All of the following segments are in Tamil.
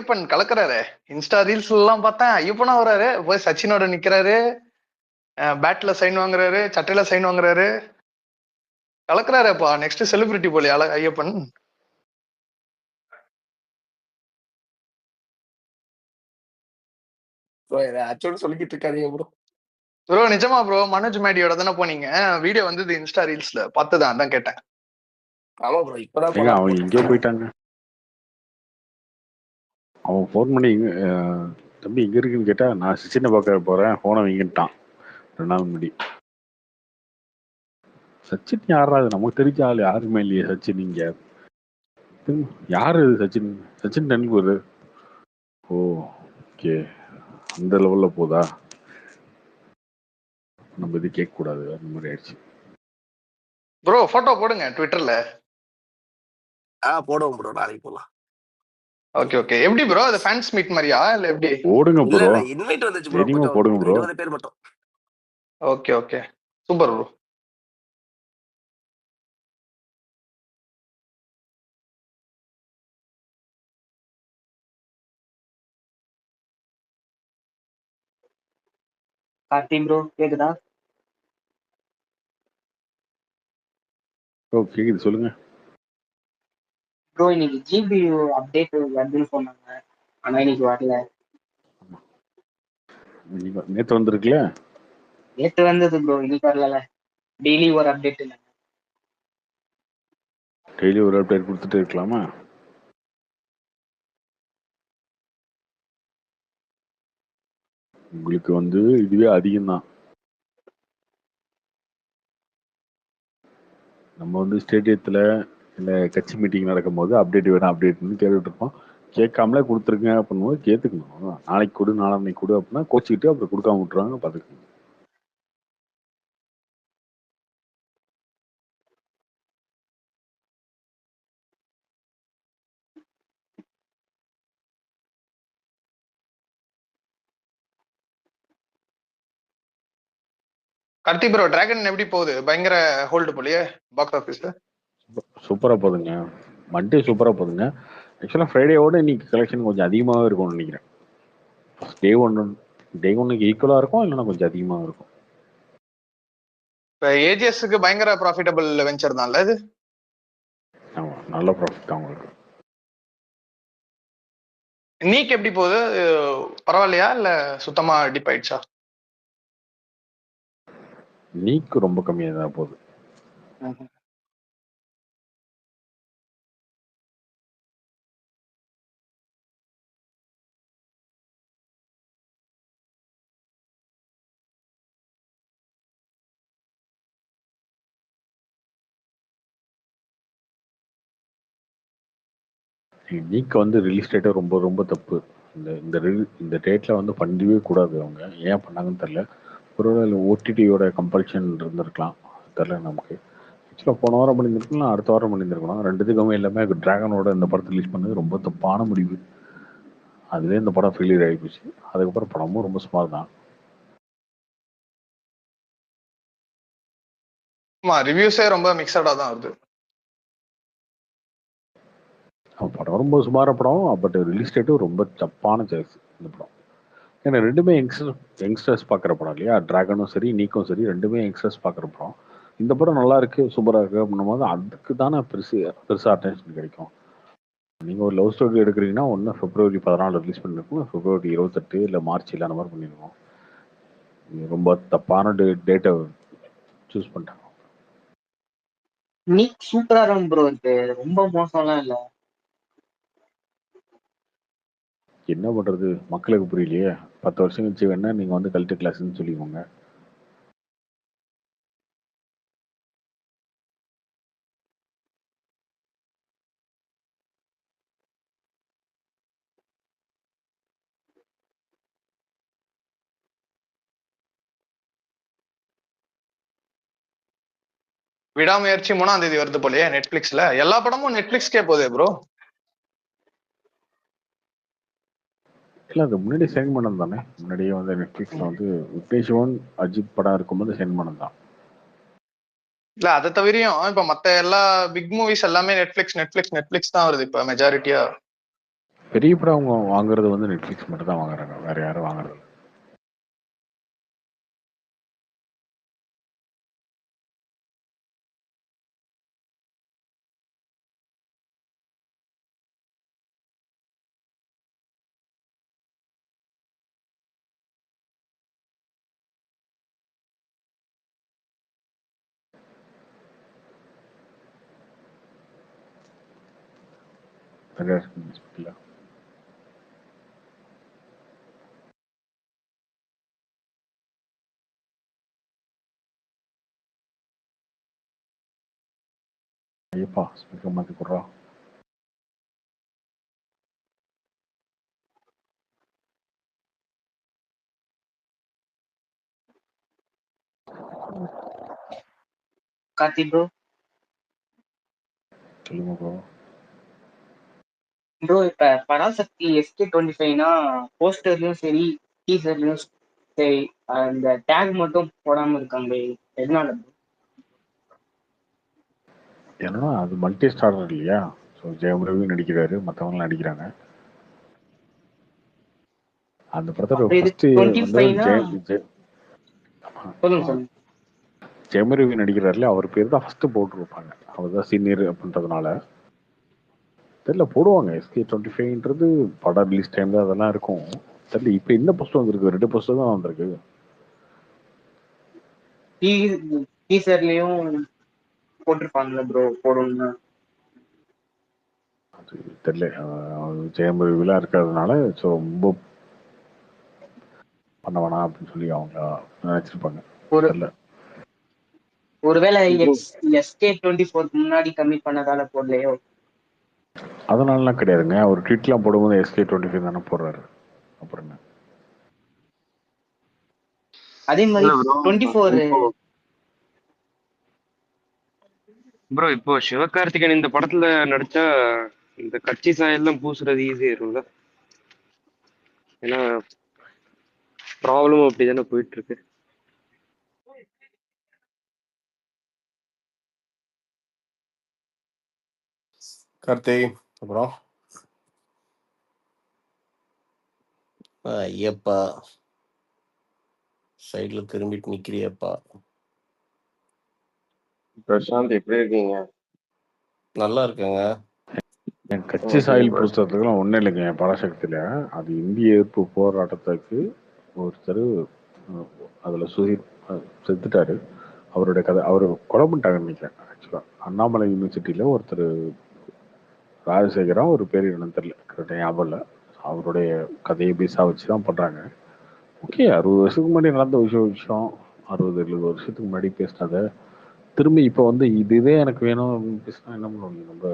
ஐயப்பன் கலக்குறாரு. இன்ஸ்டா ரீல்ஸ் எல்லாம் பார்த்தேன், ஐயப்பனா வராரு, போய் சச்சினோட நிக்கிறாரு, பேட்ல சைன் வாங்குறாரு, சட்டையில சைன் வாங்குறாரு, கலக்குறாருப்பா. நெக்ஸ்ட் செலிபிரிட்டி போலயே ஐயப்பன். சொல்லிக்கிட்டு இருக்காதீங்க ப்ரோ. ப்ரோ நிஜமா ப்ரோ, மனோஜ் மேடியோட தானே போனீங்க? வீடியோ வந்தது இன்ஸ்டா ரீல்ஸ்ல, பார்த்துதான் அதான் கேட்டேன். ஆமா ப்ரோ, இப்பதான் அவங்க எங்கேயோ போயிட்டாங்க. அவன் ஃபோன் பண்ணி தம்பி இங்க இருக்குன்னு கேட்டா, நான் சச்சினை பார்க்க போறேன், போனை வீங்கிட்டான் 2 நாள் முன்னாடி. சச்சின் யாராது? நமக்கு தெரிஞ்ச ஆள் யாருமே இல்லையே சச்சின். இங்க யாரு சச்சின்? சச்சின் டெண்டுல்கர். ஓ ஓகே, அந்த லெவல்ல போதா? நம்ம இது கேட்க கூடாது அந்த மாதிரி ஆயிடுச்சு. ப்ரோ போட்டோ போடுங்க ட்விட்டர்ல. போடுவோம் ப்ரோ, நாளைக்கு போலாம். Okay okay. எப்படி ப்ரோ, அது ஃபேன்ஸ் மீட் மாதிரியா இல்ல எப்படி? போடுங்க ப்ரோ, இன்வைட் வந்துச்சு ப்ரோ, கொஞ்சம் போடுங்க ப்ரோ. 20 பேர் மட்டும். Okay okay, super bro. Karthi bro கேக்குதா? ப்ரோ கேக்குது, சொல்லுங்க ப்ரோ இன்னைக்கு ஜிபியூ அப்டேட் வருதுன்னு சொன்னாங்க, ஆனா இன்னைக்கு வரல. நேற்று வந்திருக்குல்ல? நேற்று வந்தது ப்ரோ, இன்னைக்கு வரல. டெய்லி ஒரு அப்டேட் இல்லை. டெய்லி ஒரு அப்டேட் கொடுத்துட்டு இருக்கலாமா? உங்களுக்கு வந்து இதுவே அதிகம்தான். நம்ம வந்து ஸ்டேடியத்தில் இல்லை கட்சி மீட்டிங் நடக்கும்போது அப்டேட் வேணும் அப்டேட்னு கேட்டுட்டு இருப்போம். கேட்காமலே கொடுத்துருங்க அப்படின்போது கேட்டுக்கணும். நாளைக்கு கொடு நாளைக்கு கொடு அப்படின்னா கோச்சிக்கிட்டு அப்புறம் கொடுக்காம விட்டுருவாங்க, பார்த்துக்கணும். கார்த்தி ப்ரோ, டிராகன் எப்படி போகுது? பயங்கர ஹோல்டு போலயே பாக்ஸ் ஆஃபீஸ்ல. சூப்பராக போகுதுங்க, மண்டே சூப்பராக போகுதுங்க. ஆக்சுவலாக ஃப்ரைடேவோட இன்னைக்கு கலெக்ஷன் கொஞ்சம் அதிகமாகவே இருக்கும்னு நினைக்கிறேன். டே ஒன்னுக்கு ஈக்குவலாக இருக்கும், இல்லைன்னா கொஞ்சம் அதிகமாக இருக்கும். இப்போ ஏஜிஎஸ்க்கு பயங்கர ப்ராஃபிட்டபிள் வெஞ்சர் தான்ல இது. ஆமாம், நல்ல ப்ராஃபிட் தான் உங்களுக்கு. நீக்கு எப்படி போகுது? பரவாயில்லையா இல்ல சுத்தமா டிப் ஆயிடுச்சா? நீக்கு ரொம்ப கம்மியாக தான் போகுது. நீக்கு வந்து ரிலீஸ் டேட்டே ரொம்ப ரொம்ப தப்பு. இந்த டேட்டில் வந்து பண்ணவே கூடாது. அவங்க ஏன் பண்ணாங்கன்னு தெரில. ஒருவேளை ஓடிடியோட கம்பல்ஷன் இருந்திருக்கலாம், தெரில நமக்கு. ஆக்சுவலாக போன வாரம் பண்ணியிருந்துருக்கலாம், அடுத்த வாரம் பண்ணியிருந்துருக்கலாம். ரெண்டுத்துக்குமே எல்லாமே டிராகனோட இந்த படத்தை ரிலீஸ் பண்ணது ரொம்ப தப்பான முடிவு. அதுலேயே இந்த படம் ஃபெயிலியர் ஆகிப்போச்சு. அதுக்கப்புறம் படமும் ரொம்ப சுமார் தான். ரிவ்யூஸே ரொம்ப மிக்சடா தான் வருது. படம் ரொம்ப சுமார படம், பட் ரிலீஸ் டேட்டும் ரொம்ப தப்பான சாய்ஸ் இந்த படம். ஏன்னா ரெண்டுமே யங்ஸ்டர்ஸ் பார்க்குற படம் இல்லையா? டிராகனும் சரி நீக்கும் சரி, ரெண்டுமே யங்ஸ்டர்ஸ் பார்க்குற படம். இந்த படம் நல்லா இருக்கு, சூப்பராக இருக்கு அப்படின்னும் போது அதுக்கு தானே பெருசாக அட்டென்ஷன் கிடைக்கும். நீங்கள் ஒரு லவ் ஸ்டோரி எடுக்கிறீங்கன்னா ஒன்று February 14 ரிலீஸ் பண்ணிருக்கோம், February 28 இல்லை மார்ச் இல்லை அந்த மாதிரி பண்ணியிருக்கோம். ரொம்ப தப்பான டேட்டை சூஸ் பண்ணிட்டாங்க. நீக் சூப்பரா இருக்கும் ப்ரோ, இருக்கு ரொம்ப மோசம்லாம் இல்லை. என்ன பண்ணுறது, மக்களுக்கு புரியலையே. 10 வருஷம் கழிச்சு வேணா நீங்கள் வந்து கல்ட்டு கிளாஸ்ன்னு சொல்லிக்கோங்க. விடாமுயற்சி 3ஆம் தேதி வருது போலயே நெட்ஃபிளிக்ஸ்ல. எல்லா படமும் நெட்ஃபிளிக்ஸ்க்கே போதே ப்ரோ. இல்லை, அது முன்னாடி சைன் பண்ணது தானே. முன்னாடியே வந்து நெட்ஃப்ளிக்ஸில் வந்து விக்னேஷ்வன் அஜித் படம் இருக்கும்போது சைன் பண்ணது தான். இல்ல அதை தவிரையும் இப்ப மத்த எல்லா பிக் மூவிஸ் எல்லாமே நெட்ஃபிளிக்ஸ் நெட்ஃபிளிக்ஸ் நெட்ஃபிளிக்ஸ் தான் வருது இப்ப மெஜாரிட்டியா. பெரிய படம் அவங்க வாங்குறது வந்து நெட்ஃபிளிக்ஸ் மட்டும் தான் வாங்குறாங்க, வேற யாரும் வாங்குறது இல்ல. நிறைய இல்ல. ஐயப்பா ஸ்பீக்கர் மாத்தி போடுறா. கார்த்தி ப்ரோ சொல்லுங்க ப்ரோ. ப்ரோ இப்ப பராசக்தி SK25னா போஸ்டர்லயும் சரி டீசர்லயும் சரி அந்த டேக் மட்டும் போடாம இருக்காங்க, எதனால bro? ஏன்னா அது மல்டி ஸ்டாரர் இல்லையா, ஸோ ஜெயம் ரவி நடிக்கிறாரு, மற்றவங்களாம் நடிக்கிறாங்க. அந்த படத்தோட அப்ப இது ஃபர்ஸ்ட் வந்து 25னா சொல்லுங்க சொல்லுங்க. ஜெயம் ரவி நடிக்கிறாருல, அவர் பேர் தான் ஃபர்ஸ்ட் போட்டுருப்பாங்க. அவர் தான் சீனியர் அப்படின்றதுனால தெரியல போடுவாங்க. SK25ன்றது படம் ரிலீஸ் டைம்ல அதெல்லாம் இருக்கும். தெரியல இப்போ என்ன போஸ்ட் வந்திருக்கு, 2 போஸ்டர் தான் வந்திருக்கு. டீசர்லயும் போட்டிருப்பாங்கல்ல ப்ரோ போடணும்னு. அது தெரியல, ஜெயம் ரவிலாம் இருக்கிறதுனால ஸோ ரொம்ப பண்ண வேணாம் அப்படின்னு சொல்லி அவங்க நினைச்சிருப்பாங்க. ஒரு தெரியல. ஒருவேளை SK24 முன்னாடி கம்மி பண்ணதால போடலையோ? அதனாலலாம் கிடையாதுங்க, அவர் ட்வீட்லாம் போடும்போது SK25 தானே போடுறாரு. அப்புறம் என்ன? அதே மாதிரி இல்ல ப்ரோ 24 ப்ரோ இப்போ சிவகார்த்திகேயன் இந்த படத்துல நடிச்சா இந்த கட்சி சாயெல்லாம் பூசுறது ஈஸி இருக்கும்ல, ஏன்னா ப்ராப்ளம் அப்படிதானே போயிட்டு இருக்கு. கார்த்தி அப்புறம் ஐயப்பா சைடுல திரும்பிட்டு நிக்கிறியப்பா. பிரசாந்த் எப்படி இருக்கீங்க? நல்லா இருக்கேங்க. என் கட்சி ஓகே சாயல் பிரசாந்த். பூசுறதுக்குலாம் ஒன்றும் இல்லைங்க. என் பராசக்தியில் அது இந்திய எதிர்ப்பு போராட்டத்துக்கு ஒருத்தர் அதில் செத்துட்டாரு. அவருடைய கதை அவர் கொலை பண்ணிட்டாங்கன்னு நினைக்கிறேன். ஆக்சுவலாக அண்ணாமலை யூனிவர்சிட்டியில் ஒருத்தர் ராஜசேகரா ஒரு பேர் என்னன்னு தெரியல, கரெக்டாக ஞாபகம் இல்லை. அவருடைய கதையை பேஸாக வச்சு தான் பண்ணுறாங்க. ஓகே, 60 வருஷத்துக்கு முன்னாடி நடந்த விஷயம் 60-70 வருஷத்துக்கு முன்னாடி பேசினதை திரும்பி இப்போ வந்து இதுவே எனக்கு வேணும் அப்படின்னு பேசினா என்ன பண்ண முடியும் நம்ம?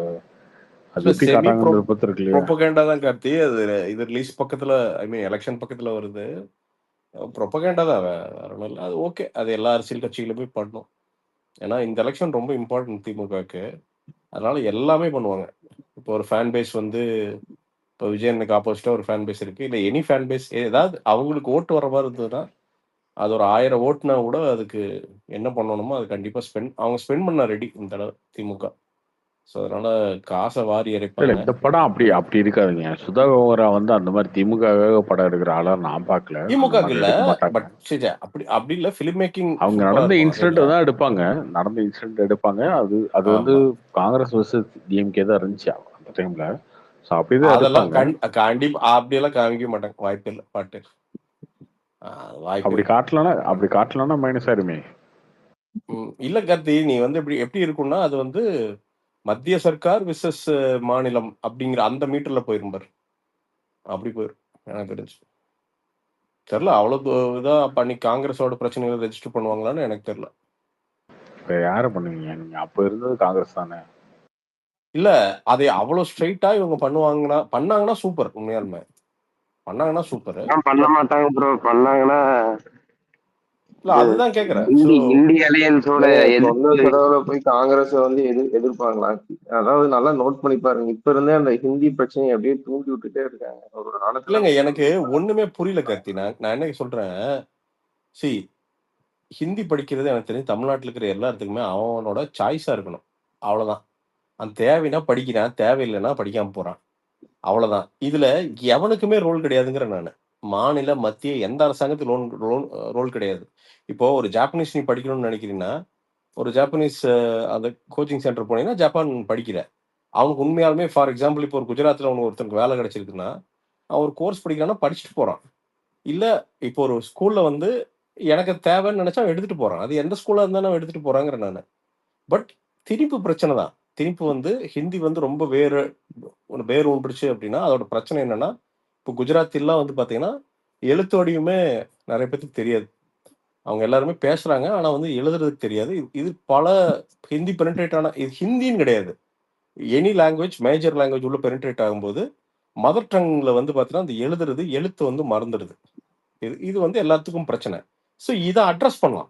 அது எப்படி செமி காட்டுறாங்கன்றது பத்தி இருக்கு இல்லையா? ப்ரொபகேண்டா தான் கார்த்தி. அது இது ரிலீஸ் பக்கத்துல, ஐ மீன் எலெக்ஷன் பக்கத்துல வருது. ப்ரொபகேண்டா தான், வேற ஒன்றும் இல்லை. அது ஓகே, அது எல்லா அரசியல் கட்சிகளுமே பண்ணும். ஏன்னா இந்த எலெக்ஷன் ரொம்ப இம்பார்ட்டன்ட் திமுகவுக்கு. அதனால எல்லாமே பண்ணுவாங்க. இப்போ ஒரு ஃபேன் பேஸ் வந்து இப்போ விஜயனுக்கு ஆப்போசிட்டா ஒரு ஃபேன் பேஸ் இருக்கு, இல்லை எனி ஃபேன் பேஸ் ஏதாவது அவங்களுக்கு ஓட்டு வர மாதிரி இருந்ததுன்னா அது ஒரு 1000 ஓட்டுனா கூட அதுக்கு என்ன பண்ணணுமோ அது கண்டிப்பா அவங்க ஸ்பெண்ட் பண்ண ரெடி இந்த தடவை திமுக. ஸோ அதனால காசை வாரி இல்ல இறைப்பாங்க. இந்த படம் அப்படி அப்படி இருக்காதுங்க. சுதா கௌரா வந்து அந்த மாதிரி திமுகவாக படம் எடுக்கிற ஆளா நான் பார்க்கல. அந்த திமுக மாதிரி இல்ல, எடுக்க மாட்டாங்க. பட் சரி அப்படி அப்படி இல்ல, ஃபிலிம் மேக்கிங் அவங்க சூப்பரா நடந்த இருக்கும். அது இன்சிடென்ட் இல்ல. தான் எடுப்பாங்க. நடந்த இன்சிடென்ட் எடுப்பாங்க. அது அது வந்து ஆமா, காங்கிரஸ் வர்சஸ் டிஎம்கே தான் இருந்துச்சு அந்த டைம்ல. ஸோ அப்படிதான் அதெல்லாம் எடுப்பாங்க. கண்டிப்பா அப்படியெல்லாம் காமிக்க மாட்டாங்க, வாய்ப்பு இல்லை. பாட்டு வாய்ப்பே அப்படி இல்லை. காட்டலன்னா மைனஸ் ஆயிருமே. இல்ல கார்த்தி, நீ வந்து எப்படி எப்படி இருக்கும்னா அது வந்து மத்திய சர்க்கார் விசஸ் மாநிலம் அப்படிங்கிற அந்த மீட்டர்ல போயிரும் பாரு. அப்படி போயிரும் எனக்கு தெரிஞ்சு. தெரியல, அவ்வளவு இதா பண்ணி காங்கிரஸோட பிரச்சனைகளை ரெஜிஸ்டர் பண்ணுவாங்களான்னு எனக்கு தெரியல. இப்ப யாரை பண்ணுவீங்க நீங்க? அப்ப இருந்தது காங்கிரஸ் தானே. இல்ல, அதை அவ்வளவு ஸ்ட்ரைட்டா இவங்க பண்ணாங்கன்னா சூப்பர். உண்மையாலுமே பண்ணாங்கன்னா சூப்பர். பண்ண மாட்டாங்க ப்ரோ, பண்ணாங்கன்னா இல்ல அதுதான் கேக்குறேன். So, இந்தி அலையன்ஸோட சொந்த எதிர்த்து செலவுல போய் காங்கிரஸ் வந்து எதிர்ப்பாங்களா? அதாவது நல்லா நோட் பண்ணி பாருங்க, இப்ப இருந்தே அந்த ஹிந்தி பிரச்சனையை அப்படியே தூண்டி விட்டுட்டே இருக்காங்க ஒரு காலத்துல. இல்லைங்க, எனக்கு ஒண்ணுமே புரியல கார்த்தி. நான் என்ன சொல்றேன், சி ஹிந்தி படிக்கிறது எனக்கு தெரிஞ்சு தமிழ்நாட்டில் இருக்கிற எல்லாத்துக்குமே அவனோட சாய்ஸா இருக்கணும், அவ்வளவுதான். அந்த தேவைன்னா படிக்கிறான், தேவையில்லைன்னா படிக்காம போறான். அவ்வளவுதான். இதுல எவனுக்குமே ரோல் கிடையாதுங்கிற நானு. மாநில, மத்திய எந்த அரசாங்கத்துக்கு ரோல் கிடையாது. இப்போ ஒரு ஜாப்பனீஸ் நீ படிக்கணும்னு நினைக்கிறீன்னா, ஒரு ஜாப்பனீஸ் அந்த கோச்சிங் சென்டர் போனீங்கன்னா, ஜப்பான் படிக்கிற. அவனுக்கு உண்மையாலுமே ஃபார் எக்ஸாம்பிள் இப்போ ஒரு குஜராத்ல அவனுக்கு ஒருத்தனுக்கு வேலை கிடைச்சிருக்குன்னா, அவன் ஒரு கோர்ஸ் படிக்கிறான்னா படிச்சுட்டு போறான். இல்ல இப்போ ஒரு ஸ்கூல்ல வந்து எனக்கு தேவைன்னு நினைச்சா அவன் எடுத்துட்டு போறான். அது எந்த ஸ்கூலா இருந்தாலும் அவன் எடுத்துட்டு போறாங்கிறேன் நானு. பட் திணிப்பு பிரச்சனை தான். திணிப்பு வந்து ஹிந்தி வந்து ரொம்ப வேர் ஊன்றுச்சு அப்படின்னா, அதோட பிரச்சனை என்னன்னா, இப்போ குஜராத்திலாம் வந்து பார்த்தீங்கன்னா, எழுத்து வடிவமே நெறைய பேத்துக்கு தெரியாது. அவங்க எல்லாருமே பேசுறாங்க. ஆனா வந்து எழுதுறதுக்கு தெரியாது. இது பல ஹிந்தி பெனிட்ரேட் ஆன இது ஹிந்தின்னு கிடையாது. எனி லாங்குவேஜ் மேஜர் லாங்குவேஜ் உள்ள பெனிட்ரேட் ஆகும்போது, மதர் டங்ல வந்து பார்த்தீங்கன்னா, அந்த எழுத்து வந்து மறந்துடுது. இது வந்து எல்லாத்துக்கும் பிரச்சனை. ஸோ இத அட்ரஸ் பண்ணலாம்.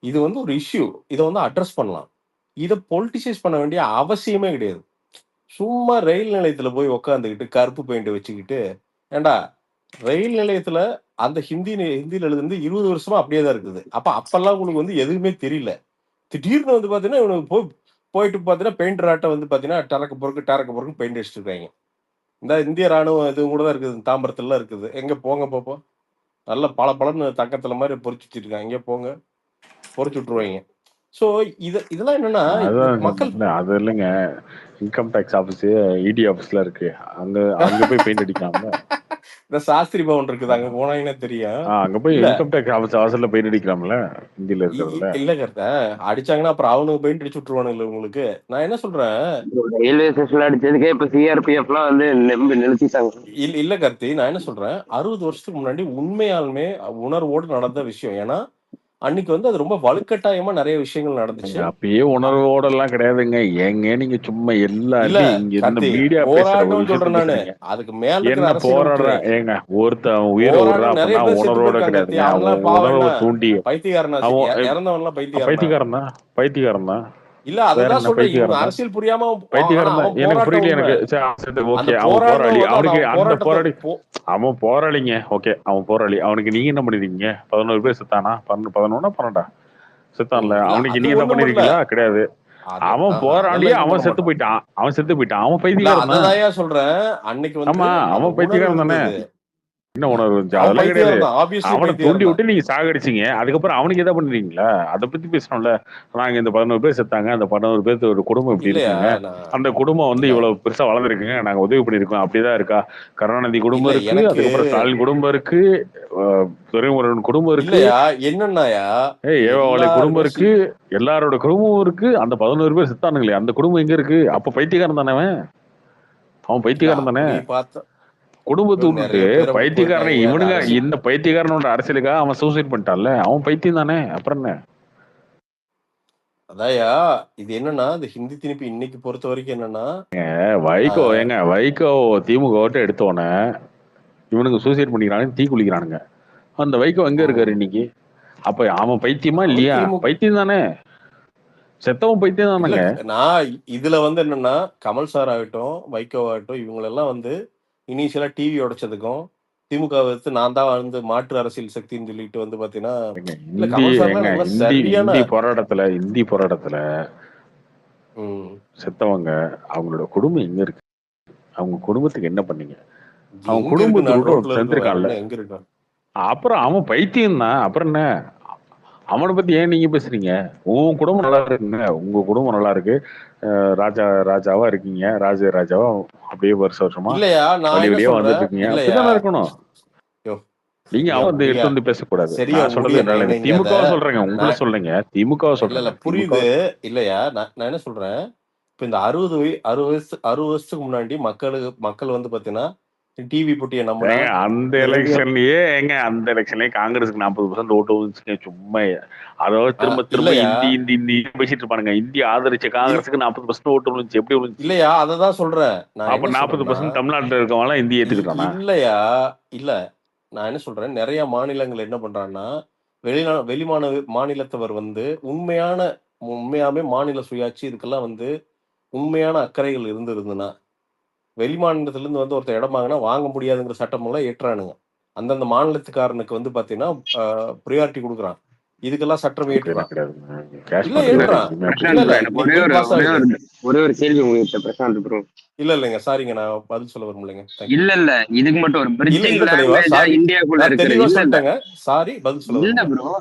இது வந்து ஒரு இஷ்யூ. இத வந்து அட்ரஸ் பண்ணலாம். இத பொலிட்டிசைஸ் பண்ண வேண்டிய அவசியமே கிடையாது. சும்மா ரயில் நிலையத்துல போய் உட்காந்துக்கிட்டு கருப்பு பெயிண்ட் வச்சுக்கிட்டு, ஏன்டா ரயில் நிலையத்துல அந்த ஹிந்தியில எழுதுனது 20 வருஷமா அப்படியே தான் இருக்குது. அப்பல்லாம் உங்களுக்கு வந்து எதுவுமே தெரியல. திடீர்னு வந்து பார்த்தீங்கன்னா, இவனுக்கு போயிட்டு பார்த்தீங்கன்னா, பெயிண்டர் ஆட்ட வந்து பார்த்தீங்கன்னா, டரக்கு பொறுக்குன்னு பெயிண்ட் அடிச்சுட்டு இருக்காய்ங்க. இந்த இந்திய ராணுவம் இது கூட தான் இருக்குது. தாம்பரத்துலலாம் இருக்குது. எங்க போங்க பாப்போம். நல்ல பளபளன்னு தங்கத்துல மாரி பொறிச்சு வச்சிருக்காங்க. எங்க போங்க. பொறிச்சு விட்டுருவாய்ங்க. ஸோ இதெல்லாம் என்னன்னா, அதான் மக்கள் இல்ல அது இல்லைங்க. இன்கம் டேக்ஸ் ஆஃபீஸ், இடி ஆஃபீஸ்ல இருக்கு. அங்க அங்க போய் பெயிண்ட் அடிக்கலாம்ல. இந்த சாஸ்திரி பவன் இருக்குது. அங்க போனாங்கன்னா தெரியும். அங்க போய் இல்ல இன்கம் டேக்ஸ் ஆஃபீஸ் வாசல்ல பெயிண்ட் அடிக்கலாம்ல ஹிந்தியில இருக்கிறதுல. இல்ல கருத்த அடிச்சாங்கன்னா அப்புறம் அவனுக்கு பெயிண்ட் அடிச்சு விட்டுருவானுங்களே உங்களுக்கு. நான் என்ன சொல்றேன், ரயில்வே ஸ்டேஷன்ல அடிச்சதுக்கே இப்ப சிஆர்பிஎஃப் எல்லாம் வந்து நிறுத்திட்டாங்க. இல்ல கார்த்தி, நான் என்ன சொல்றேன், 60 வருஷத்துக்கு முன்னாடி உண்மையாலுமே உணர்வோடு நடந்த விஷயம். ஏன்னா அன்னைக்கு வந்து அது ரொம்ப வலுக்கட்டாயமா நிறைய விஷயங்கள் நடந்துச்சு. அப்பயே உணர்வோட எல்லாம் கிடையாதுங்க. ஏங்க நீங்க சும்மா இல்ல எல்லாருமே இங்க இருந்த கார்த்தி, மீடியா பேசுற ஒரு போராட்டம்னு விஷயத்த சொல்றேன் நானு. பேசுறீங்க. அதுக்கு மேல இருக்கிற என்ன அரசியல் விட்டுரு. போராடுற ஏங்க ஒருத்தன் உயிரை விடுறா போராட்டம் நிறைய அப்படின்னா பேர் செத்து உணர்வோட போயிருக்காங்க கார்த்தி. கிடையாதுங்க. அவங்களாம் அவன் பாவம் என்ன உணர்வை தூண்டி பைத்தியக்காரனா? அவன் இறந்தவன்லாம் பைத்தியக்காரனா? பைத்தியக்காரன் தான், பைத்தியக்காரன் தான். இல்ல வேற அதுதான் என்ன சொல்றேன். இவங்க பைத்தியக்காரன் தான், அரசியல் புரியாம ஆனா பைத்தியக்காரன் தான். அவன் எனக்கு போராட்டம் புரியல. உண்மை. எனக்கு சரி, அந்த ஓகே அவன் போராடுறவன் போராளி. வந்து அவனுக்கு அவன் அந்த போராட்டத்தை போராடி அவன் போராளிங்க. ஓகே அவன் போராளி. அவனுக்கு நீங்க என்ன பண்ணிருக்கீங்க? 11 பேர் செத்தானா? 11 12 செத்தான்ல. இல்ல அவனுக்கு அது நீங்க என்ன ஒண்ணும் பண்ணல. பண்ணிருக்கீங்களா? கிடையாது. அவன் போராடியே அதெல்லாம் எதுவும் அவன் பண்ண செத்து மாட்டான். போயிட்டான். அவன் இல்ல பைத்தியக்காரன் தான். அததான்யா சொல்றேன். அன்னைக்கு வந்து ஆமா அந்த அவன் உணர்வு பைத்தியக்காரன் தானே. இருந்தது. என்ன உணர்வு இருந்துச்சு? அவன் அதெல்லாம் கிடையாது. பைத்தியாரம் தான். ஆப்வியஸ்லி அவனை தூண்டி பைத்தியாரம் தான். விட்டு நீங்க சாகடிச்சீங்க. அதுக்கப்புறம் அவனுக்கு எதாவது பண்ணிருக்கீங்களா? அதை பத்தி பேசணும்ல. நாங்க இந்த 11 பேர் செத்தாங்க. அந்த 11 பேர்த்து ஒரு குடும்பம் இப்படி இல்லையா இருக்குங்க. அந்த நான் குடும்பம் வந்து இல்ல இவ்வளவு பெருசா வளர்ந்துருக்குங்க. நாங்க உதவி பண்ணிருக்கோம். அப்படிதான் இருக்கா? கருணாநிதி குடும்பம் இல்ல இருக்கு. எனக்கு அதுக்கப்புறம் ஸ்டாலின் குடும்பம் இருக்கு. துரைமுருகன் குடும்பம் இருக்கு. இல்லையா என்னன்னாயா ஏவாவாளி குடும்பம் எல்லாருமே இருக்கு. எல்லாரோட குடும்பமும் இருக்கு. அந்த 11 பேர் செத்தானுங்களே அந்த குடும்பம் எங்க இருக்கு? அப்ப பைத்தியக்காரன் தானே அவன்? அவன் இல்ல பைத்தியக்காரன் தானே. அப்படி பார்த்தா குடும்பத்தை விட்டுட்டு நிறைய பேரை விட்டு பைத்தியக்காரனை போயிருக்காங்க. இவனுங்க இந்த பைத்தியக்காரனோட அரசியலுக்காக அவன் சூசைட் பண்ணிட்டான்ல. அவன் பைத்தியம் தானே. அப்புறம் என்ன? அதாயா இது என்னன்னா இந்த ஹிந்தி திணிப்பு இன்னைக்கு பொறுத்த வரைக்கும் என்னன்னா வைகோ வைகோ திமுக ஓட்ட எடுத்தோடனே இவனுங்க சூசைட் பண்ணிக்கிறானுங்க, தீ குளிக்கிறானுங்க. அந்த வைகோ எங்க இருக்காரு இன்னைக்கு? அப்ப அவன் பைத்தியமா இல்லையா? பைத்தியம் தானே. செத்தவன் பைத்தியம் தானேங்க. நான் இதுல வந்து என்னன்னா கமல் சார் ஆகட்டும், வைகோ ஆகட்டும், இவங்களெல்லாம் வந்து இனிஷியலா டிவி உடைச்சதுக்கும் திமுக எடுத்து நான் தான் வந்து மாற்று அரசியல் சக்தின்னு சொல்லிட்டு வந்து பாத்தீங்கன்னா இந்தி போராட்டத்துல செத்தவங்க அவங்களோட குடும்பம் எங்க இருக்கு? அவங்க குடும்பத்துக்கு என்ன பண்ணீங்க? அவன் குடும்பத்துக்கு செத்துருக்கான்ல. அப்புறம் அவன் பைத்தியம் தான். அப்புறம் என்ன? அவனை பத்தி ஏன் நீங்க பேசுறீங்க? உன் குடும்பம் நல்லா இருக்குங்க. உங்க குடும்பம் நல்லா இருக்கு. ராஜாவா இருக்கீங்க. ராஜாவா அப்படியே வருஷமா வழிவழியா வந்துட்டு இருக்கீங்க. அப்படிதான் இருக்கணும். நீங்க அவன் எடுத்து வந்து பேசக்கூடாது. நான் சொல்றது திமுக சொல்றேங்க. உங்களை சொல்லுங்க. திமுக சொல்றேன். புரியுது இல்லையா? நான் என்ன சொல்றேன், இப்ப இந்த 60 வருஷத்துக்கு முன்னாடி மக்கள் வந்து பாத்தீங்கன்னா டிவி போட்டிய நம்ம அந்த எலெக்ஷன்லயே அந்த எலெக்ஷன்லயே காங்கிரஸுக்கு 40% ஓட்டு வந்துச்சுங்க. சும்மா அதாவது திரும்ப இந்தி பேசிட்டு இருப்பானுங்க. இந்திய ஆதரிச்ச காங்கிரஸுக்கு 40% ஓட்டு வந்துச்சு. எப்படி வந்துச்சு? இல்லையா? அததான் சொல்றேன். அப்ப 40% தமிழ்நாட்டுல இருக்கவங்க இந்திய ஏத்துக்கிட்டானா? இல்லையா? இல்ல நான் என்ன சொல்றேன், நிறைய மாநிலங்கள் என்ன பண்றாங்கன்னா வெளி மாநிலத்தவர் வந்து உண்மையாமே மாநில சுயாட்சி இதுக்கெல்லாம் வந்து உண்மையான அக்கறைகள் இருந்ததுன்னா வெளி மாநிலத்துல இருந்து வந்து ஒருத்தர் இடம் வாங்க முடியாதுங்கிற சட்டம் எல்லாம் ஏற்றானுங்க. அந்தந்த மாநிலத்துக்காரனுக்கு வந்து பாத்தீங்கன்னா ப்ரியாரிட்டி கொடுக்குறான். இதுக்கெல்லாம் சட்டம் அப்படியெல்லாம் ஏற்றுறான். கிடையாதுங்க. கேஷ் இல்ல பண்றதுல ஏற்றுறான். எங்கேயுமே அப்படி இல்ல பிரசாந்த் இல்ல ப்ரோ, எனக்கு நீ ஒரே பில் ஒரு பாஸ் ஒரே ஆகுது. ஒரு ஒரே ஒரு கேள்வி உங்ககிட்ட பிரசாந்த் ப்ரோ. இல்லைங்க சாரிங்க, நான் பதில் சொல்ல விரும்பலைங்க. தேங்க்யூ. இல்ல இதுக்கு மட்டும் ஒரு இல்ல பிரிட்ஜிங் இல்ல தலைவா, லாங்குவேஜா சாரி, இந்தியாக்குள்ள நான் இருக்கிற தெளிவா இல்ல சொல்லிட்டேங்க. சாரி, பதில் சொல்ல இல்ல விரும்பல. ப்ரோ.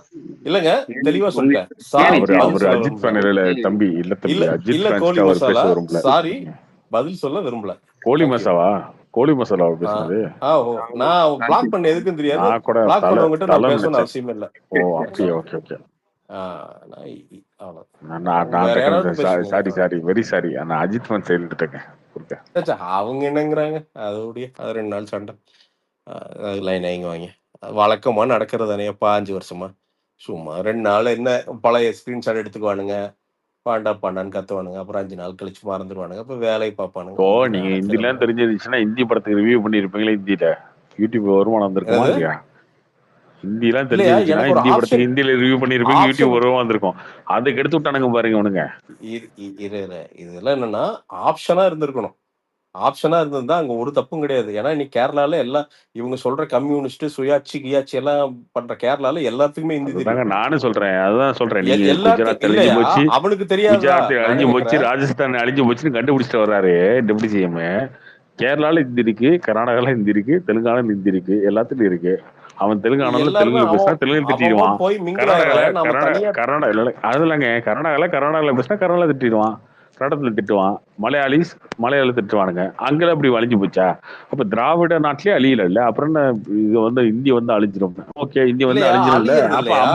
இல்லங்க, தெளிவா ஒன்லி சொல்லிட்டேன். சரி சாரி, அவரு சரி பதில் அவரு சொல்ல அஜித் விரும்பல. ஃபேன் இல்ல ஓகே. தம்பி, இல்ல இல்ல தம்பி, அஜித் இல்ல கோழி ஃபேன்ஸ்க்கு அவர் பேச மசாலா, விரும்பல. சாரி, பதில் சொல்ல விரும்பல. கோழி தேங்க்யூ. மசாவா? கோழி மசாலாவா ஆ பேசுனது? ஓ, நான் பிளாக் பண்ண எதுக்கும் தெரியாது. நான் கூட பிளாக் தலை பண்ணவங்ககிட்ட நம்ம தலை பேசணும்னு நினைச்சேன். அவசியம் இல்லை. ஓ அப்படியா? Okay okay. நான் அவ்வளோ நான் வேற டக்குனு யாராவது பேசுங்க. சாரி வெரி சாரி, நான் அஜித் ஃபேன் சைடு எடுத்துட்டேன். சச்சா, அவங்க என்னங்கிறாங்க, அதோடைய அது 2 நாள் சண்டை. லைன் இங்க வாங்க, வழக்கமா நடக்கிறது தானேப்பா 5 வருஷமா. சும்மா 2 நாள் என்ன பழைய ஸ்கிரீன்ஷாட் எடுத்துக்குவானுங்க, பாண்டா பாண்டான்னு கத்துவானுங்க, அப்புறம் 5 நாள் கழிச்சு மறந்துடுவானுங்க, அப்புறம் வேலையை பார்ப்பானுங்க. இப்போ இது நீங்க நடக்கிறது ஹிந்திலாம் தான். தெரிஞ்சிருந்துச்சுன்னா ஹிந்தி படத்துக்கு ரிவ்யூ பண்ணிருப்பீங்களா? ஹிந்தியில யூடியூப் வருமானம் வந்திருக்குமா என்னது? இல்லையா? ஹிந்திலாம் இல்லையா, தெரிஞ்சிருந்துச்சுன்னா எனக்கு ஒரு ஹிந்தி ஆப்ஷன் படத்துக்கு ஹிந்தியில ரிவ்யூ பண்ணிருப்பீங்க, யூடியூப் ஆப்ஷன் வருமானம் வந்திருக்கும். அதுக்கு எடுத்து விட்டானுங்க பாருங்க இவனுங்க. இதெல்லாம் என்னன்னா ஆப்ஷனா இருந்திருக்கணும். ஆப்ஷனா இருந்திருந்தா அங்க ஒரு தப்பும் கிடையாது. ஏன்னா இன்னைக்கு கேரளால எல்லாம் இவங்க சொல்ற கம்யூனிஸ்ட் சுயாட்சி கியாட்சி எல்லாம் பண்ற கேரளால எல்லாத்துக்குமே ஹிந்தி அதுதாங்க தெரியும். நானும் சொல்றேன். அதுதான் சொல்றேன். நீங்க எல்லாத்தையும் குஜராத் அழிஞ்சு இல்லையா, போச்சு, அவனுக்கு தெரியாதா? குஜராத் நான் என்ன அழிஞ்சு போச்சு, கேக்குறேன், ராஜஸ்தான் அழிஞ்சு போச்சுன்னு கண்டுபிடிச்சிட்டு வர்றாரு டெபுட்டி சிஎம். கேரளால ஹிந்தி இருக்கு, கர்நாடகால ஹிந்தி இருக்கு, தெலுங்கானால ஹிந்தி இருக்கு, எல்லாத்துலயும் இருக்கு. அவன் தெலுங்கானால எல்லாருமே தெலுங்குல பேசினா தெலுங்குல திட்டிடுவான். போய் மிங்கிள் கர்நாடகால ஆயிடுறாங்க. நம்ம தனியா கர்நாடகா இல்ல அதுலங்க கர்நாடகால பேசினா கர்நாடகால திட்டிடுவான், கன்னடத்துல திட்டுவான், மலையாள திட்டுவானுங்க. அங்கெல்லாம் இப்படி வளைஞ்சு போச்சா? அப்ப திராவிட நாட்டிலே அழியல இல்ல, அப்புறம் என்ன? இது வந்து இந்தி வந்து அழிஞ்சிரும். ஓகே, இந்தி வந்து இல்லையா, அழிஞ்சிரும்ல. அழியறது அப்ப இல்லையா.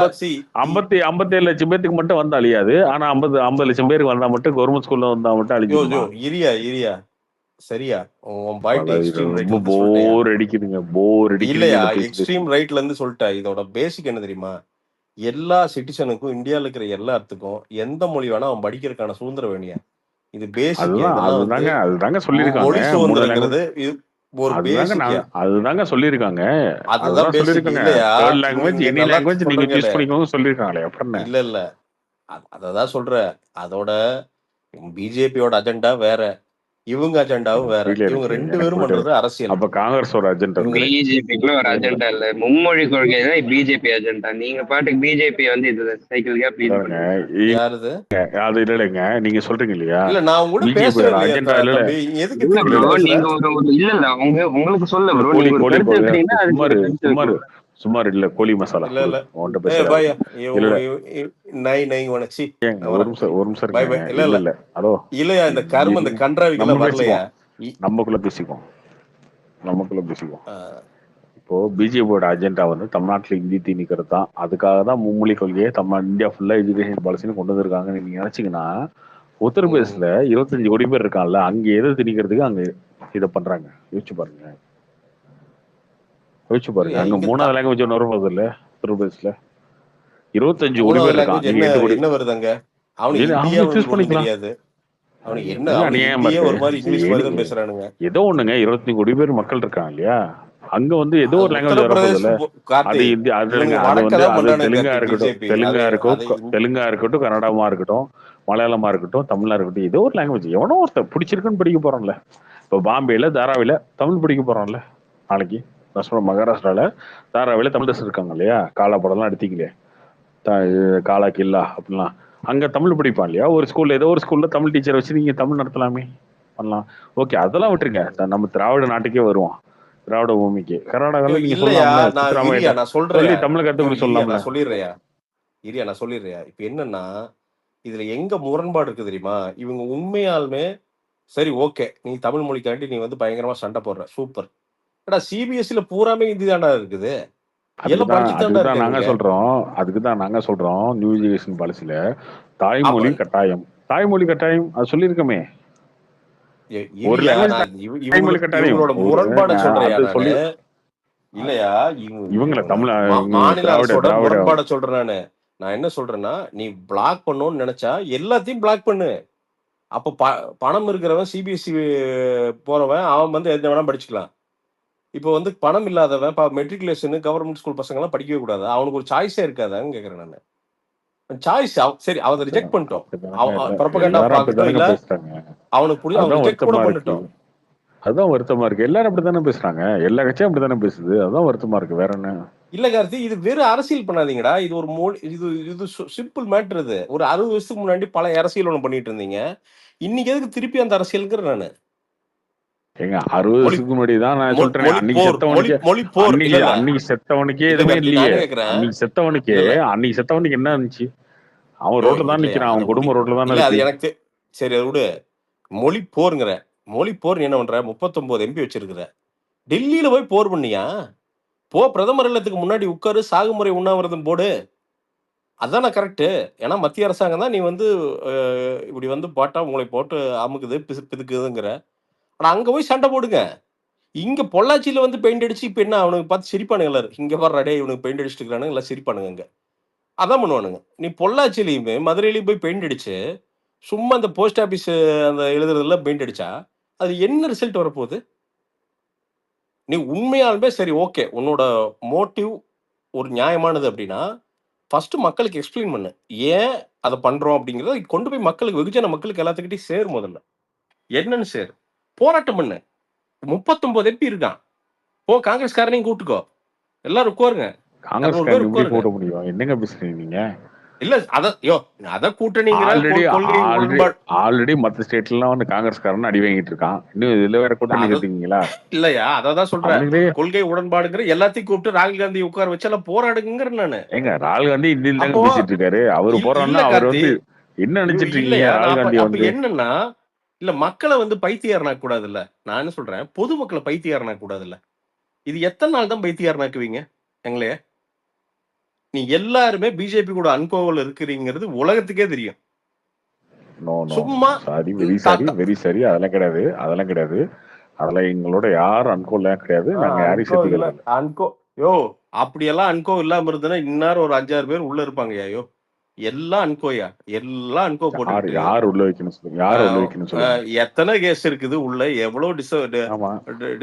57 லட்சம் பேருக்கு மட்டும் வந்து அழியாது. ஆனா 50 லட்சம் பேருக்கு வந்தா மட்டும், கவர்மெண்ட் ஸ்கூல்ல வந்தா மட்டும் அழிஞ்சிருமா? இரியா சரியா, உன் பாயிண்ட் எக்ஸ்ட்ரீம் ரைட்ல ரொம்ப இருந்து சொல்லிட்டேயா? போர் அடிக்குதுங்க இல்லையா, இந்த பேசி பேசி. எக்ஸ்ட்ரீம் ரைட்ல இருந்து சொல்லிட்டேன். இதோட பேசிக் என்ன தெரியுமா? எல்லா சிட்டிசனுக்கும், இந்தியால இருக்கிற எல்லாத்துக்கும் எந்த மொழி வேணா அவன் படிக்கிறதுக்கான சுதந்திரம் வேணியா. இது பேசிக். இதெல்லாம் வந்து அதுதாங்க சொல்லியிருக்காங்க. மொழி 3 லாங்குவேஜ் சுதந்திரங்கிறது இது ஒரு பேசிக்யா. அதுதாங்க சொல்லியிருக்காங்க. அதுதான் அதுதான் பேசிக். சொல்லியிருக்காங்க. இல்லையா, தேர்ட் இங்க லாங்குவேஜ் இங்க எனி நல்லா லாங்குவேஜ் நீங்க சொல்றேன் சூஸ் கேளு. பண்ணிக்கோங்க சொல்லியிருக்காங்களே, அப்புறம் என்ன? இல்ல அததான் சொல்ற. அதோட பிஜேபியோட அஜெண்டா வேற, இவங்க அஜெண்டாவும் வேற. புரியல இவங்க எனக்கு 2 எனக்கு பேரும் புரியல. பண்றது அரசியல். அப்ப காங்கிரஸோட அஜெண்டா இவங்க இருக்கு. பிஜேபிக்குள்ள ஒரு அஜெண்டா இல்ல, மும்மொழி கொள்கை தான் பிஜேபி அஜெண்டா. நீங்க பாட்டுக்கு பிஜேபி வந்து இது சைக்கிள் கேப் இது பாருங்க, பண்ணுங்க. யாருது? அது இல்லைங்க, நீங்க சொல்றீங்க இல்லையா இல்ல, நான் உங்க கூட பேசவே பிஜேபியோட இல்லையா அஜெண்டா இல்ல. தம்பி, எதுக்கு இல்ல திருப்பி ப்ரோ, பேசுற? நீங்க இல்ல உங்களுக்கு சொல்ல ப்ரோ, கோழி நீங்க ஒரு கோழி கருத்து வைக்கிறீங்கன்னா அதுக்கு ஒரு கருத்து சுமார் வைக்கணும். சுமார் இல்ல கோழி மசாலா இல்ல உன்கிட்ட ஏ பேசுறாரு. பாய், இல்ல நை உனச்சி, ஏங்க, நான் ஒரு வரேன். நிமிஷம் பாய் இருங்க. பாய். இல்ல இல்ல இல்ல இல்ல ஹலோ, இல்லையா, இந்த கரும, இந்த நம்ம கன்றாவிக்கெல்லாம் வரலையா? பேசிக்குவோம், நமக்குள்ள பேசிக்குவோம், நமக்குள்ள பேசிக்குவோம். ஆ, இப்போ பிஜேபியோட அஜெண்டா வந்து தமிழ்நாட்டில் இந்தி திணிக்கிறது தான். அதுக்காக தான் மும்மொழி கொள்கையை இந்தியா ஃபுல்லா எஜுகேஷன் பாலிசின்னு கொண்டு வந்திருக்காங்கன்னு நீங்க நினைச்சீங்கன்னா, ம். உத்தரப்பிரதேசல 25 கோடி பேர் இருக்கான்ல, அங்க எதை திணிக்கிறதுக்கு அங்க இதை பண்றாங்க. யோசிச்சு பாருங்க. இல்லையா, அங்க இங்க 3வது லாங்குவேஜ் ஒன்று வரும் போது இல்ல உத்தரப்பிரதேசல 25 கோடி 3வது பேர் இருக்கான். லாங்குவேஜ் நீங்க என்ன 8 கோடி. என்ன வருதுங்க? அவனுக்கு ஹிந்தியே அவங்க சூஸ் அவனுக்கு ஒண்ணும் பண்ணிக்கலாம். தெரியாது. அவனுக்கு என்ன, என்னங்க அவனுக்கு அநியாயமா ஹிந்தியே இருக்கு. ஒரு மாதிரி இங்கிலீஷ் மாதிரி தான் பேசுறானுங்க. ஏதோ ஒண்ணுங்க, 25 கோடி பேர் மக்கள் இருக்காங்க இல்லையா, அங்க வந்து ஏதோ அது ஒரு லாங்குவேஜ் வரப்போகுது உத்தரப்பிரதேஷ் இல்ல. அது கார்த்தி. இந்தி அது இவனுங்க இல்லைங்க, அது வடக்க வந்து தான் அது பண்றானுங்க தெலுங்கா கார்த்தி, இருக்கட்டும், பிஜேபி. அது அது தெலுங்கா இருக்கட்டும், கன்னடமா இருக்கட்டும், மலையாளமா இருக்கட்டும், தமிழா இருக்கட்டும், ஏதோ ஒரு லாங்குவேஜ் எவனோ ஒருத்தர் பிடிச்சிருக்குன்னு படிக்க போறோம்ல. இப்போ பாம்பேல தாராவில தமிழ் படிக்க போறோம்ல நாளைக்கு. நான் சொல்றேன், மகாராஷ்டிரால தாராவில தமிழ் இருக்காங்க இல்லையா, காலா படம்லாம் எடுத்தீங்களே, காலா கில்லா அப்படிலாம், அங்க தமிழ் படிப்பான் இல்லையா. ஒரு ஸ்கூல்ல ஏதோ ஒரு ஸ்கூல்ல தமிழ் டீச்சர் வச்சு நீங்க தமிழ் நடத்தலாமே, பண்ணலாம். ஓகே, அதெல்லாம் விட்டுருங்க. நம்ம திராவிட நாட்டுக்கே வருவோம், திராவிட பூமிக்கு. கர்நாடகாவில் நீங்க இல்லையா, சொல்லலாம்ல, நான் சித்தராமையிட்ட நான் சொல்லி சொல்றேன். தமிழ் கற்றுக் கொடுக்க இரியா, சொல்லலாம்ல. நான் சொல்லிடுறியா. இப்ப என்னன்னா, இதுல எங்க முரண்பாடு இருக்கு தெரியுமா? இவங்க உண்மையாலுமே சரி, ஓகே, நீ தமிழ் மொழிக்காண்டி நீ வந்து பயங்கரமா சண்டை போடுற, சூப்பர். ஏடா, சிபிஎஸ்சில பூராமே ஹிந்தி தாண்டா இருக்குது. எல்லாம் படிச்சுட்டு தாண்டா அதுக்கு இருக்காங்க. தான் நாங்க சொல்றோம் நியூ எஜுகேஷன் பாலிசியில தாய்மொழி கட்டாயம். தாய்மொழி கட்டாயம் அது சொல்லியிருக்கோமே. ஒரு இரியா, லாங்குவேஜ் நான் தாய்மொழி கட்டாயம். இவங்களோட முரண்பாடை சொல்றேயா அது நானு. சொல்லி இல்லையா, இவங்கள தமிழ் மாநில அரசோட திராவிட முரண்பாடை சொல்றேன் நானு. நான் என்ன சொல்றேன்னா, நீ பிளாக் பண்ணணும்னு நினைச்சா எல்லாத்தையும் பிளாக் பண்ணு. அப்ப பணம் இருக்கிறவன், சிபிஎஸ்சி போறவன், அவன் வந்து எந்த வேணா படிச்சுக்கலாம். இப்போ வந்து பணம் இல்லாதவன், மெட்ரிகுலேஷன் கவர்மெண்ட் ஸ்கூல் பசங்க எல்லாம் படிக்கவே கூடாது. அவனுக்கு ஒரு சாய்ஸே இருக்காதான்னு கேக்குறேன் நானு. சாய்ஸ் சரி, அவனை ரிஜெக்ட் பண்ணிட்டோம். அப்படித்தானங்க ப்ரொபகண்டா எல்லாரும் பார்க்கட்டும், அப்படித்தானங்க இல்ல பேசுறாங்க. அவனுக்கு அவன் அதுதான் ரிஜெக்ட் கூட வருத்தமா இருக்கு. பண்ணிட்டோம். அதுதான் வருத்தமா இருக்கு. எல்லாரும் அப்படித்தானே பேசுறாங்க. எல்லா கட்சியும் அப்படித்தானே பேசுது. அதுதான் வருத்தமா இருக்கு. வேற என்ன? இல்ல கார்த்தி, இது வெறும் அரசியல் பண்ணாதீங்கடா. இது ஒரு இது இது சிம்பிள் மேட்டர். இது ஒரு 60 வருஷத்துக்கு முன்னாடி பல அரசியல் ஒண்ணு பண்ணிட்டு இருந்தீங்க. இன்னைக்கு எதுக்கு திருப்பி அந்த அரசியல்ங்கிற நானு? ஏங்க 60 மொழி வருஷத்துக்கு முன்னாடி தான் நான் மொழி சொல்றேன். மொழி அன்னைக்கு போர் செத்தவனுக்கு மொழி போர் இல்ல இல்ல அன்னைக்கு செத்தவனுக்கே இல்ல எதுவுமே கார்த்தி, இல்லையே. நானே கேக்குறேன். அன்னைக்கு செத்தவனுக்கு என்ன இருந்துச்சு? அவன் யோ ரோட்ல தான் இல்லையா, நிக்கிறான். அத அவன் விடு. குடும்பம் ரோட்ல தானே இல்ல அது இருக்கு. எனக்கு சரி, அதை விடு. மொழி போருங்கிற மொழி போர் நீ என்ன பண்ற? 39 எம்பி வச்சிருக்கிற. டெல்லியில போய் போர் பண்ணியா? போ பிரதமர் இல்லத்துக்கு முன்னாடி உட்காரு, சாகுமுறை உண்ணாவிரதம் போடு. அதானே கரெக்ட். ஏன்னா மத்திய அரசாங்கம் தான் நீ வந்து இப்படி வந்து பாட்டா உங்களை போட்டு அமுக்குது பிதுக்குதுங்கிற. ஆனா அங்க போய் சண்டை போடுங்க. இங்க பொள்ளாச்சியில வந்து பெயிண்ட் அடிச்சு இப்ப என்ன அவனுக்கு பார்த்து சிரிப்பானுங்க எல்லாரும். இங்க வர்ற டே இவனுக்கு பெயிண்ட் அடிச்சுட்டு இருக்கானுங்க எல்லாம் சிரிப்பானுங்க. இங்க அதான் பண்ணுவானுங்க. நீ பொள்ளாச்சியிலையுமே மதுரையிலையும் போய் பெயிண்ட் அடிச்சு சும்மா அந்த போஸ்ட் ஆபீஸ் அந்த எழுதுறதுல பெயிண்ட் அடிச்சா அது என்ன ரிசல்ட் வரப்போகுது? நீ உண்மையாலுமே சரி ஓகே, உன்னோட மோட்டிவ் ஒரு நியாயமானது அப்படின்னா ஃபர்ஸ்ட் மக்களுக்கு எக்ஸ்பிளைன் பண்ணு. ஏன் அதை பண்றோம் அப்படிங்கறத கொண்டு போய் மக்களுக்கு, வெகுஜன மக்களுக்கு எல்லாத்துக்கிட்டையும் சேரு. முதல்ல என்னன்னு சேரு, போராட்டம் பண்ணு. 39 எம்பி இருக்கான். போ காங்கிரஸ்காரனையும் கூட்டுக்கோ, எல்லாரும் உட்காருங்க, 200 காங்கிரஸ்காரன் பேர் எப்படி உட்காருங்க. போட முடியும்? என்னங்க பேசுறீங்க நீங்க? இல்ல அத கூட்டணிங்கிற ஆல்ரெடி கொள்கை உடன்பாடு ஆல்ரெடி மத்த ஸ்டேட்ல எல்லாம் வந்து காங்கிரஸ்காரன் அடி வாங்கிட்டு இருக்கான். இன்னும் இதுல வேற கூட்டணி அத கட்டிங்களா? இல்லையா, அதான் சொல்றேன். அவனுங்களே கொள்கை உடன்பாடுங்கிற எல்லாத்தையும் கூப்பிட்டு ராகுல் காந்தி உட்கார வச்சு எல்லாம் போராடுங்கிற நானு. ஏங்க ராகுல் காந்தி இந்தியில தாங்க அப்போ பேசிட்டு இருக்காரு. அவரு இல்ல போறாருன்னா அவர் கார்த்தி, வந்து என்ன நினைச்சிட்டு இருக்கீங்க? இல்லையா ராகுல் அப்ப காந்தி அப்ப வந்து என்னன்னா, இல்ல மக்களை வந்து பைத்தியாரனா கூடாதுல்ல. நான் என்ன சொல்றேன், பொதுமக்களை பைத்தியாரனா கூடாதுல்ல. இது எத்தனை நாள் தான் பைத்தியாரனாக்குவீங்க எங்களைய? நீ எல்லாருமே பிஜேபி கூட அன்கோவல் இருக்கிறீங்கிறது உலகத்துக்கே தெரியும். நோ நோ சும்மா sorry, very sorry, very sorry. அதெல்லாம் கிடையாது, அதெல்லாம் கிடையாது. அதெல்லாம் எங்களோட யாரும் அன்கோல்லாம் கிடையாது. நாங்க யாரையும் அன்கோ இல்ல சேர்த்துக்கிறது இல்லை. அன்கோ யோ அப்படியெல்லாம் அன்கோ இல்லாம இருந்ததுன்னா இன்னாரும் ஒரு 5-6 பேர் உள்ள இருப்பாங்கயா. யோ எல்லாம் அன்கோயா, எல்லாம் அன்கோ யார் போட்டுக்கிட்டு யார் உள்ள வைக்கணும் சொல்லுங்க? யார் உள்ள வைக்கணும் சொல்லுங்க? எத்தனை கேஸ் இருக்குது உள்ள, எவ்வளவு ஆமா,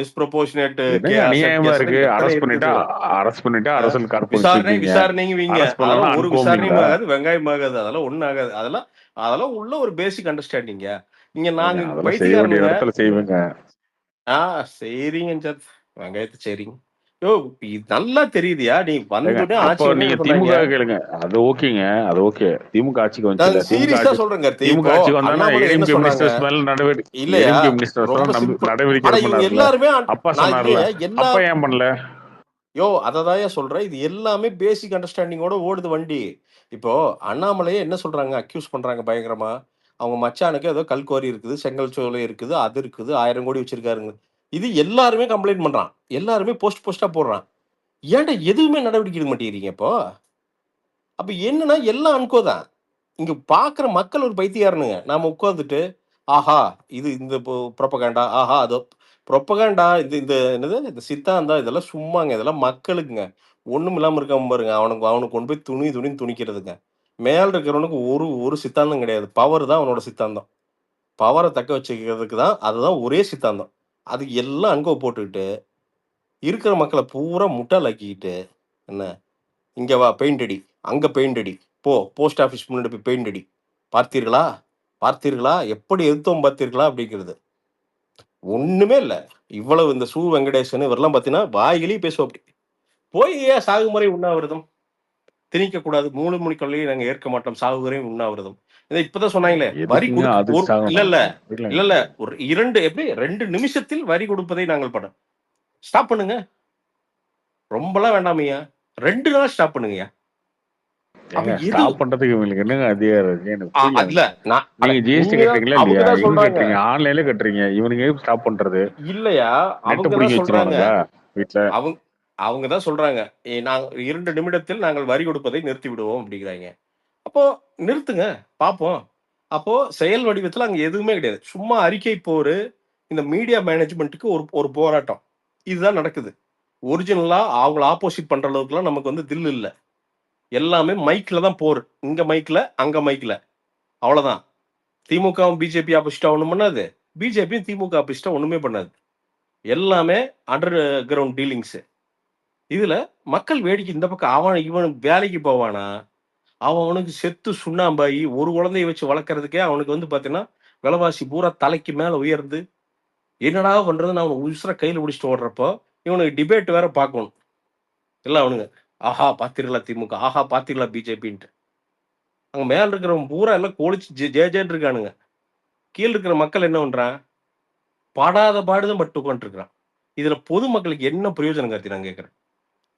டிஸ்ப்ரொபோர்ஷனேட் என்னங்க அநியாயமா கேஸ் இருக்கு? எத்தனை அரெஸ்ட் பண்ணிட்டா இருக்குது. அரசல் கார்ப்பு விசாரணை வச்சிருக்கீங்க. விசாரணைங்குவீங்க. அரெஸ்ட் பண்ணலன்னா அதெல்லாம் ஒரு விசாரணையும் அனுப்புவீங்களா? ஆகாது, வெங்காயம் ஆகாது, அதெல்லாம் ஒண்ணும் ஆகாது. அதெல்லாம் அதெல்லாம் உள்ள ஒரு பேசிக் அண்டர்ஸ்டாண்டிங்க. நீங்க ஏங்க நாங்க இங்க அதெல்லாம் செய்ய வேண்டிய பைத்தியக்காரனுங்க. இடத்துல செய்வேங்க. சரிங்க சார், வெங்காயத்தை சரிங்க. யோ இது நல்லா தெரியுதியா, நீ ஏங்க வந்தோடனே அப்போ ஆட்சி நீங்க என்ன சொன்னாங்க. திமுக கேளுங்க. அது ஓகேங்க, அது ஓகே. திமுக ஆட்சிக்கு நான் வந்துச்சுல, சீரியஸா சொல்றேன் கார்த்தி. திமுக இப்போ ஆட்சிக்கு வந்தானே அண்ணாமலை என்ன ஏடிஎம்கே சொன்னாங்க மினிஸ்டர்ஸ் மேல நடவடிக்கை, இல்லையா, ஏடிஎம்கே மினிஸ்டர்ஸ் ரொம்ப எல்லாம் சிம்பிள். நடவடிக்கை ஆனா எடுக்க இவங்க பண்ணாருல. எல்லாருமே அப்பா நான் சொன்னார்ல, இல்லையா எல்லா அப்பா ஏன் பண்ணல? யோ அததான் சொல்றேன். இது எல்லாமே பேசிக் அண்டர்ஸ்டாண்டிங்கோட ஓடுது வண்டி. இப்போ அண்ணாமலையே என்ன சொல்றாங்க, அக்யூஸ் பண்றாங்க பயங்கரமா. அவங்க மச்சானுக்கு ஏதோ கல்குவாரி இருக்குது, செங்கல் சோலை இருக்குது, அது இருக்குது, 1000 கோடி வச்சிருக்காருங்க. இது எல்லாருமே கம்ப்ளைண்ட் பண்றான், எல்லாருமே போஸ்டா போடுறான். ஏன்டா எதுவுமே நடவடிக்கை எடுக்க மாட்டேங்கிறீங்க இப்போ? அப்ப என்னன்னா எல்லாம் அன்கோ தான். இங்க பாக்குற மக்கள் ஒரு பைத்தியாரனுங்க. நாம உட்கார்ந்துட்டு ஆஹா இது இந்த புரோபகண்டா, ஆஹா அது புரோபகண்டா, இது இந்த என்னது இந்த சித்தாந்தம், இதெல்லாம் சும்மாங்க, இதெல்லாம் மக்களுக்குங்க. ஒண்ணும் இல்லாம இருக்காம பாருங்க, அவனுக்கு அவனுக்கு கொண்டு போய் துணின்னு துணிக்கிறதுங்க. மேல இருக்கிறவனுக்கு ஒரு ஒரு சித்தாந்தம் கிடையாது. பவர் தான் அவனோட சித்தாந்தம். பவரை தக்க வச்சுக்கிறதுக்கு தான், அதுதான் ஒரே சித்தாந்தம். அது எல்லாம் அன்கோ போட்டுக்கிட்டு இருக்கிற மக்களை பூரா முட்டாளாக்கிக்கிட்டு, என்ன இங்க வா பெயிண்ட் அடி, அங்க பெயிண்ட் அடி, போ போஸ்ட் ஆபீஸ் முன்னாடி போய் பெயிண்ட் அடி, பார்த்தீர்களா பார்த்தீர்களா எப்படி எதிர்த்தோம் பார்த்தீர்களா அப்படிங்கிறது ஒண்ணுமே இல்ல. இவ்வளவு இந்த சு வெங்கடேசன் இவரெல்லாம் பாத்தீங்கன்னா வாயிலேயே பேசுவோம். அப்படி போய் ஏன் சாகுமுறை உண்ணாவிரதம் திணிக்க கூடாது, 3 மணி கொள்ளையை நாங்க ஏற்க மாட்டோம், சாகுமுறையும் உண்ணாவிரதம். இதை இப்பதான் சொன்னாங்களே, வரி எதுக்குங்க அதுக்கு இல்ல சாகணும்? இல்ல இல்லைங்க. இல்ல இல்ல ஒரு 2 நிமிஷத்தில் வரி கொடுப்பதை நாங்கள் படம் ஸ்டாப் பண்ணுங்க. ரொம்பலாம் வேண்டாமையா, 2 நாள் ஸ்டாப் பண்ணுங்கய்யா. அப்ப ஏங்க எது ஸ்டாப் பண்றதுக்கு இவங்களுக்கு என்னங்க அதிகாரம் இருக்கு? எனக்கு புரியல. இல்ல நான் நீங்க ஜிஎஸ்டி உண்மையா கட்டுறீங்களா இல்லையா? அவங்கதான் எங்க சொல்றாங்க. கட்டுறீங்க? ஆன்லைன்ல கட்டுறீங்க. இவனுங்க ஸ்டாப் பண்றது இல்லையா, நெட்ட அவங்கதான் புடிங்கி சொல்றாங்க. வச்சிருவானுங்களா வீட்டுல? அவங்க அவங்கதான் சொல்றாங்க, நாங்க 2 நிமிடத்தில் நாங்கள் வரி கொடுப்பதை நிறுத்தி விடுவோம் அப்படிங்கிறாங்க. அப்போ நிறுத்துங்க, பாப்போம். அப்போ செயல் வடிவத்துல அங்க எதுவுமே கிடையாது. சும்மா அறிக்கை போரு, இந்த மீடியா மேனேஜ்மெண்ட்டுக்கு ஒரு ஒரு போராட்டம். இதுதான் நடக்குது. ஒரிஜினலா அவங்கள ஆப்போசிட் பண்ற அளவுக்குலாம் நமக்கு வந்து தில் இல்ல. எல்லாமே மைக்ல தான் போர். இங்க மைக்ல, அங்க மைக்ல, அவ்வளவுதான். திமுகவும் பிஜேபி ஆப்போசிட்டா ஒண்ணும் பண்ணாது, பிஜேபியும் திமுக ஆப்போசிட்டா ஒண்ணுமே பண்ணாது. எல்லாமே அண்டர் கிரவுண்ட் டீலிங்ஸ். இதுல மக்கள் வேடிக்கை, இந்த பக்கம் அவன் இவன் வேலைக்கு போவானா, அவனுக்கு செத்து சுண்ணாம்பாயி ஒரு குழந்தைய வச்சு வளர்க்கறதுக்கே அவனுக்கு வந்து பாத்தீங்கன்னா விலைவாசி பூரா தலைக்கு மேல உயர்ந்து என்னடா பண்றது, நான் அவனுக்கு உசுர கையில பிடிச்சிட்டு ஓடுறப்போ இவனுக்கு டிபேட் வேற பார்க்கணும். எல்லாம் அவனுங்க ஆஹா பாத்தீங்களா திமுக, ஆஹா பாத்தீங்களா பிஜேபின்ட்டு. அங்க மேல இருக்கிறவன் பூரா எல்லாம் கோலிச்சு ஜேன்னு இருக்கானுங்க. கீழ இருக்கிற மக்கள் என்ன பண்றான், பாடாத பாடுதான் பட்டு உட்காந்துட்டு இருக்கிறான். இதுல பொதுமக்களுக்கு என்ன பிரயோஜனம் கார்த்தி நான் கேட்கிறேன்.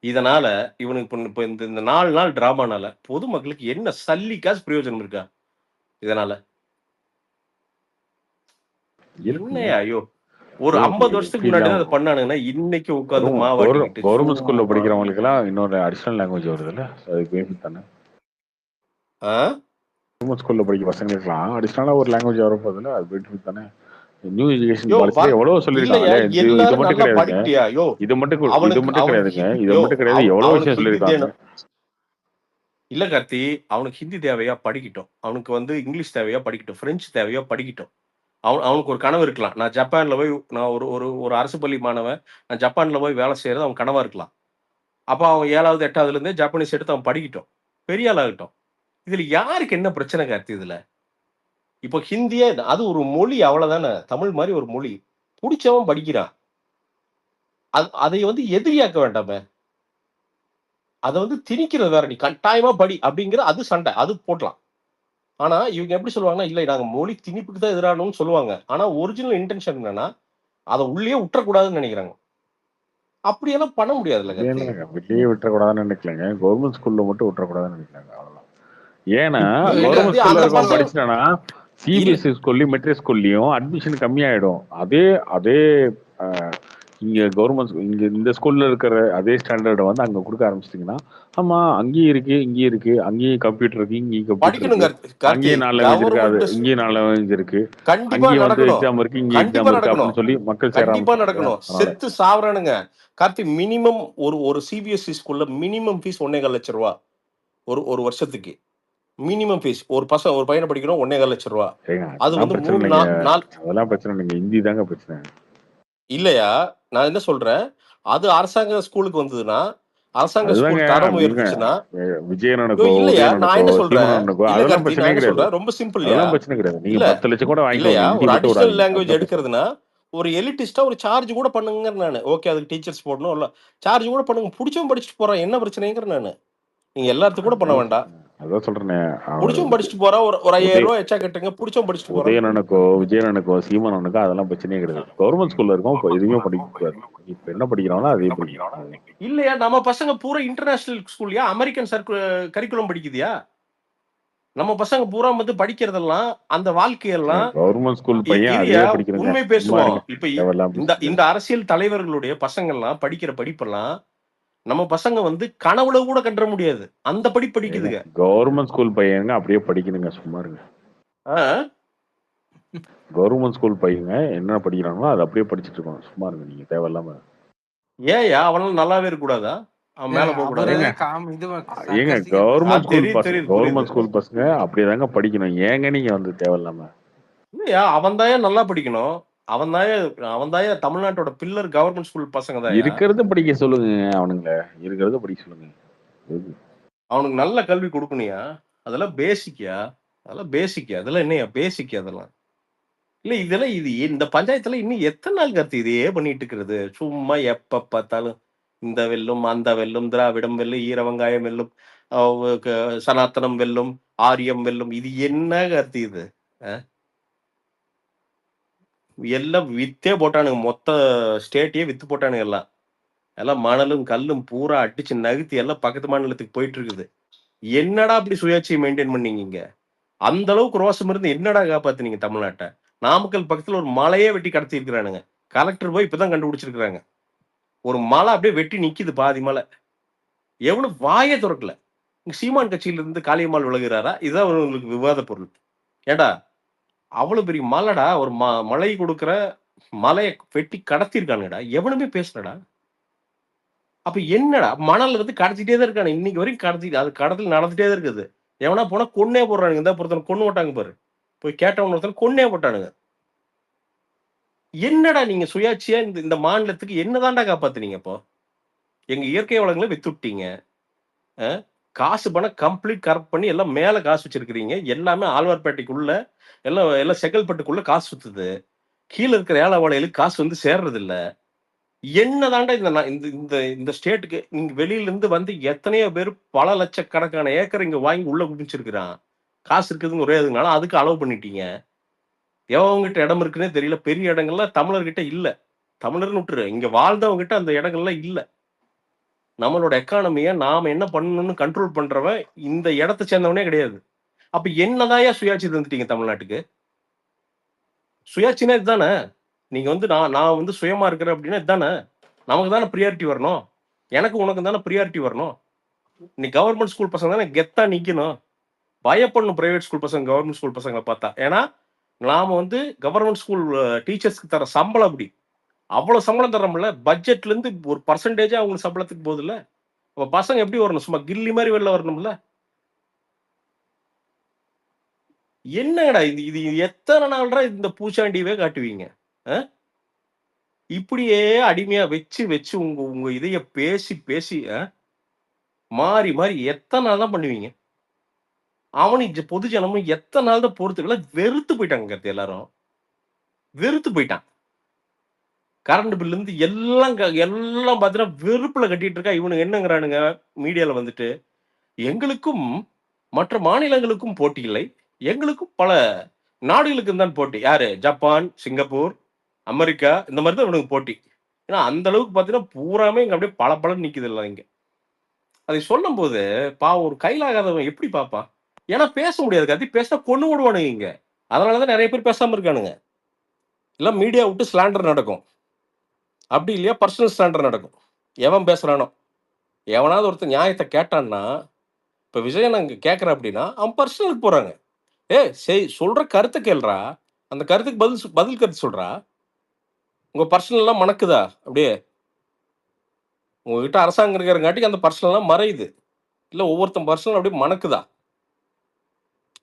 இதனால இவனுக்கு இப்ப இந்த 4 நாள் டிராமானால பொதுமக்களுக்கு என்ன சல்லி காசு பிரயோஜனம் இருக்கா இதனால? இருக்குங்க. என்னையா ஐயோ, ஒரு 50 வருஷத்துக்கு முன்னாடி தான் அதை பண்ணானுங்கன்னா இன்னைக்கு உட்காந்து மாவாட்டிக்கிட்டு கவர்மெண்ட் ஸ்கூல்ல சும்மா. படிக்கிறவங்களுக்கு எல்லாம் இன்னொரு அடிஷனல் லாங்குவேஜ் வருதுல்ல, அதுக்கு பேமெண்ட் தானே. ஆ? கவர்மெண்ட் ஸ்கூல்ல படிக்கிற பசங்களுக்குலாம் அடிஷனலா ஒரு லாங்குவேஜ் வரப்போதில்ல, அது பெனிஃபிட் தானே. நியூ எஜுகேஷன் யோ பாலிசில எவ்வளவு சொல்லியிருக்காங்க. இல்லையா, இது இது எல்லாரும் மட்டும் நல்லா கிடையாதுங்க. படிக்கட்டியா யோ, இது மட்டும் அவனுக்கு கிடையாதுங்க. இது யோ மட்டும் கிடையாது. எவ்வளவு அவனுக்கு விஷயம் ஹிந்தி சொல்லியிருக்காங்க. தேவை இல்ல கார்த்தி, அவனுக்கு ஹிந்தி தேவையா படிக்கட்டும், அவனுக்கு வந்து இங்கிலீஷ் தேவையா படிக்கட்டும், பிரெஞ்சு தேவையா படிக்கட்டும். அவனுக்கு ஒரு கனவு இருக்கலாம், நான் ஜப்பான்ல போய் நான் ஒரு ஒரு ஒரு அரசு பள்ளி மாணவன், நான் ஜப்பான்ல போய் வேலை செய்யறது அவன் கனவா இருக்கலாம். அப்ப அவன் 7வது 8வதுல இருந்தே ஜப்பானீஸ் எடுத்து அவன் படிக்கட்டும், பெரிய ஆள் ஆகட்டும். இதுல யாருக்கு என்ன பிரச்சனை கார்த்தி இதுல? இப்போ ஹிந்தியே அது ஒரு மொழி அவ்வளவுதானே, தமிழ் மாதிரி ஒரு மொழி. பிடிச்சவன் படிக்கிறான், அதை வந்து எதிரியாக்க வேண்டாமே. அதை வந்து திணிக்கிறது வேற, நீ கட்டாயமா படி அப்படிங்கிற அது சண்டை, அது போடலாம். ஆனா இவங்க எப்படி சொல்லுவாங்கன்னா, இல்ல நாங்க மொழி திணிப்புக்கு தான் எதிரானோம்னு சொல்லுவாங்க. ஆனா ஒரிஜினல் இன்டென்ஷன் என்னன்னா, அதை உள்ளே விட்டுறக்கூடாதுன்னு நினைக்கிறாங்க. அப்படியெல்லாம் பண்ண முடியாதுல்ல கார்த்தி. வெளியே விட்டுறக்கூடாதுன்னு நினைக்கலங்க, கவர்மெண்ட் ஸ்கூல்ல மட்டும் விட்டுறக்கூடாதுன்னு நினைக்கிறாங்க, அவ்வளவுதான். ஏன்னா இல்ல கவர்மெண்ட் கார்த்தி, ஸ்கூல்ல அந்த இருக்கவன் பசங்க படிச்சிட்டானா இல்ல சிபிஎஸ்சி ஸ்கூல்லையும் மெட்ரிக் ஸ்கூல்லையும் அட்மிஷன் கம்மியாயிடும். அதே அதே இங்க கவர்மெண்ட் இங்க இந்த ஸ்கூல்ல இருக்கிற அதே ஸ்டாண்டர்டை வந்து அங்க கொடுக்க ஆரம்பிச்சிட்டீங்கன்னா, ஆமா அங்கேயும் இருக்கு இங்கேயும் இருக்கு, அங்கேயும் கம்ப்யூட்டர் இருக்கு இங்கேயும் கம்ப்யூட்டர் படிக்கணும் இருக்கு, கார்த்தி. அங்கேயும் 4 லாங்குவேஜ் இருக்கு, அது கவர்மெண்ட் இங்கேயும் 4 லாங்குவேஜ் இருக்கு, கண்டிப்பா அங்கேயும் வந்து நடக்கணும், எக்ஸாம் இருக்கு இங்கேயும் எக்ஸாம் கண்டிப்பா இருக்கு நடக்கணும், அப்படின்னு சொல்லி மக்கள் சேர கண்டிப்பா ஆரம்பிச்சிட்டாங்க. நடக்கணும். அதனால செத்து சாவறானுங்க கார்த்தி. மினிமம் ஒரு சிபிஎஸ்சி ஸ்கூல்ல மினிமம் ஃபீஸ் 1.25 லட்சம் ரூபா ஒரு வருஷத்துக்கு. மினிமம் ஃபீஸ் ஒரு பையனை படிக்கணும் 1.25 லட்சம் ரூபா. ஏங்க அது அதெல்லாம் வந்து பிரச்சனை 3 இல்லைங்க, நாள் அதெல்லாம் பிரச்சனை இல்லைங்க, ஹிந்தி தாங்க பிரச்சனை. இல்லையா? நான் என்ன சொல்றேன், அது அரசாங்க ஸ்கூலுக்கு வந்ததுன்னா, அரசாங்க அதுதாங்க ஸ்கூல் தரம் நீங்க உயர்ந்துச்சுன்னா, விஜயனனுக்கோ இல்லையா நான் உதயனனுக்கோ என்ன சொல்றேன், சீமனனுக்கோ இல்ல அதெல்லாம் கார்த்தி நான் பிரச்சனையே என்ன கிடையாது. சொல்றேன், ரொம்ப சிம்பிள்யா. அதெல்லாம் பிரச்சனை கிடையாது. நீங்க இல்ல 10 லட்சம் கூட இல்லையா, வாங்கிக்கோங்க, ஹிந்தி ஒரு மட்டும் அடிஷனல் விடாதீங்க, லாங்குவேஜ் அதுதான் பிரச்சனை. எடுக்கிறதுனா ஒரு எலிட்டிஸ்டா ஒரு சார்ஜ் கூட பண்ணுங்க. நான் ஓகே, அதுக்கு டீச்சர்ஸ் போடணும், இல்ல சார்ஜ் கூட பண்ணுங்க, பிடிச்சவன் படிச்சுட்டு போறான், என்ன பிரச்சனைங்கிற நான். நீங்க எல்லாத்துக்கும் கூட பண்ண வேண்டாம், அதான் சொல்றேனே. பிடிச்சவன் படிச்சுட்டு போறான், ஒரு 5000 ரூபாய் எச்சா கட்டுங்க, பிடிச்சவன் படிச்சுட்டு போறான். உதயனனுக்கோ விஜயனனுக்கோ சீமனனுக்கோ அதெல்லாம் பிரச்சனையே கிடையாது. கவர்மெண்ட் ஸ்கூல்ல இருக்கும் இப்போ எதுவுமே படிக்க கூடாது. இப்ப என்ன படிக்கிறாங்களோ அதே படிக்கணும். இல்லையா, நம்ம பசங்க பூரா இன்டர்நேஷனல் ஸ்கூல்யா, அமெரிக்கன் கரிக்குலம் படிக்குதியா? நம்ம பசங்க பூரா வந்து படிக்கிறதெல்லாம் அந்த வாழ்க்கையெல்லாம் கவர்மெண்ட் ஸ்கூல் பையன் அதே இல்லையா, படிக்கிறேங்க. உண்மை பேசுவோம். இப்ப தேவையில்லாம இந்த பேசுறது. இந்த அரசியல் தலைவர்களுடைய பசங்கள்லாம் படிக்கிற படிப்பெல்லாம் நம்ம பசங்க வந்து கனவுல கூட கண்டுற முடியாது, அந்த படிக்குதுங்க. கவர்மெண்ட் ஸ்கூல் பையனுங்க அப்படியே படிக்கணுங்க, சும்மா இருங்க. கவர்மெண்ட் ஸ்கூல் பையங்க என்ன படிக்கிறாங்களோ அதை அப்படியே படிச்சுட்டு இருக்காங்க, சும்மா இருங்க நீங்க தேவையில்லாம. ஏயா அவனால நல்லாவே இருக்கக்கூடாதா? அவன் மேல போக கூடாது. ஏங்க கவர்மெண்ட் ஸ்கூல் பசங்க அப்படியேதாங்க படிக்கணும், ஏங்க நீங்க வந்து தேவையில்லாம. இல்லையா, அவன் தான் நல்லா படிக்கணும், அவன் தான் தமிழ்நாட்டோட பில்லர். கவர்மெண்ட் ஸ்கூல் பசங்க தான் இருக்கிறத படிக்க சொல்லுங்க, அவனுங்கள இருக்கிறத படிக்க சொல்லுங்க. அவனுக்கு நல்ல கல்வி கொடுக்கணுயா, அதெல்லாம் பேசிக்கியா, அதெல்லாம் என்னையா பேசிக் அதெல்லாம் இல்ல. இதெல்லாம் இந்த பஞ்சாயத்துல இன்னும் எத்தனை நாள் கருத்து இதையே பண்ணிட்டு இருக்கிறது? சும்மா எப்ப பார்த்தாலும் இந்த வெல்லும் அந்த வெல்லும், திராவிடம் வெல்லும், ஈர வெங்காயம் வெல்லும், சனாத்தனம் வெல்லும், ஆரியம் வெல்லும், இது என்ன கருத்து இது? எல்லாம் வித்தே போட்டானுங்க, மொத்த ஸ்டேட்டையே வித்து போட்டானுங்க. எல்லாம் மணலும் கல்லும் பூரா அடிச்சு நகர்த்தி எல்லாம் பக்கத்து மாநிலத்துக்கு போயிட்டு இருக்குது. என்னடா அப்படி சுயாட்சியை மெயின்டைன் பண்ணீங்க? அந்த அளவுக்கு ரோசம் இருந்து என்னடா காப்பாத்துனீங்க தமிழ்நாட்டை? நாமக்கல் பக்கத்துல ஒரு மலையே வெட்டி கடத்தி இருக்கிறானுங்க, கலெக்டர் போய் இப்பதான் கண்டுபிடிச்சிருக்காங்க. ஒரு மலை அப்படியே வெட்டி நிக்குது, பாதி மலை. எவ்வளவு வாயே திறக்கல. சீமான் கட்சியில இருந்து காளியம்மாள் விலகுறாரா? இதுதான் உங்களுக்கு விவாத பொருள். ஏண்டா அவ்வளவு பெரிய மலைடா, ஒரு மலை கொடுக்கிற மலையை வெட்டி கடத்திருக்கானுடா, எவனுமே பேசலடா. அப்ப என்னடா, மணல் வந்து கடத்திட்டே தான் இருக்கானு, இன்னைக்கு வரைக்கும் அது கடத்தல் நடந்துட்டே தான் இருக்குது. எவனா போனா கொன்னே போடுறானுங்க. இந்த பொறுத்தவரை கொண்டு போட்டாங்க பாரு, போய் கேட்டவங்க ஒருத்தர் கொன்னே போட்டானுங்க. என்னடா நீங்க சுயாட்சியா இந்த மாநிலத்துக்கு என்னதான்டா காப்பாத்துனீங்க? இப்போ எங்க இயற்கை வளங்களை வித்துட்டீங்க, காசு பணம் கம்ப்ளீட் கரெக்ட் பண்ணி எல்லாம் மேல காசு வச்சிருக்கிறீங்க. எல்லாமே ஆழ்வார்பேட்டைக்குள்ள எல்லாம் செங்கல்பட்டுக்குள்ள காசு சுத்துது. கீழே இருக்கிற ஏழைவாழைகளுக்கு காசு வந்து சேர்றது இல்ல. என்னதாண்டா இந்த இந்த இந்த ஸ்டேட்டுக்கு நீங்க வெளியில இருந்து வந்து எத்தனையோ பேர் பல லட்சக்கணக்கான ஏக்கர் இங்க வாங்கி உள்ள குடிச்சிருக்கிறான். காசு இருக்குதுன்னு ஒரே இதுனால அதுக்கு அலோவ் பண்ணிட்டீங்க. எவங்கிட்ட இடம் இருக்குன்னே தெரியல. பெரிய இடங்கள்லாம் தமிழர்கிட்ட இல்ல. தமிழர்னு விட்டுரு, இங்க வாழ்ந்தவங்கிட்ட அந்த இடங்கள்லாம் இல்ல. நம்மளோட எக்கானமிய நாம என்ன பண்ணணும்னு கண்ட்ரோல் பண்றவன் இந்த இடத்தை சேர்ந்தவனே கிடையாது. அப்ப என்னதாயா சுயாட்சி தந்துட்டீங்க தமிழ்நாட்டுக்கு? சுயாட்சினா இதுதானே. நீங்க வந்து நான் நான் வந்து சுயமா இருக்கிறேன் அப்படின்னா இதுதானே. நமக்கு தானே ப்ரியாரிட்டி வரணும். எனக்கு உனக்கு தானே ப்ரியாரிட்டி வரணும். நீ கவர்மெண்ட் ஸ்கூல் பசங்க தானே கெத்தா நிக்கணும். பயப்படணும் பிரைவேட் ஸ்கூல் பசங்க கவர்மெண்ட் ஸ்கூல் பசங்களை பார்த்தா. ஏன்னா நாம வந்து கவர்மெண்ட் ஸ்கூல் டீச்சர்ஸ்க்கு தர சம்பளம் அப்படி அவ்வளவு சம்பளம் தரோம்ல. பட்ஜெட்ல இருந்து ஒரு பர்சன்டேஜா அவங்க சம்பளத்துக்கு போகுதுல்ல. அப்ப பசங்க எப்படி வரணும்? சும்மா கில்லி மாதிரி வெளில வரணும்ல. என்னடா இது இது எத்தனை நாள்ரா இந்த பூச்சாண்டியவே காட்டுவீங்க? அஹ்? இப்படியே அடிமையா வச்சு வச்சு உங்க உங்க இதைய பேசி பேசி மாறி மாறி எத்தனை நாள் தான் பண்ணுவீங்க? அவனுக்கு பொது ஜனமும் எத்தனை நாள் தான் பொறுத்துக்கல. வெறுத்து போயிட்டாங்க கருத்து. எல்லாரும் வெறுத்து போயிட்டான். கரண்ட் பில் இருந்து எல்லாம் எல்லாம் பாத்தீங்கன்னா வெறுப்புல கட்டிட்டு இருக்கா. இவனுங்க என்னங்கிறானுங்க மீடியால வந்துட்டு, எங்களுக்கும் மற்ற மாநிலங்களுக்கும் போட்டி இல்லை, எங்களுக்கும் பல நாடுகளுக்கும் தான் போட்டி. யாரு? ஜப்பான், சிங்கப்பூர், அமெரிக்கா, இந்த மாதிரி தான் இவனுக்கு போட்டி. ஏன்னா அந்த அளவுக்கு பாத்தீங்கன்னா பூராமே இங்க அப்படியே பல பலன்னு நிக்குது இல்லை இங்க. அதை சொல்லும் போது பாவம் ஒரு கையிலாகாதவன் எப்படி பாப்பான்? ஏன்னா பேச முடியாது. கத்தி பேசினா கொண்டு விடுவானுங்க இங்க. அதனாலதான் நிறைய பேர் பேசாம இருக்கானுங்க. எல்லாம் மீடியா விட்டு ஸ்லாண்டர் நடக்கும். அப்படி இல்லையா பர்சனல் ஸ்லாண்டர் நடக்கும். எவன் பேசுறானோ, எவனாவது ஒருத்தர் நியாயத்தை கேட்டான்னா, இப்ப விஜயன் அங்க கேட்கற அப்படின்னா அவன் பர்சனலுக்கு போறாங்க. சொல்ற கருத்தை கேள்றா, அந்த கருத்துக்கு பதில் கருத்து சொல்றா. உங்க பர்சனல் எல்லாம் மணக்குதா? அப்படியே உங்ககிட்ட அரசாங்கம் இருக்கிறங்காட்டிக்கு அந்த பர்சனல் எல்லாம் மறையுது. இல்ல ஒவ்வொருத்தன் பர்சனல் அப்படியே மணக்குதா?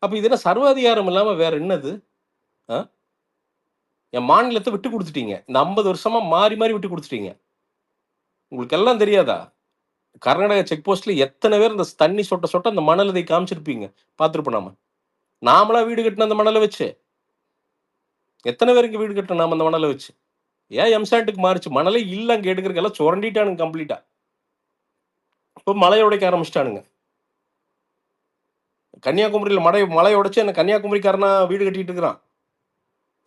அப்ப இது என்ன சர்வாதிகாரம் இல்லாம வேற என்னது? என் மாநிலத்தை விட்டு கொடுத்துட்டீங்க. இந்த 50 வருஷமா மாறி மாறி விட்டு கொடுத்துட்டீங்க. உங்களுக்கு எல்லாம் தெரியாதா? கர்நாடகா செக் போஸ்ட்ல எத்தனை பேர் இந்த தண்ணி சொட்ட சொட்ட அந்த மணலதை காமிச்சிருப்பீங்க, பார்த்துருப்போம். நாமளா வீடு கட்டின அந்த மணலை வச்சு எத்தனை பேருக்கு வீடு கட்டணும் நாம அந்த மணலை வச்சு? ஏன் எம்சாண்டுக்கு மாறிச்சு? மணலே இல்ல அங்க எடுக்கிறதுக்கு எல்லாம் சுரண்டிட்டானுங்க கம்ப்ளீட்டா. இப்போ மலையை உடைக்க ஆரம்பிச்சிட்டானுங்க. கன்னியாகுமரியில் மலையை உடைச்சு என்ன கன்னியாகுமரிக்காரனா வீடு கட்டிட்டு இருக்கிறான்.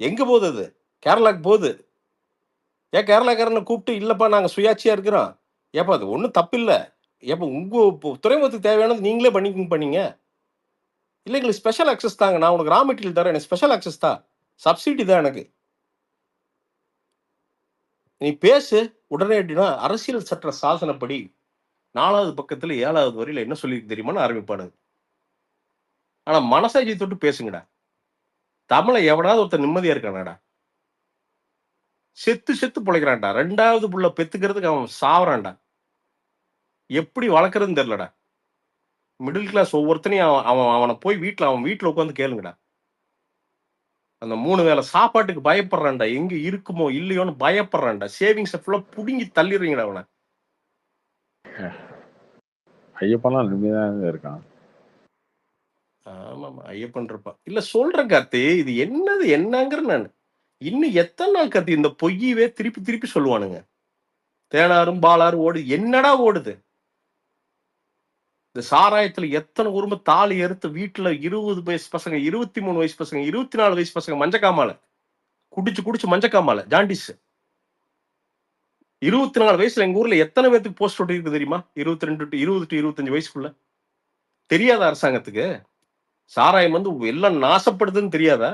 எங்க போகுது அது? கேரளாக்கு போகுது. ஏன் கேரளாக்காரனை கூப்பிட்டு இல்லப்பா நாங்க சுயாட்சியா இருக்கிறோம், ஏப்பா அது ஒன்றும் தப்பு இல்லை, ஏப்பா உங்க துறைமுகத்துக்கு தேவையானது நீங்களே பண்ணீங்க. இல்லை எங்களுக்கு ஸ்பெஷல் ஆக்சஸ் தாங்க, நான் உனக்கு ரா மெட்டீரியல் தரேன், எனக்கு ஸ்பெஷல் ஆக்சஸ் தான், சப்சிடி தான் எனக்கு. நீ பேசு உடனே. எப்படின்னா அரசியல் சட்ட சாசனப்படி 4வது பக்கத்துல 7வது வரையில என்ன சொல்லி தெரியுமான்னு ஆரம்பிப்பானுங்க. ஆனா மனசாட்சி தொட்டு பேசுங்கடா. தமிழை எவனாவது ஒருத்தர் நிம்மதியா இருக்கானடா? செத்து செத்து பிழைக்கிறான்டா. 2வது புள்ள பெத்துக்கிறதுக்கு அவன் சாவறான்டா. எப்படி வளர்க்கறதுன்னு தெரியலடா. மிடில் கிளாஸ் ஒவ்வொருத்தனையும் அவனை போய் அவன் வீட்டுல உட்காந்து கேளுங்கடா. அந்த 3 வேளை சாப்பாட்டுக்கு பயப்படுறான்டா. எங்க இருக்குமோ இல்லையோன்னு பயப்படுறான்டா. சேவிங்ஸ் ஃபுல்லா புடுங்கி தள்ளிடுறீங்கடா அவனை. ஐயப்பெல்லாம் நிம்மதியாக இருக்கான். ஆமாமா, ஐயப்பன் இருப்பா. இல்ல சொல்றேன் கார்த்தி, இது என்னங்கிற நான் இன்னும் எத்தனை நாள் கார்த்தி இந்த பொய்யவே திருப்பி திருப்பி சொல்லுவானுங்க. தேனாரும் பாலாரும் ஓடு. என்னடா ஓடுது? இந்த சாராயத்துல எத்தனை குடும்பம் தாலி எடுத்து வீட்டுல 20 வயசு பசங்க, 23 வயசு பசங்க, 24 வயசு பசங்க மஞ்சக்காமால குடிச்சு மஞ்சக்காமால ஜாண்டிஸ். 24 வயசுல எங்க ஊர்ல எத்தனை பேருக்கு போஸ்ட் ஒட்டிருக்கு தெரியுமா? 22 to 20 to 25 வயசுக்குள்ள. தெரியாத அரசாங்கத்துக்கு சாராயம் வந்து எல்லாம் நாசப்படுதுன்னு தெரியாதா?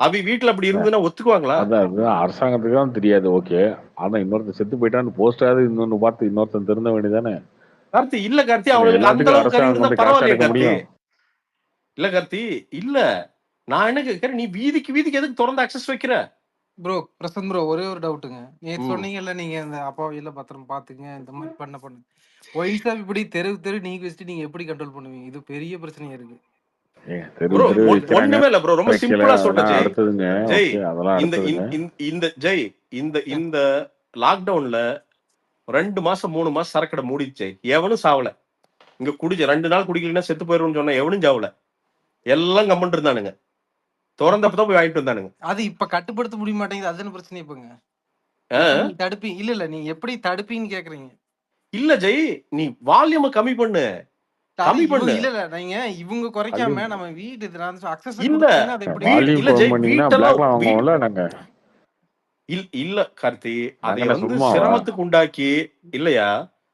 அவி வீட்டுல அப்படி இருந்ததுன்னா ஒத்துக்குவாங்களா? அதாவது அரசாங்கத்துக்கு தான் தெரியாது, ஓகே. ஆனா இன்னொருத்தர் செத்து போயிட்டான்னு போஸ்டாவது இன்னொன்னு பார்த்து இன்னொருத்தன் திருந்த வேண்டியதானே கார்த்தி. இல்ல கார்த்தி, அவனுக்கு அந்த அளவுக்கு அறிவு இருந்தா பரவாயில்லையே கார்த்தி. இல்ல கார்த்தி, இல்ல நான் என்ன கேட்கிறேன், நீ வீதிக்கு எதுக்கு திறந்து அக்சஸ் வைக்கிற? ப்ரோ பிரசன்ட் ப்ரோ, ஒரே ஒரு டவுட்டுங்க. நேத்து சொன்னீங்கல்ல நீங்க இந்த அப்பாவியில பத்திரம் பாத்துங்க, இந்த மாதிரி பண்ண ஒயின் ஷாப் இப்படி தெரு நீங்க வச்சுட்டு நீங்க எப்படி கண்ட்ரோல் பண்ணுவீங்க? இது பெரிய பிரச்சனையா இருக்கு. ஒண்ணுமே இல்ல ப்ரோ, ரொம்ப சிம்பிளா சொல்றேன் ஜெய். இந்த லாக்டவுன்ல 2 மாசம் 3 மாசம் சரக்கடை மூடிச்சு. எவனும் சாவல. இங்க 2 நாள் குடிக்கலன்னா செத்து போயிருன்னு சொன்ன எவனும் சாவல. எல்லாம் கம்மன் இருந்தானுங்க. திறந்தப்பதான் போய் வாங்கிட்டு வந்தானுங்க. அது இப்ப கட்டுப்படுத்த முடிய மாட்டேங்குது. அதுன்னு பிரச்சனை இப்பங்க. ஆ? எப்படி நீங்க தடுப்பீங்க? இல்ல இல்ல நீங்க எப்படி தடுப்பீங்கன்னு கேக்குறீங்க. இல்ல ஜெய், நீ வால்யூமை கம்மி பண்ணு, அது கம்மி பண்ணு. இல்ல இல்ல நீங்க இவங்க குறைக்காம நம்ம வீட்டு அக்சஸ் இல்ல கொடுத்தீங்கன்னா அது எப்படி? வால்யூம் இல்ல கம்மி ஜெய், பண்ணீங்கன்னா வீட்டெல்லாம் பிளாக்ல வாங்குவோம்ல நாங்க. இல்ல கார்த்தி, அதை நாங்க வந்து சும்மாவா? சிரமத்துக்கு உண்டாக்கி, இல்லையா,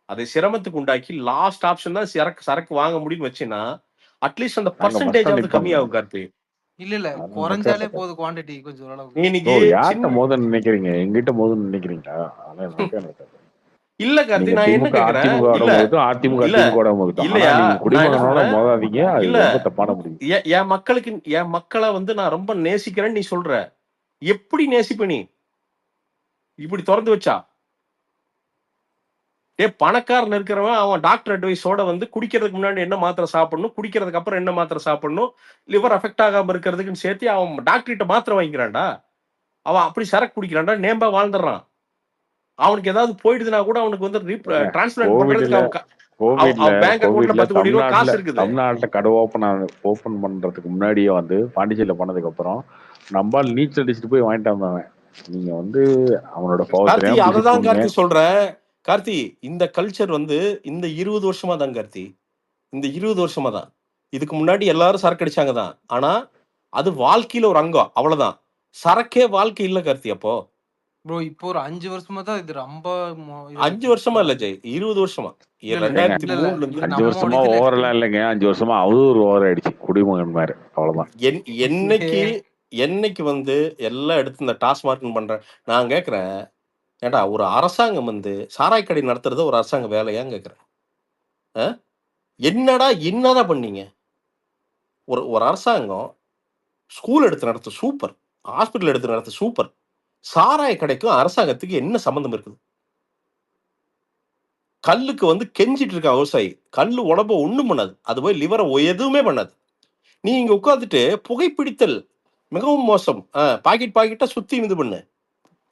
அதை சிரமத்துக்கு உண்டாக்கி லாஸ்ட் ஆப்ஷன் தான் சரக்கு வாங்க முடியும்னு வச்சுன்னா அட்லீஸ்ட் அந்த நாங்க பஸ் பர்சன்டேஜ் ஸ்டாண்ட் ஆகுது நிப்போங்க. கம்மியாகும் கார்த்தி. இல்ல இல்ல அது குறைஞ்சாலே நடக்காது. போதும் குவாண்டிட்டி கொஞ்சம் ஓரளவுக்கு. நீ ப்ரோ இன்னைக்கு யார்கிட்ட சின்ன மோதன்னு நினைக்கிறீங்க? எங்கிட்ட மோதன்னு நினைக்கிறீங்களா? அதெல்லாம் நடக்காது. இல்ல கார்த்தி, நீங்க நான் என்ன திமுக கேக்குறேன், அதிமுக இல்ல மோதட்டும், அதிமுக இல்ல திமுக மோதட்டும். ஆனா இல்லையா, நீங்க நான் என்ன குடிமகனோட சொல்றேன், மோதாதீங்க. அது இல்ல ரொம்ப தப்பான முடிவு. என் மக்களை வந்து நான் ரொம்ப நேசிக்கிறேன்னு நீ சொல்ற. எப்படி நேசிப்ப நீ இப்படி திறந்து வச்சா? பணக்காரன் இருக்கிறவன் அவன் டாக்டர் அட்வைஸோட வந்து குடிக்கிறதுக்கு முன்னாடி என்ன மாத்திரை சாப்பிடணும், குடிக்கிறதுக்கு அப்புறம் என்ன மாத்திரை சாப்பிடணும், லிவர் அஃபெக்ட் ஆகாம இருக்கிறதுக்குன்னு சேர்த்து அவன் டாக்டர்கிட்ட மாத்திரை வாங்கிக்கிறான்டா. அவன் அப்படி சரக்கு குடிக்கிறான்டா, நேம்பா வாழ்ந்துடுறான். அவனுக்கு ஏதாவது போயிடுதுன்னா கூட அவனுக்கு வந்து டிரான்ஸ்பிளான்ட் பண்றதுக்கு அவன் பேங்க் அக்கவுண்ட்ல 10 கோடி ரூபாய் காசு இருக்குது. தமிழ்நாட்டுல கடை ஓபன் பண்றதுக்கு முன்னாடியே வந்து பாண்டிச்சேரியில பண்ணதுக்கு அப்புறம் நம்பால் நீச்சல் அடிச்சுட்டு போய் வாங்கிட்டு வந்தவன். நீங்க வந்து அவனோட கார்த்தி, அததான் கார்த்தி சொல்றேன். கார்த்தி, இந்த கல்ச்சர் வந்து இந்த 20 வருஷமா தான் கார்த்தி, இந்த 20 வருஷமா தான். இதுக்கு முன்னாடி எல்லாரும் சரக்கு அடிச்சாங்க தான். ஆனா அது வாழ்க்கையில ஒரு அங்கம், அவ்வளவுதான். சரக்கே வாழ்க்கை இல்ல கார்த்தி. அப்போ ப்ரோ இப்போ ஒரு 5 வருஷமா தான் இது ரொம்ப 5 வருஷமா இல்ல ஜெய், 20 வருஷமா. 2003 இருந்து 5 வருஷமா ஓவரெல்லாம் இல்லைங்க. 5 வருஷமா ஒரு ஓவர் ஆயிடுச்சு குடிமகன் மாதிரி, அவ்வளவுதான். என்னைக்கு வந்து எல்லாம் எடுத்து இந்த டாஸ்மார்க் பண்றேன் நான் கேக்குறேன். ஏண்டா ஒரு அரசாங்கம் வந்து சாராய் கடை நடத்துறது ஒரு அரசாங்க வேலையான்னு கேக்குறேன். என்னதான் பண்ணீங்க? ஒரு அரசாங்கம் ஸ்கூல் எடுத்து நடத்து சூப்பர், ஹாஸ்பிட்டல் எடுத்து நடத்து சூப்பர். சாராய கடைக்கும் அரசாங்கத்துக்கு என்ன சம்பந்தம் இருக்குது? கல்லுக்கு வந்து கெஞ்சிட்டு இருக்க விவசாயி, கல்லு உடம்ப ஒண்ணும் பண்ணாது, அது போய் லிவரை எதுவுமே பண்ணாது. நீ இங்க உட்காந்துட்டு புகைப்பிடித்தல் மிகவும் மோசம், பாக்கெட்டா சுத்தி இது பண்ணு,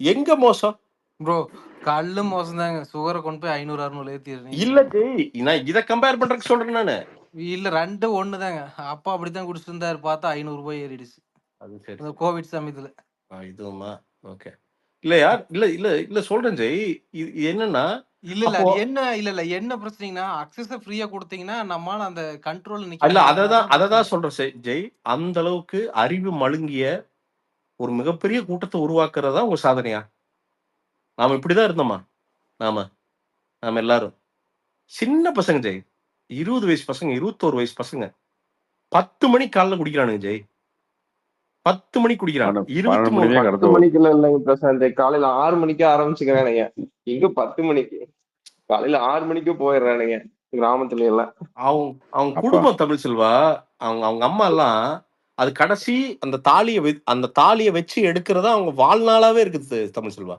எங்க மோசம்? ப்ரோ கல்லு மோசம் தாங்க. சுகரை கொண்டு போய் 500 600 ஏத்திடுறீங்க. இல்ல ஜெய், நான் இதை கம்பேர் பண்றதுக்கு சொல்றேன் நானு. இல்ல 2 ஒண்ணு தாங்க. அப்பா அப்படித்தான் குடிச்சிட்டு இருந்தாரு, பார்த்தா 500 ரூபாய் ஏறிடுச்சு அது சரி, இந்த கோவிட் சமயத்துல. இதுவுமா ஓகே. இல்லையா, இல்ல இல்ல இல்ல சொல்றேன் ஜெய், இது என்னன்னா இல்ல இல்ல அது என்ன இல்ல இல்ல என்ன பிரச்சனைனா அக்சஸ் ஃப்ரீயா கொடுத்தீங்கன்னா நம்மால அந்த கண்ட்ரோல் இல்ல நிக்க. அததான் சொல்றேன் ஜெய். அந்த அளவுக்கு அறிவு மழுங்கிய ஒரு மிகப்பெரிய கூட்டத்தை உருவாக்குறதா உங்க சாதனையா? நாம இப்படிதான் இருந்தோமா? நாம எல்லாரும் சின்ன பசங்க ஜெய், 20 வயசு பசங்க, 21 வயசு பசங்க 10 மணிக்கு காலைல குடிக்கிறானுங்க ஜெய். 10 மணிக்கு குடிக்கிறான். 10 மணிக்குள்ள இல்லைங்க பிரசாந்த், காலையில 6 மணிக்கே ஆரம்பிச்சுக்கிறானுங்க. இங்க 10 மணிக்கு காலையில 6 மணிக்கு போயிடுறானுங்க கிராமத்துல எல்லாம். அவங்க குடும்பம் தமிழ் செல்வா, அவங்க அம்மா எல்லாம் அது கடைசி அந்த தாலியை வச்சு எடுக்கிறதா அவங்க வாழ்நாளாவே இருக்குது தமிழ் செல்வா.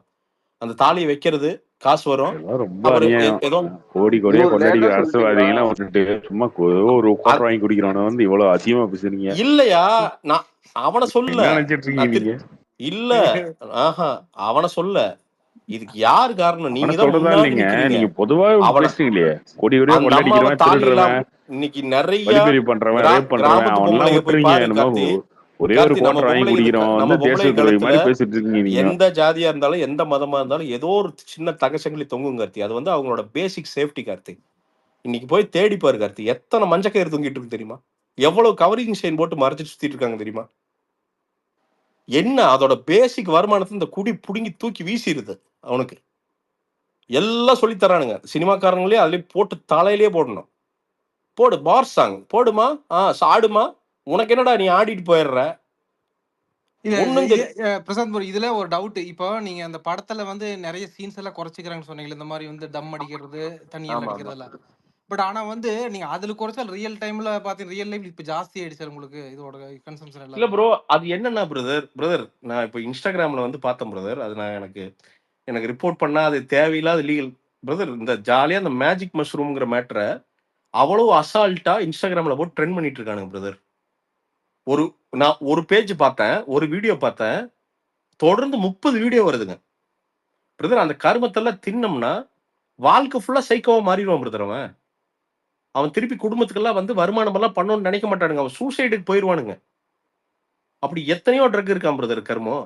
அந்த தாலியை வைக்கிறது, காசு வரும், கோடி கோடியா கொண்டாடிக்கிற அரசியல்வாதிகளை வந்துட்டு சும்மா ஒரு கோட்டை வாங்கி குடிக்கிறவன வந்து இவ்வளவு அதிகமா பேசுறீங்க. இல்லையா, நான் அவனை சொல்ல நினைச்சிட்டு இருக்கீங்க. இல்ல அவனை சொல்ல, இதுக்கு யாரு காரணம்? நீங்க நீங்க பொதுவா பேசுறீங்களே, கோடி கோடியா கொண்டாடிக்கிறவன், இன்னைக்கு நிறைய பண்றவன், ரேப் பண்றவன், அவன்லாம் விட்டுறீங்க. ஒரே ஒரு கோட்டை வாங்கி குடிக்கிறோம் வந்து தேசத்துறை மாதிரி பேசிட்டு இருக்கீங்க. எந்த ஜாதியா இருந்தாலும் எந்த மதமா இருந்தாலும் ஏதோ ஒரு சின்ன தகசங்களி தொங்கும் கார்த்தி. அது வந்து அவங்களோட பேசிக் சேஃப்டி கார்த்தி. இன்னைக்கு போய் தேடி பாரு கார்த்தி, எத்தனை மஞ்சக்கயிறு தொங்கிட்டு இருக்கு தெரியுமா? எவ்வளவு கவரிங் செயின் போட்டு மறைச்சிட்டு சுத்திட்டு இருக்காங்க தெரியுமா? என்ன அதோட பேசிக் வருமானத்தை இந்த குடி புடுங்கி தூக்கி வீசிடுது. அவனுக்கு எல்லாம் சொல்லி தரானுங்க சினிமாக்காரங்களே, அதுலயே போட்டு தலையிலேயே போடணும். போடு பார் சாங் போடுமா, ஆடுமா, உனக்கு என்னடா நீ ஆடிட்டு போயிடுற. பிரசாந்த் ப்ரோ, இதுல ஒரு டவுட். இப்போ நீங்க அந்த படத்துல வந்து நிறைய சீன்ஸ் எல்லாம் குறைச்சிக்கிறாங்கன்னு சொன்னீங்க, இந்த மாதிரி வந்து டம் அடிக்கிறது, தண்ணியெல்லாம் அடிக்கிறதெல்லாம். பட் ஆனா வந்து நீங்க அதுல குறைச்சால் ரியல் டைம்ல பாத்தீங்க, ரியல் லைஃப் இப்ப ஜாஸ்தி ஆயிடுச்சு உங்களுக்கு இதோட கன்சம்ஷன் எல்லாம். இல்ல ப்ரோ, அது என்னன்னா பிரதர் நான் இப்போ இன்ஸ்டாகிராம்ல வந்து பார்த்தேன் பிரதர். அது நான் எனக்கு ரிப்போர்ட் பண்ணா அது தேவையில்லாத லீகல் பிரதர். இந்த ஜாலியா அந்த மேஜிக் மஷ்ரூம்ங்கிற மேட்டரை அவ்வளவு அசால்ட்டா இன்ஸ்டாகிராம்ல போட்டு ட்ரெண்ட் பண்ணிட்டு இருக்கானுங்க பிரதர். நான் ஒரு பேஜ் பார்த்தேன், ஒரு வீடியோ பார்த்தேன், தொடர்ந்து 30 வீடியோ வருதுங்க பிரதர். அந்த கருமத்தெல்லாம் தின்னம்னா வாழ்க்கை ஃபுல்லா சைக்கோவா மாறிடுவான் பிரதர். அவன் திருப்பி குடும்பத்துக்கெல்லாம் வந்து வருமானம் எல்லாம் பண்ணணும்னு நினைக்க மாட்டானுங்க. அவன் சூசைடுக்கு போயிடுவானுங்க. அப்படி எத்தனையோ ட்ரக் இருக்கான் பிரதர் கர்மோ.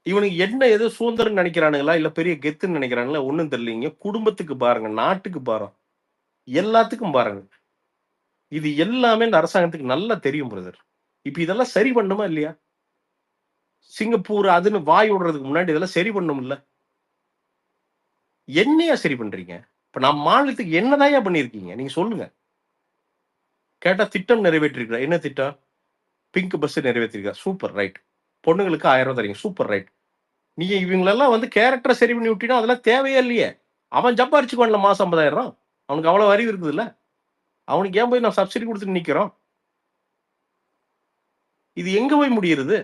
இவனுக்கு என்ன ஏதோ சுதந்திரம் நினைக்கிறானுங்களா இல்ல பெரிய கெத்துன்னு நினைக்கிறானுங்களா ஒண்ணும் தெரியலீங்க. குடும்பத்துக்கு பாருங்க, நாட்டுக்கு பாருங்க, எல்லாத்துக்கும் பாருங்க. இது எல்லாமே இந்த அரசாங்கத்துக்கு நல்லா தெரியும் பிரதர். இப்ப இதெல்லாம் சரி பண்ணுமா இல்லையா? சிங்கப்பூர் அதுன்னு வாய் விடுறதுக்கு முன்னாடி இதெல்லாம் சரி பண்ணும் இல்ல? என்னையா சரி பண்றீங்க? இப்ப நம்ம மாநிலத்துக்கு என்னதான் பண்ணிருக்கீங்க நீங்க சொல்லுங்க. கேட்டா திட்டம் நிறைவேற்றிருக்கா. என்ன திட்டம்? பிங்க் பஸ் நிறைவேற்றிருக்கா. Super right. பொண்ணுங்களுக்கு 1000 ரூபாய் தரீங்க. Super right. நீங்க இவங்களெல்லாம் வந்து கேரக்டரை சரி பண்ணி விட்டீங்கன்னா அதெல்லாம் தேவையே இல்லையே. அவன் சம்பாரிச்சுக்குவான்ல மாசம் 50,000. அவனுக்கு அவ்வளவு அறிவு இருக்குது இல்ல? அவனுக்கு ஏன் போய் நான் சப்சிடி கொடுத்துட்டு நிக்கிறோம்? இது எங்க போய் முடியுது?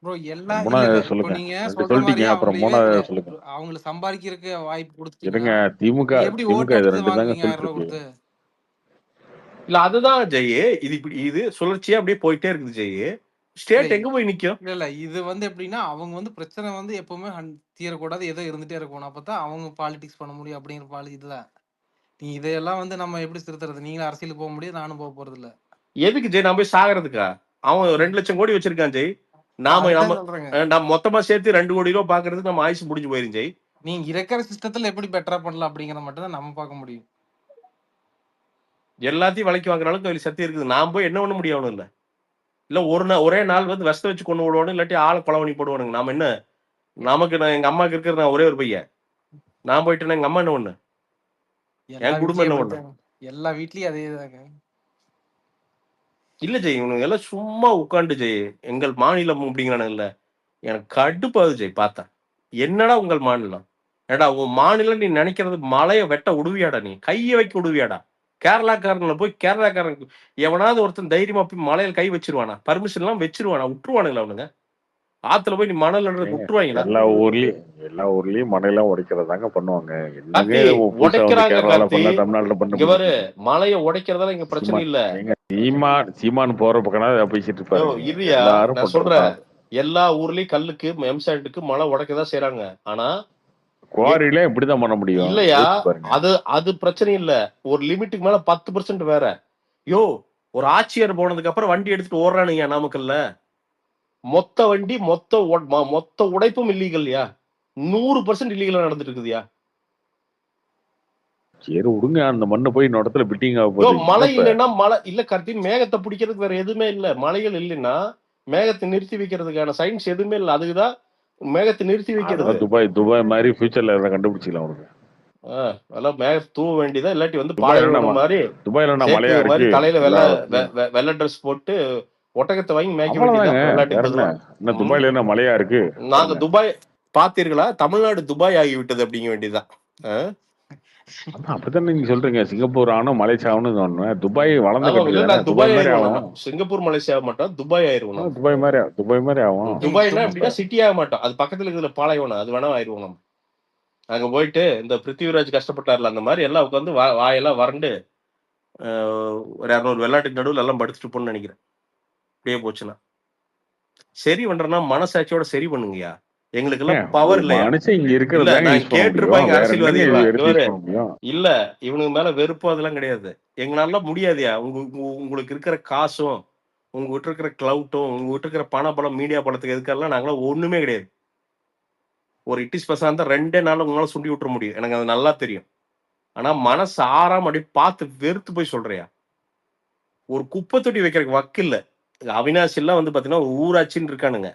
ப்ரோ எல்லாம் மூணா இல்ல இப்போ சொல்லுங்க. நீங்க 2 சொல்ற சொல்லிட்டீங்க. மாதிரி அப்புறம் அவங்களையே மூணாவது சொல்லுங்க. அவங்களை சம்பாதிக்கிறதுக்கு வாய்ப்பு இருங்க. கொடுத்துட்டீங்கன்னா திமுக எப்படி திமுக ஓட்டு இது எடுத்து 2 தாங்க வாங்குவீங்க 1000 சொல்லிட்டு ரூபாய் இருக்கு. கொடுத்து? இல்ல அதுதான் ஜெய். இது இப்படி இது சுழற்சியா அப்படியே போயிட்டே இருக்குது ஜெய். இல்ல ஸ்டேட் எங்க போய் நிக்கும்? இல்ல இது வந்து எப்படின்னா அவங்க வந்து பிரச்சனை வந்து எப்பவுமே தீரக்கூடாது, ஏதோ இருந்துட்டே இருக்கணும். அப்பதான் அவங்க பாலிடிக்ஸ் பண்ண முடியும் அப்படிங்கிற இதுதான். நீ இதையெல்லாம் வந்து நம்ம எப்படி திருத்துறது? நீங்களும் அரசியலுக்கு போக முடியாது, நானும் போக போறது இல்ல. எதுக்கு ஜெய் நான் போய் சாகிறதுக்கா? அவன் 2 லட்சம் கோடி வச்சிருக்கான் ஜெய். நாம அதுதான் நம்ம சொல்றேங்க. நம்ம மொத்தமா சேர்த்து 2 கோடி ரூபாய் பாக்குறதுக்கு நம்ம ஆயுசு முடிஞ்சு போயிரும் ஜெய். நீங்க இருக்கிற சிஸ்டத்துல எப்படி பெட்டரா பண்ணலாம் அப்படிங்கறத மட்டும் தான் நம்ம பார்க்க முடியும். எல்லாத்தையும் விலைக்கு வாங்குற அளவுக்கு அதுல சக்தி இருக்குது. நான் போய் என்ன பண்ண முடியும் இல்ல? இல்ல ஒரே நாள் வந்து விஷத்தை வச்சு கொண்டு விடுவானு, இல்லாட்டி ஆளை கொலை பண்ணி போடுவானுங்க. நாம என்ன நமக்கு எங்க அம்மாக்கு இருக்கிற நான் ஒரே ஒரு பையன். நான் போயிட்டேன்னா எங்க அம்மா என்ன ஒண்ணு? எல்லா என் குடும்பம் வீட்லயும் என்ன ஒண்ணு? அப்படித்தாங்க. எல்லா வீட்லயும் அதேதாங்க. இல்ல ஜெய், இவனுங்க எல்லாம் சும்மா உட்காந்து ஜெய் எங்கள் மாநிலம் அப்படிங்கிறானு இல்ல. எனக்கு கடுப்பாது ஜெய் பார்த்தா. என்னடா உங்கள் மாநிலம்? ஏடா உன் மாநிலம் நீ நினைக்கிறது மலையை வெட்ட உடுவியாடா? நீ கையை வைக்க உடுவியாடா? கேரளாக்காரன்ல போய் கேரளாக்காரன் எவனாவது ஒருத்தன் தைரியமா போய் மலையில கை வச்சிருவானா? பர்மிஷன் எல்லாம் வச்சிருவானா? விட்டுருவானுங்களா அவனுங்க? ஆத்துல போய் நீ மணல் விட்டுருவாங்களா? எல்லா ஊர்லயும் மலையெல்லாம் உடைக்கிறது தாங்க பண்ணுவாங்க. என்னங்க கார்த்தி புதுசா வந்து உடைக்கிறாங்க கேரளால கார்த்தி. பண்ண தமிழ்நாட்டுல பண்ண இங்க பாரு முடியும். மலையை உடைக்கிறதால இங்க பிரச்சனை இல்ல. சீமான் போற பக்கம் பேசிட்டு இருப்பாரு. இல்லையா எல்லாரும் நான் சொல்றேன். எல்லா ஊர்லயும் கல்லுக்கு எம்சாண்டுக்கு மலை உடைக்கதான் செய்யறாங்க. ஆனா குவாரில இப்படிதான் பண்ண முடியும். இல்லையா பாருங்க. அது பிரச்சனை இல்ல. ஒரு லிமிட்டுக்கு மேல 10% வேற. யோ ஒரு ஆட்சியர் போனதுக்கு அப்புறம் வண்டி எடுத்துட்டு ஓடுறானுங்க நாமக்கல்ல. மொத்த வண்டி மொத்த உடைப்பும் இல்லீகல்யா. 100% இல்லீகலா நடந்துட்டு இருக்குதுயா. சரி விடுங்க, அந்த மண்ணை போய் இன்னொரு இடத்துல பிட்டிங் ஆக யோ போகுது. மழை இல்லைன்னா மழை இல்ல கார்த்தி. மேகத்தை பிடிக்கிறதுக்கு வேற எதுவுமே இல்ல. மலைகள் இல்லைன்னா மேகத்தை நிறுத்தி வைக்கிறதுக்கான சயின்ஸ் எதுவுமே இல்ல. அதுக்குதான் மேகத்தை நிறுத்தி வைக்கிறது. துபாய் மாதிரி ஃபியூச்சர்ல எல்லாம் கண்டுபிடிச்சிக்கலாம் அவனுக்கு. அதெல்லாம் மேகத்தை தூவ வேண்டியதா, இல்லாட்டி வந்து பாலைவனம் மாதிரி துபாயில மழையா மாதிரி இருக்கு. தலையில வெள்ளை ட்ரெஸ் போட்டு ஒட்டகத்தை வாங்கி மேய்க்க வேண்டியது. துபாயில என்ன மழையா இருக்கு? நாங்க துபாய் பாத்தீர்களா? தமிழ்நாடு துபாய் ஆகிவிட்டது அப்படிங்க வேண்டியதுதான். அப்படித்தானே நீங்க சொல்றீங்க. சிங்கப்பூர் ஆகணும், மலேசியா ஆகணும். துபாய் வளர்ந்த துபாய் ஆகும். சிங்கப்பூர் மலேசியா ஆக மாட்டோம், துபாய் ஆயிருவோம். துபாய் மாதிரி ஆகும். துபாய்னா எப்படின்னா சிட்டி ஆக மாட்டோம். அது பக்கத்துல இருக்கிற பாலைவனம் அது வேணா ஆயிருவோம். நம்ம அங்க போயிட்டு இந்த பிருத்திவிராஜ் கஷ்டப்பட்டார்ல அந்த மாதிரி எல்லாம் உட்காந்து வாயெல்லாம் வறண்டு ஒரு 200 வெள்ளாட்டுக்கு நடுவில் எல்லாம் படுத்துட்டு போன்னு நினைக்கிறேன். அப்படியே போச்சுன்னா சரி பண்றேன்னா மனசாட்சியோட சரி பண்ணுங்கயா. எங்களுக்கு எல்லாம் பவர் இல்லையா? கேட்டிருப்பாங்க அரசியல்வாதிகள். இல்ல இவனுக்கு மேல வெறுப்பு அதெல்லாம் கிடையாது. எங்களால முடியாதுயா. உங்களுக்கு இருக்கிற காசும் உங்ககிட்ட இருக்கிற கிளவுட்டும் உங்ககிட்ட இருக்கிற பண பலம் மீடியா பலத்துக்கு எதுக்கெல்லாம் நாங்களாம் ஒண்ணுமே கிடையாது. ஒரு இட்டிஸ் பசா இருந்தா 2 நாள் உங்களால சுண்டி விட்டுற முடியும். எனக்கு அது நல்லா தெரியும். ஆனா மனசு ஆறாம அப்படி பார்த்து வெறுத்து போய் சொல்றியா? ஒரு குப்பை தொட்டி வைக்கிறதுக்கு வக்கு இல்ல. அவினாசி எல்லாம் வந்து பாத்தீங்கன்னா ஊராட்சின்னு இருக்கானுங்க.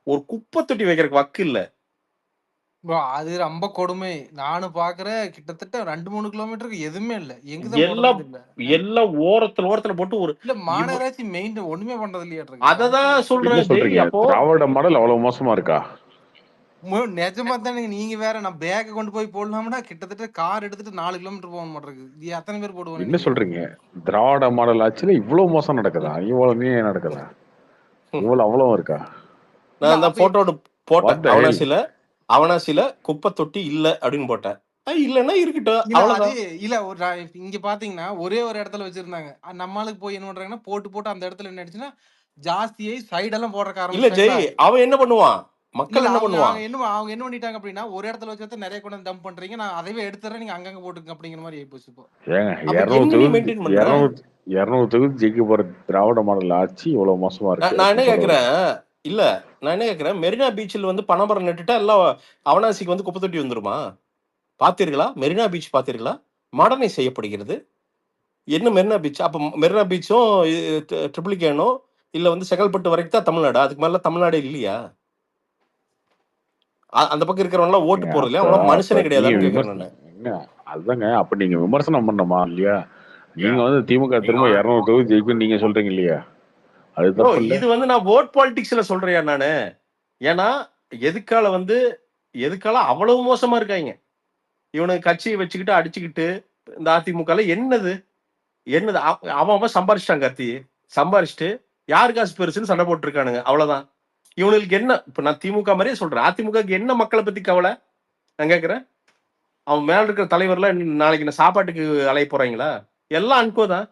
ஒரு குப்பை தொட்டி வைக்கிறதுக்கு வக்கு இல்ல. அது ரொம்ப கொடுமை. நானும் பாக்குறேன். கிட்டத்தட்ட 2-3 கிலோமீட்டருக்கு எதுவுமே இல்ல. எல்லாம் ஓரத்துல போட்டு ஒரு இல்ல மாநகராட்சி மெயின் ஒண்ணுமே பண்றது இல்லையா? அததான் சொல்றேன். திராவிட மாடல் அவ்வளவு மோசமா இருக்கா? நிஜமா தானே. நீங்க வேற நான் பேக்க கொண்டு போய் போடலாம்னா கிட்டத்தட்ட கார் எடுத்துட்டு 4 கிலோமீட்டர் போக மாட்டேங்குது. இது எத்தனை பேர் போடுவாங்க? என்ன சொல்றீங்க? திராவிட மாடல் ஆட்சியில இவ்வளவு மோசம் நடக்குதா? இவ்வளவு நடக்குதா? இவ்வளவு அவ்வளவு இருக்கா? நான் அந்த போட்டோட போட்டேன். அவனாசில குப்பை தொட்டி இல்ல அப்படின்னு போட்டேன். இல்லன்னா இருக்கட்டும். இல்ல இங்க பாத்தீங்கன்னா ஒரே ஒரு இடத்துல வச்சிருந்தாங்க. நம்மளுக்கு போய் என்ன பண்றாங்கன்னா போட்டு அந்த இடத்துல என்ன ஆயிடுச்சுன்னா ஜாஸ்தியை சைடெல்லாம் போடுற காரணம் இல்ல ஜெய் அவன் என்ன பண்ணுவான்? இல்ல மக்கள் இல்ல என்ன அவங்க பண்ணுவான்? அவங்க என்ன பண்ணிட்டாங்க அப்படின்னா ஒரு இடத்துல வச்சு நிறைய கொண்டு வந்து டம்ப் பண்றீங்க, நான் அதைவே எடுத்துறேன், நீங்க அங்கங்க போட்டுங்க அப்படிங்கிற மாதிரி ஆயிப்போச்சு இப்போ. ஏங்க அப்ப 200 என்ன நீ தொகுதி மெயின்டைன் பண்ற? 200 தொகுதி ஜெயிக்க போற திராவிட மாடல் ஆட்சி இவ்வளவு மோசமா இருக்கு நான் என்ன அப்படின்னு சொல்ல கேக்குறேன், இல்ல நான் என்ன கேக்குறேன், மெரினா பீச்சில் வந்து பனைமரம் நட்டுட்டா எல்லாம் அவனாசிக்கு வந்து குப்பை தொட்டி வந்துருமா? பாத்தீர்களா? மெரினா பீச் பாத்தீர்களா? மாடர்னைஸ் செய்யப்படுகிறது. என்ன மெரினா பீச்? அப்ப மெரினா பீச்சும் ட்ரிபிளிகேனும் இல்ல வந்து செங்கல்பட்டு வரைக்கும் தான் தமிழ்நாடு. அதுக்கு மேல தமிழ்நாடு இல்லையா? அந்த பக்கம் இருக்கிறவங்க எல்லாம் ஓட்டு போறது இல்லையா? அவங்க அப்ப மனுஷனே நீங்க கிடையாதான்னு கேக்குறேன் நானு. என்ன அதுதாங்க அப்ப நீங்க விமர்சனம் பண்ணணுமா இல்லையா? நீங்க வந்து திமுக திரும்ப 200 தொகுதி ஜெயிக்கும் நீங்க சொல்றீங்க இல்லையா? அது ப்ரோ தப்பு இல்ல. இது வந்து நான் ஓட் பாலிடிக்ஸ்ல சொல்றியா நானு? ஏன்னா எதுக்கால வந்து எதுக்கால அவ்வளவு மோசமா இருக்காங்க. இவனுக்கு கட்சியை வச்சுக்கிட்டு அடிச்சுக்கிட்டு இந்த அதிமுக என்னது என்னது அவன் சம்பாரிச்சிட்டான் கார்த்தி. சம்பாரிச்சுட்டு யாரு காசு பெருசுன்னு சண்டை போட்டு இருக்கானுங்க. அவ்வளவுதான். இவனுக்கு என்ன இப்ப நான் திமுக மாதிரியே சொல்றேன். அதிமுக என்ன மக்களை பத்தி கவலை நான் கேக்குறேன். அவன் மேல இருக்கிற தலைவர்லாம் நாளைக்கு நான் சாப்பாட்டுக்கு அலைய போறாங்களா? எல்லாம் அன்கோ தான்,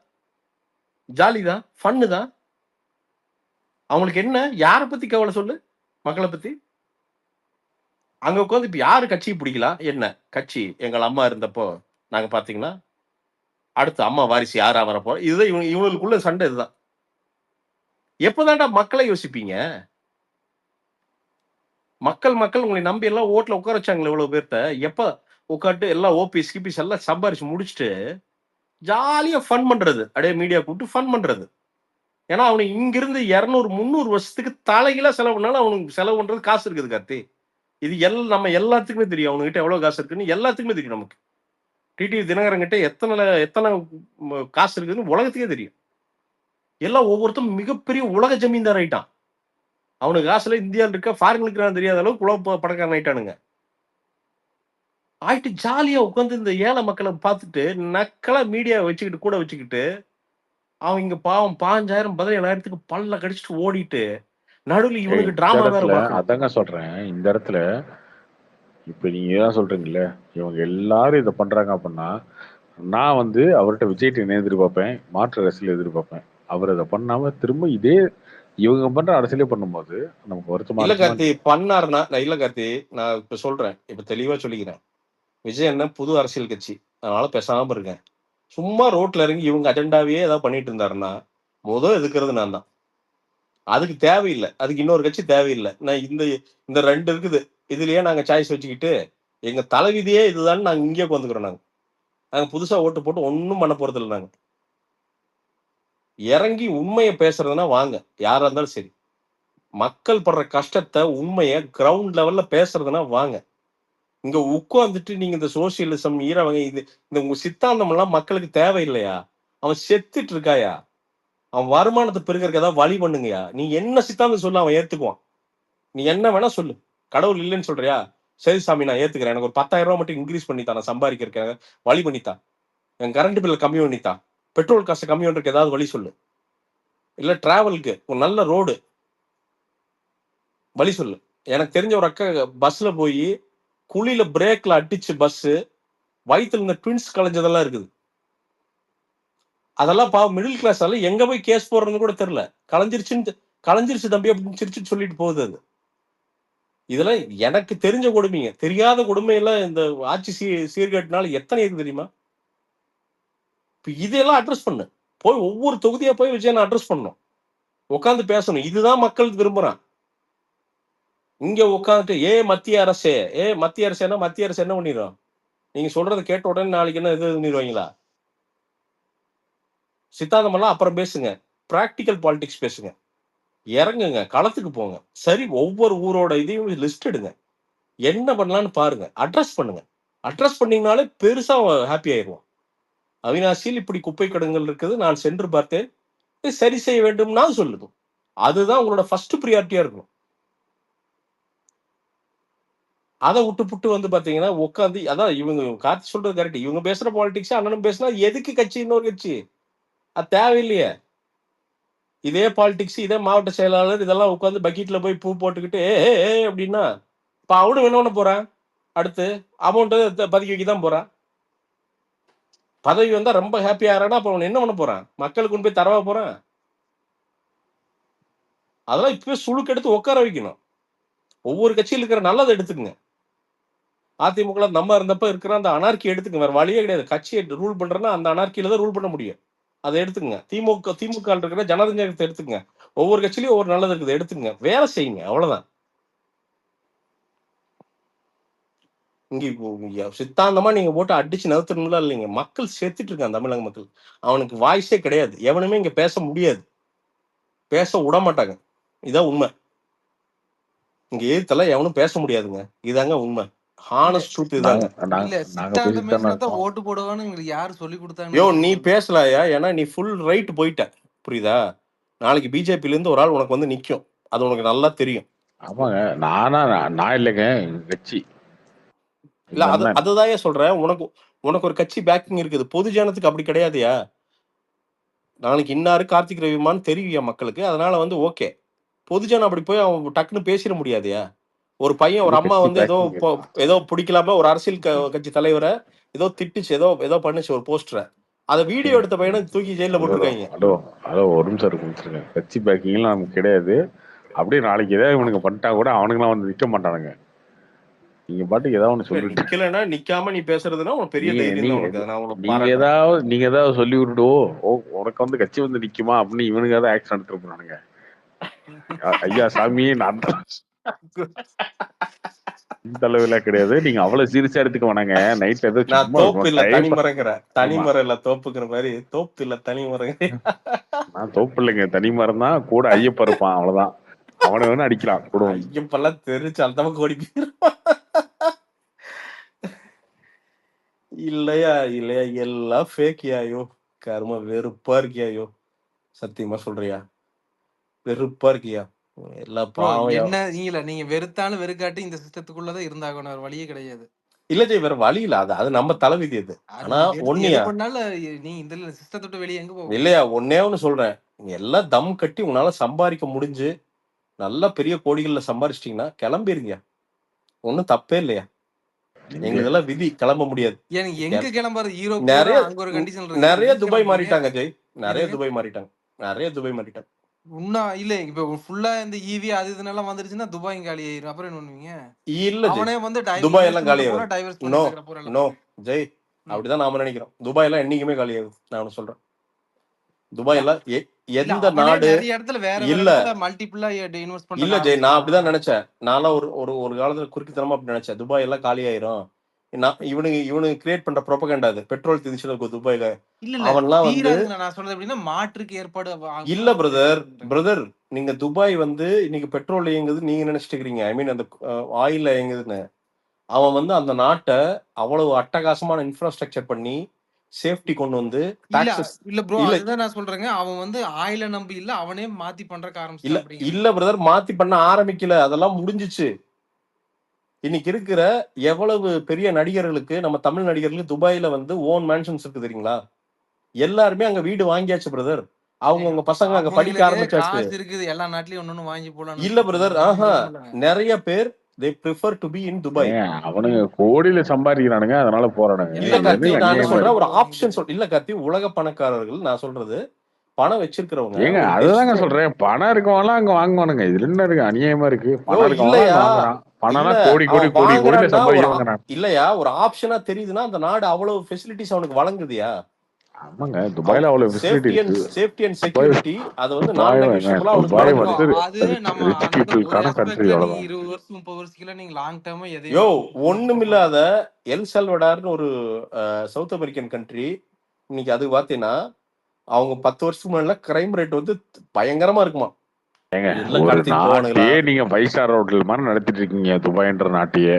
ஜாலி தான், ஃபன்னு தான். அவங்களுக்கு என்ன யாரை பத்தி கவலை சொல்லு? மக்களை பத்தி. அங்க உட்காந்து இப்ப யாரு கட்சியை பிடிக்கலாம்? என்ன கட்சி எங்கள் அம்மா இருந்தப்போ நாங்க பாத்தீங்கன்னா அடுத்து அம்மா வாரிசு யாரா வரப்போ இதுதான் இவங்களுக்குள்ள சண்டை. இதுதான் எப்பதான்டா மக்களை யோசிப்பீங்க? மக்கள் உங்களை நம்பி எல்லாம் ஓட்டுல உட்கார வச்சாங்களே இவ்வளவு பேர்த்த. எப்ப உட்காந்து எல்லாம் ஓபிஎஸ் கிபிஎஸ் எல்லாம் சம்பாரிச்சு முடிச்சுட்டு ஜாலியா ஃபன் பண்றது, அப்படியே மீடியா கூப்பிட்டு ஃபன் பண்றது. ஏன்னா அவனுக்கு இங்கிருந்து 200 300 வருஷத்துக்கு தலைகீழா செலவு பண்ணாலும் அவனுக்கு செலவு பண்றது காசு இருக்குது கார்த்தி. இது நம்ம எல்லாத்துக்குமே தெரியும். அவனுகிட்ட எவ்வளவு காசு இருக்குன்னு எல்லாத்துக்குமே தெரியும். நமக்கு டிடிவி தினகரன் கிட்ட எத்தனை காசு இருக்குதுன்னு உலகத்துக்கே தெரியும். எல்லாம் ஒவ்வொருத்தரும் மிகப்பெரிய உலக ஜமீன்தார் ஆயிட்டான். அவனுக்கு காசுல இந்தியாவில் இருக்க ஃபாரின் இருக்கிறான்னு தெரியாத அளவுக்கு உலக பணக்காரன் ஆயிட்டானுங்க. ஆயிட்டு ஜாலியா உட்காந்து இந்த ஏழை மக்களை பார்த்துட்டு நக்கலா மீடியா வச்சுக்கிட்டு கூட வச்சுக்கிட்டு அவன் இங்க பாவம் 5000 17,000க்கு பல்ல கடிச்சிட்டு ஓடிட்டு நடுவில் இவனுக்கு இந்த டிராமா வேற இடத்துல பார்க்கணும். அதாங்க சொல்றேன். இந்த இடத்துல இப்ப நீங்க ஏன் சொல்றீங்கல்ல இவங்க எல்லாரும் இதை பண்றாங்க அப்படின்னா நான் வந்து அவர்கிட்ட விஜய்ட்டு என்ன எதிர்பார்ப்பேன், மாற்று அரசியல் எதிர்பார்ப்பேன். அவர் அதை பண்ணாம திரும்ப இதே இவங்க பண்ற அரசியலே பண்ணும்போது நமக்கு வருத்தமா இல்ல இருக்குமா? கார்த்தி பண்ணாருன்னா இல்ல கார்த்தி நான் இப்ப சொல்றேன், இப்ப தெளிவா சொல்லிக்கிறேன். விஜய் என்ன புது அரசியல் கட்சி, அதனால பேசாம இருக்கேன். சும்மா ரோட்ல இறங்கி இவங்க அஜெண்டாவே ஏதாவது பண்ணிட்டு இருந்தாருன்னா எதுக்குறது நான் தான். அதுக்கு தேவையில்லை, அதுக்கு இன்னொரு கட்சி தேவையில்லை. நான் இந்த 2 இருக்குது, இதுலயே நாங்க சாய்ஸ் வச்சுக்கிட்டு எங்க தலைவிதியே இதுதான் நாங்க இங்கே உட்காந்துக்கிறோம். நாங்க புதுசா ஓட்டு போட்டு ஒன்னும் பண்ண போறது இல்லை. நாங்க இறங்கி உண்மையை பேசுறதுன்னா வாங்க, யாரா இருந்தாலும் சரி. மக்கள் படுற கஷ்டத்தை உண்மையை கிரவுண்ட் லெவல்ல பேசுறதுன்னா வாங்க. இங்க உட்கார்ந்துட்டு நீங்க இந்த சோசியலிசம் ஈரவங்க இந்த உங்க சித்தாந்தம் எல்லாம் மக்களுக்கு தேவையில்லையா? அவன் செத்துட்டு இருக்காயா? அவன் வருமானத்தை பெருக்கிறதுக்கு ஏதாவது வழி பண்ணுங்கயா. நீ என்ன சித்தாந்தம் சொல்லு, அவன் ஏத்துக்குவான். நீ என்ன வேணா சொல்லு. கடவுள் இல்லைன்னு சொல்றியா? சரி சாமி நான் ஏத்துக்கிறேன், எனக்கு ஒரு 10,000 ரூபாய் மட்டும் இன்க்ரீஸ் பண்ணித்தான், நான் சம்பாதிக்கிறேன், வழி பண்ணித்தான், என் கரண்ட் பில்ல கம்மி பண்ணித்தான், பெட்ரோல் காசு கம்மி பண்றதுக்கு ஏதாவது வழி சொல்லு. இல்ல டிராவலுக்கு ஒரு நல்ல ரோடு வழி சொல்லு. எனக்கு தெரிஞ்ச ஒரு அக்கா பஸ்ல போய் குழியில பிரேக்ல அடிச்சு பஸ் வயிற்றுல இருந்த ட்வின்ஸ் கலைஞ்சதெல்லாம் இருக்குது. அதெல்லாம் பாவம் மிடில் கிளாஸ் எங்க போய் கேஸ் போடுறதுன்னு கூட தெரியல. கலைஞ்சிருச்சு தம்பி அப்படின்னு சிரிச்சு சொல்லிட்டு போகுது. அது இதெல்லாம் எனக்கு தெரிஞ்ச கொடுமைங்க. தெரியாத கொடுமையெல்லாம் இந்த ஆட்சி சீர்கேட்டினால எத்தனை இருக்கு தெரியுமா? இப்ப இதெல்லாம் அட்ரஸ் பண்ணு. போய் ஒவ்வொரு தொகுதியா போய் விஜயனை அட்ரஸ் பண்ணணும், உட்காந்து பேசணும். இதுதான் மக்களுக்கு விரும்புறான். இங்க உட்காந்துட்டு மத்திய அரசு மத்திய அரசு என்ன பண்ணிடும்? நீங்க சொல்றதை கேட்ட உடனே நாளைக்கு என்ன இது பண்ணிடுவாங்களா? சித்தாந்தம் எல்லாம் அப்புறம் பேசுங்க, பிராக்டிக்கல் பாலிடிக்ஸ் பேசுங்க, இறங்குங்க, களத்துக்கு போங்க. சரி, ஒவ்வொரு ஊரோட இதையும் லிஸ்ட் எடுங்க, என்ன பண்ணலாம்னு பாருங்க, அட்ரஸ் பண்ணுங்க. அட்ரஸ் பண்ணீங்கனாலே பெருசா ஹாப்பி ஆயிடுவோம். அவினாசியில் இப்படி குப்பை கிடங்குகள் இருக்குது, நான் சென்று பார்த்தேன், சரி செய்ய வேண்டும்னா சொல்லுது. அதுதான் உங்களோட ஃபர்ஸ்ட் ப்ரியாரிட்டியா இருக்கும். அதை விட்டு வந்து பாத்தீங்கன்னா உட்காந்து அதான் இவங்க கார்த்தி சொல்றது கரெக்ட். இவங்க பேசுற பாலிடிக்ஸ் அண்ணனும் பேசினா எதுக்கு கட்சி இன்னொரு கட்சி? அது தேவையில்லையே. இதே பாலிடிக்ஸ் இதே மாவட்ட செயலாளர் இதெல்லாம் உட்காந்து பக்கெட்ல போய் பூ போட்டுக்கிட்டு அப்படின்னா இப்ப அவனும் என்ன பண்ண போறான்? அடுத்து அமௌண்ட் பதுக்கி வைக்க தான் போறான். பதவி வந்தா ரொம்ப ஹாப்பி ஆறானா அப்ப அவன் என்ன பண்ண போறான்? மக்களுக்கு கொண்டு போய் தரவா போறான்? அதெல்லாம் இப்பவே சுழுக்கு எடுத்து உட்கார வைக்கணும். ஒவ்வொரு கட்சியில் இருக்கிற நல்லதை எடுத்துக்கங்க. அதிமுக நம்ம இருந்தப்ப இருக்கிற அந்த அனார்கி எடுத்துக்கங்க. வேற வழியே கிடையாது. கட்சியை ரூல் பண்றேன்னா அந்த அனார்கியில தான் ரூல் பண்ண முடியும். அதை எடுத்துக்கங்க. திமுக இருக்கிற ஜனரஞ்சகத்தை எடுத்துக்கங்க. ஒவ்வொரு கட்சியிலயும் ஒவ்வொரு நல்லது இருக்குது, எடுத்துக்கங்க. வேலை செய்யுங்க, அவ்வளவுதான். இங்க சித்தாந்தமா நீங்க போட்டு அடிச்சு நவுத்துறதுல இல்லைங்க. மக்கள் செத்துட்டு இருக்காங்க, தமிழக மக்கள். அவனுக்கு வாய்ஸே கிடையாது. எவனுமே இங்க பேச முடியாது, பேச விட மாட்டாங்க. இதான் உண்மை. இங்க எதிர்த்தல எவனும் பேச முடியாதுங்க. இதாங்க உண்மை. ஹானஸ்ட் ட்ரூத் இதாங்க. இல்ல சித்தாந்தம் பேசினா ஓட்டு போடுவான்னு உங்களுக்கு யாரு சொல்லி கொடுத்தாங்க? யோ நீ பேசலாயா? ஏன்னா நீ ஃபுல் ரைட் போயிட்ட, புரியுதா? நாளைக்கு பிஜேபில இருந்து ஒரு ஆள் உனக்கு வந்து நிக்கும், அது உனக்கு நல்லா தெரியும். ஆமாங்க, நான் இல்லைங்க, கட்சி இல்ல அதுதான் சொல்றேன். உனக்கு ஒரு கட்சி பேக்கிங் இருக்குது. பொது ஜனத்துக்கு அப்படி கிடையாதுயா. நாளைக்கு இன்னாரு கார்த்திக் ரவிமான்னு தெரியும் மக்களுக்கு. அதனால வந்து ஓகே, பொதுஜனம் அப்படி போய் அவன் டக்குன்னு பேசிட முடியாதுயா. ஒரு பையன் ஒரு அம்மா வந்து ஏதோ பிடிக்கலாம ஒரு அரசியல் கட்சி தலைவரை ஏதோ திட்டுச்சு, ஏதோ பண்ணுச்சு ஒரு போஸ்டரை, அதை வீடியோ எடுத்த பையனை தூக்கி ஜெயில போட்டுருக்காங்க. ஹலோ ஒரு நிமிஷம் இருக்கு, கட்சி பேக்கிங்லாம் நமக்கு கிடையாது. அப்படியே நாளைக்கு ஏதாவது இவனுக்கு பண்ணிட்டா கூட அவனுங்களாம் வந்து நிக்க மாட்டானுங்க. நீங்க பாட்டுக்கு ஏதாவது ஒண்ணு சொல்லிட்டு நிக்கலன்னா நிக்காம நீ பேசுறதுன்னா உனக்கு பெரிய தைரியம். நீங்க ஏதாவது சொல்லி விட்டுடுவோ, உனக்கு வந்து கட்சி வந்து நிக்குமா அப்படின்னு இவனுக்கு ஏதாவது ஆக்ஷன் எடுத்துட்டு போறானுங்க. ஐயா சாமி, நான் தலைவில கிடையாது. நீங்க அவ்வளவு சீரியஸா எடுத்துக்க வேணாங்க. நைட் ஏதோ தோப்பு இல்ல தனிமரம் இல்ல தோப்புங்கிற மாதிரி, தோப்பு இல்ல தனிமரம். நான் தோப்பு இல்லைங்க, தனிமரம் தான். கூட ஐயப்ப இருப்பான், அவ்வளவுதான். அவனை வேணா அடிக்கலாம் கூட. ஐயப்பெல்லாம் தெரிச்சு அந்த பக்கம் ஓடி போயிருப்பான். இல்லையா எல்லாம் ஃபேக்கியாயோ. கரும வெறுப்பா இருக்கியாயோ, சத்தியமா சொல்றியா? வெறுப்பா இருக்கியா? என்ன நீங்க வெறுத்தாலும் வெறுக்காட்டி இந்த சிஸ்டத்துக்குள்ளதான் இருந்தாகணும், ஒரு வழியே கிடையாது. இல்ல ஜெய், வேற வழி இல்ல. அது நம்ம தலைவிதி அது. ஆனா ஒன்னியா நீ இந்த சிஸ்டத்தை வெளியே எங்க போக இல்லையா? ஒன்னே ஒண்ணு சொல்றேன், எல்லாம் தம் கட்டி உங்களால சம்பாதிக்க முடிஞ்சு நல்ல பெரிய கோடிகள்ல சம்பாதிச்சிட்டீங்கன்னா கிளம்பிருங்க, ஒண்ணும் தப்பே இல்லையா? எங்களுக்கு எல்லாம் விதி, கிளம்ப முடியாது. எங்க கிளம்புறது? நிறைய துபாய் மாறிட்டாங்க ஜெய், நிறைய துபாய் மாறிட்டாங்க. இல்ல இப்ப ஃபுல்லா இந்த ஈவி அது இதெல்லாம் வந்துருச்சுன்னா துபாய் காலி ஆயிரும். அப்புறம் என்ன பண்ணுவீங்க? இல்ல அவனே வந்து துபாய் எல்லாம் காலி ஆயிரும். நோ ஜெய், அப்படிதான் நாம நினைக்கிறோம். துபாய் எல்லாம் என்னைக்குமே காலி ஆகுது. நான் சொல்றேன், துபாய் எல்லாம் எந்த நாடு இல்ல இல்ல ஜெய், நான் அப்படிதான் நினைச்சேன். நான் ஒரு காலத்துல குறுக்கித்தனமா அப்படி நினைச்சேன், துபாய் எல்லாம் காலி ஆயிரும். இவனுக்கு கிரியேட் பண்ற ப்ரோபகண்டா அது. பெட்ரோல் திணிச்சு துபாயில அவன்லாம் வந்து நான் சொல்றது எப்படின்னா மாற்றுக்கு ஏற்பாடு இல்ல பிரதர். நீங்க துபாய் வந்து இன்னைக்கு பெட்ரோல் இயங்குது நீங்க நினைச்சிட்டு இருக்கீங்க, ஐ மீன் அந்த ஆயில் இயங்குதுன்னு. அவன் வந்து அந்த நாட்டை அவ்வளவு அட்டகாசமான இன்ஃப்ராஸ்ட்ரக்சர் பண்ணி சேஃப்டி கொண்டு வந்து இல்ல ப்ரோ, அதுதான் நான் சொல்றேங்க. அவன் வந்து ஆயில நம்பி இல்ல, அவனே மாத்தி பண்றக்க ஆரம்பிச்சான். இல்ல பிரதர், மாத்தி பண்ண ஆரம்பிக்கல, அதெல்லாம் முடிஞ்சிச்சு. இன்னைக்கு இருக்கிற எவ்வளவு பெரிய நடிகர்களுக்கு, நம்ம தமிழ் நடிகர்களுக்கு துபாயில வந்து ஓன் மேன்ஷன்ஸ் இருக்கு தெரியுங்களா? எல்லாருமே அங்க வீடு வாங்கியாச்சு பிரதர். அவங்க பசங்க அங்க படிக்க ஆரம்பிச்சாச்சு. எல்லா நாட்டிலயும் ஒண்ணு வாங்கி போலாம். இல்ல பிரதர், நிறைய பேர் they prefer to be in Dubai. அவனுங்க கோடியில சம்பாதிக்கிறானுங்க, அதனால போறானுங்க. இல்ல கார்த்தி, நான் சொல்றேன் ஒரு ஆப்ஷன் இல்ல கார்த்தி, உலக பணக்காரர்கள் நான் சொல்றது பணம் வச்சிருக்கிறவங்க. ஏங்க அதுதாங்க சொல்றேன், பணம் இருக்கவங்கலாம் அங்க வாங்குவானுங்க. இதுல என்ன இருக்கு? அநியாயமா இருக்கு. இல்லையா? ஒரு ஆப்ஷனா தெரியுதுன்னா அந்த நாடு அவ்வளவு ஃபெசிலிட்டிஸ் அவனுக்கு வழங்குதியா? ஆமாங்க, துபாயில அவ்வளவு சேஃப்டி அண்ட் செக்யூரிட்டி அது வந்து நான் நெகோஷியபிளா யோ ஒண்ணுமில்லாத எல் சல்வடார்னு ஒரு சவுத் அமெரிக்கன் கண்ட்ரி. இன்னைக்கு அது பாத்தீங்கன்னா அவங்க 10 வருஷத்துக்கு முன்னாடி கிரைம் ரேட் வந்து பயங்கரமா இருக்குமா. நீங்க 5 ஸ்டார் ஹோட்டல் மாதிரி நடத்திட்டு இருக்கீங்க. துபாய்ன்ற நாட்டையே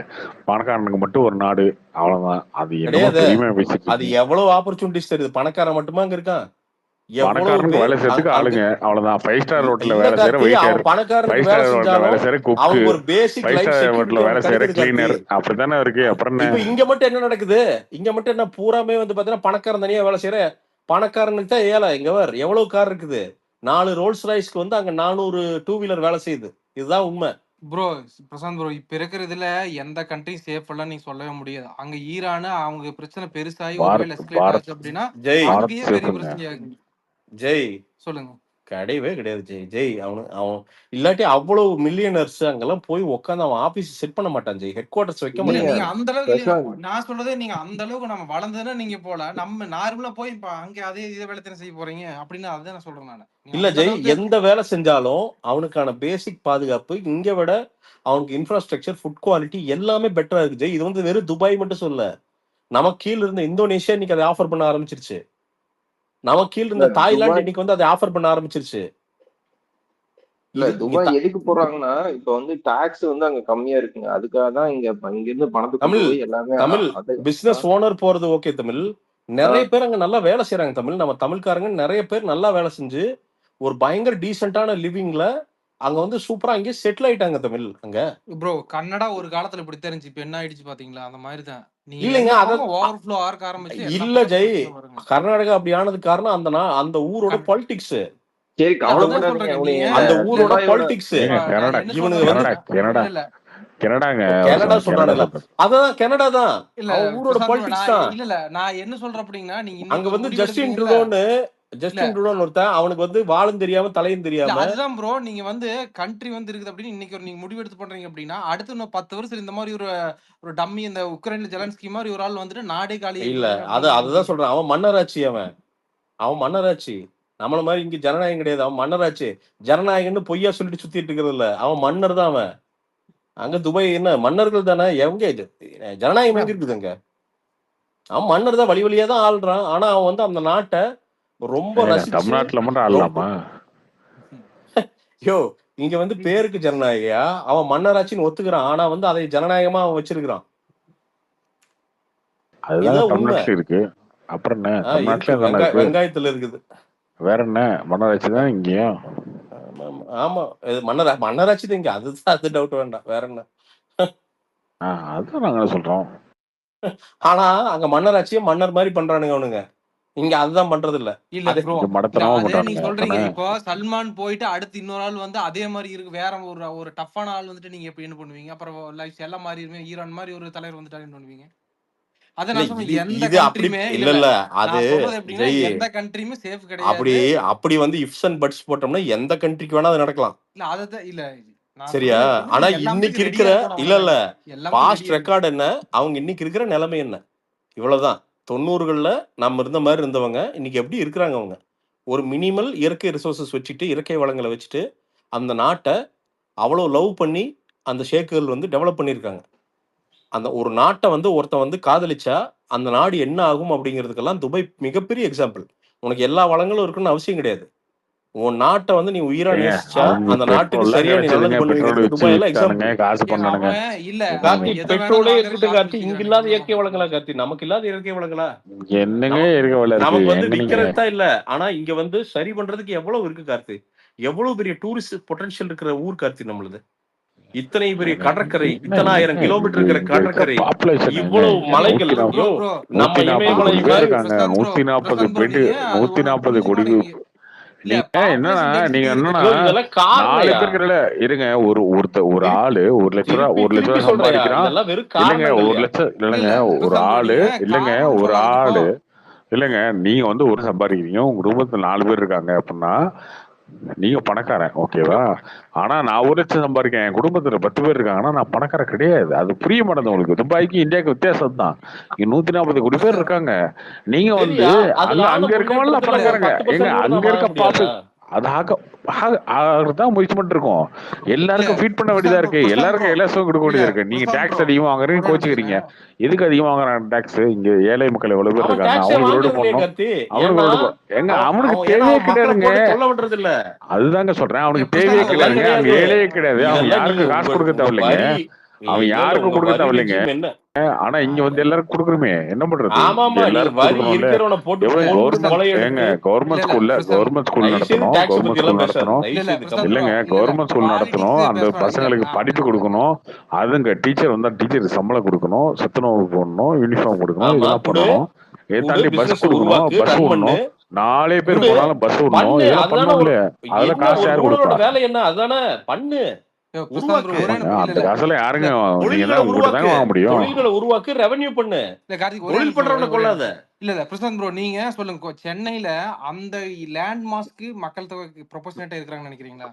பணக்காரனுக்கு மட்டும் ஒரு நாடு, அவ்வளவுதான். அது எவ்வளவு ஆப்பர்ச்சுனிட்டிஸ் தெரியுது. பணக்காரன் மட்டுமா அங்க இருக்கான்? பணக்காரனுக்கு வேலை செய்யறதுக்கு ஆளுங்க, அவ்வளவுதான். 5 ஸ்டார் ஹோட்டல்ல வேலை செய்யற வெயிட்டர், 5 ஸ்டார் ஹோட்டல்ல வேலை செய்யற குக், 5 ஸ்டார் ஹோட்டல்ல வேலை செய்யற கிளீனர், அப்படித்தானே இருக்கு. அப்புறம் இங்க மட்டும் என்ன நடக்குது? இங்க மட்டும் என்ன பூராமே வந்து பாத்தீங்கன்னா பணக்காரன் தனியா வேலை செய்யற பணக்காரனுக்கு தான் ஏழை. இங்க எவ்வளவு கார் இருக்குது? 4 ரோல்ஸ் ராய்ஸ்க்கு வந்து அங்க 400 டூ வீலர் வேலை செய்யுது. இதுதான் உண்மை ப்ரோ. பிரசாந்த் ப்ரோ, இப்ப இருக்கிறதுல எந்த கண்ட்ரி சேஃப் எல்லாம் நீங்க சொல்லவே முடியாது. அங்க ஈரான் அவங்க பிரச்சனை பெருசாகி ஒருவேளை எஸ்கலேட் ஆச்சு அப்படின்னா ஜெய் சொல்லுங்க. கிடையவே கிடையாது ஜெய். அவன் இல்லாட்டி அவ்வளவு மில்லியனர்ஸ் அங்கெல்லாம் போய் உட்காந்து அவன் ஆபீஸ் செட் பண்ண மாட்டான் ஜெய். ஹெட் குவார்டர்ஸ் வைக்க இல்ல இல்லைங்க மாட்டான். நீங்க அந்த அளவுக்கு இல்ல பிரசாந்த் நான் சொல்றது நீங்க அந்த அளவுக்கு நம்ம வளர்ந்ததுன்னா நீங்க போல நம்ம நார்மலா போய் அங்க அதே இதை வேலை தானே செய்ய போறீங்க அப்படின்னு அதான் நான் சொல்றேன் நானு. நீங்க இல்ல அந்த ஜெய், அளவுக்கு எந்த வேலை செஞ்சாலும் அவனுக்கான பேசிக் பாதுகாப்பு இங்க விட அவனுக்கு இன்ஃப்ராஸ்ட்ரக்சர், ஃபுட் குவாலிட்டி எல்லாமே பெட்டரா இருக்கு ஜெய். இது வந்து வெறும் துபாய் மட்டும் சொல்ல, நமக்கு கீழ இருந்த இந்தோனேஷியா இன்னைக்கு அதை ஆஃபர் பண்ண ஆரம்பிச்சிருச்சு. நமக்கு கீழ இல்ல இருந்த தாய்லாந்து துபாய் இன்னைக்கு வந்து அதை ஆஃபர் பண்ண ஆரம்பிச்சிருச்சு. இல்ல இது இங்க துபாய் எதுக்கு போறாங்கன்னா இப்ப வந்து டாக்ஸ் வந்து அங்க கம்மியா இருக்குங்க. அதுக்காக தான் இங்க இருந்து பணத்தை கொண்டு தமிழ் போய் எல்லாமே தமிழ் அது பிசினஸ் ஓனர் போறது ஓகே தமிழ். நிறைய பேர் அங்க நல்லா வேலை செய்யறாங்க தமிழ். நம்ம தமிழ்காரங்க நிறைய பேர் நல்லா வேலை செஞ்சு ஒரு பயங்கர டீசென்டான லிவிங்ல அங்க வந்து சூப்பரா அங்கே செட்டில் ஆயிட்டாங்க தமிழ். அங்க ப்ரோ கன்னடா ஒரு காலத்துல இப்படி தெரிஞ்சு இப்ப என்ன ஆயிடுச்சு பாத்தீங்களா? அந்த மாதிரி தான் நீங்க இல்லைங்க. எந்த அத பக்கம் ஓவர்ஃப்ளோ ஆர்க்க ஆரம்பிச்சு எல்லா இல்ல பக்கம் ஜெய், பிரச்சனை வருங்க. கர்நாடகா அப்படி ஆனதுக்கு காரணம் அந்த ஊரோட கண்- பாலிடிக்ஸ். சரி இல்ல அதான் கவலைப்படாதீங்க. சொல்றேங்க உனக்கு நீங்க அந்த இல்ல ஊரோட துபாயோட பாலிடிக்ஸ் ஏங்க நான் கனடா என்ன இவனுங்க சொல்றேன் வந்து கனடா இல்ல கனடாங்க கனடா கனடா சொல்றானுங்களா? சொல்றேன். அதான் கனடா தான் இல்ல அவன் ஊரோட பிரசாந்த் பாலிடிக்ஸ் நான் தான். இல்ல நான் என்ன சொல்றேன் அப்படின்னா நீங்க அங்க இன்னைக்கு ஒரு வந்து முடிவு ஜஸ்டின் எடுக்கிறீங்கல்ல ட்ரூடோன்னு ஒருத்தன், அவனுக்கு வந்து வாழும் தெரியாம தலையும் இல்ல தெரியாம. அதுதான் ப்ரோ நீங்க வந்து கண்ட்ரி வந்து இருக்குது அப்படின்னு இன்னைக்கு ஒரு நீங்க முடிவு எடுத்து பண்றீங்க அப்படின்னா அடுத்து இன்னும் 10 வருஷம் இந்த மாதிரி ஒரு ஒரு டம்மி இந்த உக்ரைன்ல ஜெலன்ஸ்கி மாதிரி ஒரு ஆள் வந்துட்டு நாடே காலி இல்ல ஆயிடுவாங்க அதுதான் அப்படிங்கிறீங்க. சொல்றேன். அவன் மன்னராட்சி. நம்மள மாதிரி இங்க ஜனநாயகம் கிடையாது. அவன் மன்னராட்சி. ஜனநாயகம்னு பொய்யா சொல்லிட்டு சுத்திட்டு இருக்கிறது இல்ல. அவன் மன்னர் தான் அவன். அங்க துபாய் என்ன மன்னர்கள் தானே. எங்க இது ஜனநாயகம் எங்க இருக்குது அங்க? அவன் மன்னர் தான், வழி வழியா தான் ஆள்றான். ஆனா அவன் வந்து அந்த நாட்டை ரொம்ப ஏங்க ரசிச்சு தமிழ்நாட்டுல மட்டும் ரொம்ப ஆடலாமா? யோ இங்க வந்து பேருக்கு ஜனநாயகையா அவன் மன்னராட்சின்னு ஒத்துக்கிறான். ஆனா வந்து அதை ஜனநாயகமா அவன் வச்சிருக்கிறான். அதுதாங்க இதுதான் உண்மை. தமிழ்நாட்டுல இருக்கு. அப்புறம் என்ன இருக்கு தமிழ்நாட்டுல தானே இருக்கு. வெங்காயத்துல இருக்குது. வேற என்ன மன்னராட்சி தான் இங்கேயும். ஆமா இது மன்னராட்சி தான் இங்க. அதுதான் அது டவுட் வேண்டாம். வேற என்ன? அதுதான் நாங்க சொல்றோம். ஆனா அங்க மன்னராட்சியே மன்னர் மாதிரி பண்றானுங்க அவனுங்க. இங்க அதுதான் பண்றது இல்ல. இல்ல அது ப்ரோ இங்க இல்ல மடத்தனமா அதே நீங்க பண்றானுங்க. சொல்றீங்க அதானே இப்போ சல்மான் போயிட்டு அடுத்து இன்னொரு ஆள் வந்து அதே மாதிரி இருக்கு வேற ஒரு ஒரு டஃப்பான ஆள் வந்துட்டு நீங்க எப்படி என்ன பண்ணுவீங்க? அப்புறம் லைஃப் எல்லாம் மாறிடுமே ஈரான் மாதிரி ஒரு தலைவர் வந்துட்டாரு என்ன பண்ணுவீங்க? அத இல்ல நான் சொல்றேன் இது எந்த இது அப்படி கண்ட்ரியுமே இல்ல இல்ல இல்ல அது நான் சொல்றது எப்படின்னா ஜெய் எந்த கண்ட்ரியுமே சேஃப் அப்படி கிடையாது. அப்படி வந்து இஃப்ஸ் அண்ட் பட்ஸ் போட்டோம்னா எந்த கண்ட்ரிக்கு வேணா அது நடக்கலாம். இல்ல அததான் இல்ல நான் சரியா? சொல்றது எப்படின்னா ஆனா நீங்க இன்னைக்கு எல்லாத்துக்கும் இருக்கிற ரெடியா இருக்கணும் இல்ல இல்ல அவ்வளவுதாங்க. எல்லாத்துக்கும் பாஸ்ட் ரெடியா ரெக்கார்டு என்ன, அவங்க இன்னைக்கு இருக்கிற நிலைமை என்ன, இவ்வளவுதான். 90கள்ல நம்ம இருந்த மாதிரி இருந்தவங்க இன்னைக்கு எப்படி இருக்கிறாங்க? அவங்க ஒரு மினிமல் இயற்கை ரிசோர்சஸ் வச்சுட்டு, இயற்கை வளங்களை வச்சுட்டு அந்த நாட்டை அவ்வளவு லவ் பண்ணி அந்த ஷேக்குகள் வந்து டெவலப் பண்ணியிருக்காங்க. அந்த ஒரு நாட்டை வந்து ஒருத்தன் வந்து காதலிச்சா அந்த நாடு என்ன ஆகும் அப்படிங்கிறதுக்கெல்லாம் துபாய் மிகப்பெரிய எக்ஸாம்பிள். உனக்கு எல்லா வளங்களும் இருக்குன்னு அவசியம் கிடையாது. உன் நாட்டை வந்து நீ உயிரா ஏங்க நேசிச்சா அவங்க அந்த நாட்டுக்கு பெட்ரோல்லாம் சரியா நீ நல்லது கிடைச்சதுங்க. பெட்ரோல் பண்ணுவீங்கிறதுக்கு வச்சு துபாய் எல்லாம் வித்தானுங்க, எக்ஸாம்பிள். காசு பண்ணானுங்க. அவன் இல்ல கார்த்தி அவன் எதை வேணாலும் பெட்ரோலே வாங்குறதுக்கு இருக்கட்டும் காசு கார்த்தி, இங்க வச்சுக்கிறானுங்க இல்லாத ப்ரோ. இயற்கை வளங்களா கார்த்தி? நமக்கு இல்லாத இயற்கை வளங்களா? என்னங்க நமக்கு இருக்க வேலை இருக்கு நமக்கு வந்து எங்க நீங்க? விக்கிறது தான் இல்ல. ஆனா இங்க வந்து சரி பண்றதுக்கு எவ்வளவு இருக்கு கார்த்தி? எவ்வளவு பெரிய டூரிஸ்ட் பொட்டன்ஷியல் இருக்கிற ஊர் கார்த்தி நம்மளுது. இத்தனை பெரிய கடற்கரை, என்ன இத்தனாயிரம் என்ன கிலோமீட்டர் இங்க இருக்கிற இங்க இருக்கிற கடற்கரை, பாப்புலேஷன் இவ்வளவு மலைகள். ப்ரோ ப்ரோ யோ ப்ரோ நம்ம 140 இமயமலை கோடி பேர் மாதிரி இருக்காங்க. Prashanth bro 140 Prashanth bro bet நீங்க ஒண்ணு 140 புரிஞ்சுக்க கோடி. மாட்டேங்கிறீங்க. இல்ல நீங்க என்னன்னா பாப்புலேஷன் நீங்க டென்சிட்டி என்னன்னா யோ இருக்கிறது இதெல்லாம் 4 கார்லையா? பேர் இருக்கிற இருங்க. ஒரு ஆளு 1 லட்ச ரூபா திருப்பி 1 லட்ச திருப்பி ரூபா சொல்றியா? சம்பாதிக்கிறான். இதெல்லாம் வெறும் இல்லைங்க 1 காரணங்கள்யா? லட்சம் இல்ல இல்லைங்க. இல்ல ஒரு பிரசாந்த் ப்ரோ ஆளு நீங்க இல்லைங்க. காரணம்னு ஒரு சொல்லாதீங்க இப்போ. ஆளு இல்லைங்க. நீங்க வந்து ஒரு சம்பாதிக்கிறீங்க. உங்க குடும்பத்துல 4 பேர் இருக்காங்க அப்படின்னா நீங்க பணக்காரன், ஓகேவா? ஆனா நான் 1 லட்சம் சம்பாதிக்கிறேன், என் குடும்பத்துல 10 பேர் இருக்காங்கன்னா நான் பணக்காரன் கிடையாது. அது புரிய மாட்டேங்குது உங்களுக்கு. துபாய்க்கு இந்தியாவுக்கு வித்தியாசம் தான். இங்க 140 கோடி பேர் இருக்காங்க. நீங்க வந்து சரியா? அதுல அங்க ஆன இருக்கவங்களாம் முன்னேற்றத்துல பணக்காரங்க. 10% எங்க கூட அங்க நான் வாங்க இருக்க முடியாதா? அது ஆகதான் முயற்சி பண்ணிட்டு இருக்கோம். இல்ல எல்லாருக்கும் ஃபீட் பண்ண வேண்டியதா பிரசாந்த் ப்ரோ இருக்கு. பிரசாந்த் ப்ரோ எல்லாருக்கும் இலவசம் கொடுக்க இல்ல வேண்டியதா இருக்கு. நீங்க பிரசாந்த் டாக்ஸ் ப்ரோ அதிகமா வாங்குறீங்க, ஒரே நிமிஷம் கோச்சிக்கிறீங்க. இருங்க. எதுக்கு அதிகமா வாங்குறாங்க டாக்ஸ்? இங்க ஏழை மக்கள் எவ்வளவு பேர் அவன் இருக்காங்க, டாக்ஸே அவங்களுக்கு ரோடு வாங்குறது இல்லையே போடணும், கார்த்தி. அவனுக்கு ஏன்னா ரோடு எங்க அவனுக்கு ஏன்னா தேவையே அவன் மக்களை கிடையாதுங்க. போட்டு தொல்லை விடுறது இல்ல. அதுதாங்க சொல்றேன், அவனுக்கு பிரசாந்த் தேவையே ப்ரோ அதெல்லாம் கிடையாதுங்க. அங்க கிடையாது. ஏழையே கிடையாது. அவன் இதெல்லாம் யாருக்கும் நீங்க காசு உங்க கொடுக்க உங்க தேவையில்லைங்க. வரி அவன் இல்ல இல்ல யாருக்கும் உங்க கொடுக்க வரி தேவையில்லைங்க. ரெஜிம் என்ன? ஆனா இங்க வந்து எல்லாருக்கும் கொடுக்குறோமே, என்ன பண்றது? ஆமாமா, நீ எல்லாருக்கும் வரி கொடுக்கணும்ல. இருக்கிறவனை போட்டு எவ்வளவு இல்ல போட்டு பிரசாந்த் கொலை ஏங்க எடுத்து கவர்மெண்ட் ஸ்கூல்ல பிரசாந்த் கவர்மெண்ட் ஸ்கூல் தயவு செய்து நடத்தணும், டாக்ஸ் கவர்மெண்ட் பத்தி எல்லாம் ஸ்கூல் பேசாது. நடத்தணும். தயவு இல்ல செய்து பிரசாந்த் ப்ரோ இல்லைங்க இல்ல கவர்மெண்ட் ஸ்கூல் நடத்தணும். பாலிடிக்ஸ் அந்த பேசணும். இல்ல பசங்களுக்கு படிப்பு கொடுக்கணும். அதுங்க டீச்சர் வந்தா டீச்சருக்கு சம்பளம் கொடுக்கணும், சத்துணவு போடணும், யூனிஃபார்ம் கொடுக்கணும், ஆமா இதெல்லாம் குடு பண்ணணும். இதை குடு தாண்டி பஸ் பிசினஸ் கொடுக்கணும், உருவாக்கு, பஸ் ரன் பண்ணு, விடணும். 4 பேர் குடு போனாலும் பஸ் விடணும், பண்ணு. இதெல்லாம் அதுதானே ஒரு பண்ணணும்ல. அதெல்லாம் என்ன காசு ஒரு யார் ரூலரோட கொடுப்பா? வேலை என்ன? அதுதானே பண்ணு. பிரசாந்த் ப்ரோ உருவாக்கு. ஒரே ஆமாங்க. இல்ல அந்த இல்ல காசுல இல்ல யாருங்க நீங்க தொழில்களை தான் உங்ககிட்ட தாங்க உருவாக்கு, வாங்க முடியும். தொழில்களை உருவாக்கு, ரெவென்யூ பண்ணு. இல்ல கார்த்திக் ஒரே தொழில் நிமிஷம் பண்றவனை ஒரே கொள்ளாத. நிமிஷம் இல்ல பிரசாந்த் ப்ரோ நீங்க சொல்லுங்க சென்னையில அந்த லேண்ட் மாஸ்க்கு மக்கள் தொகை ப்ரொபோஷனேட்டா இருக்கிறாங்கன்னு நினைக்கிறீங்களா?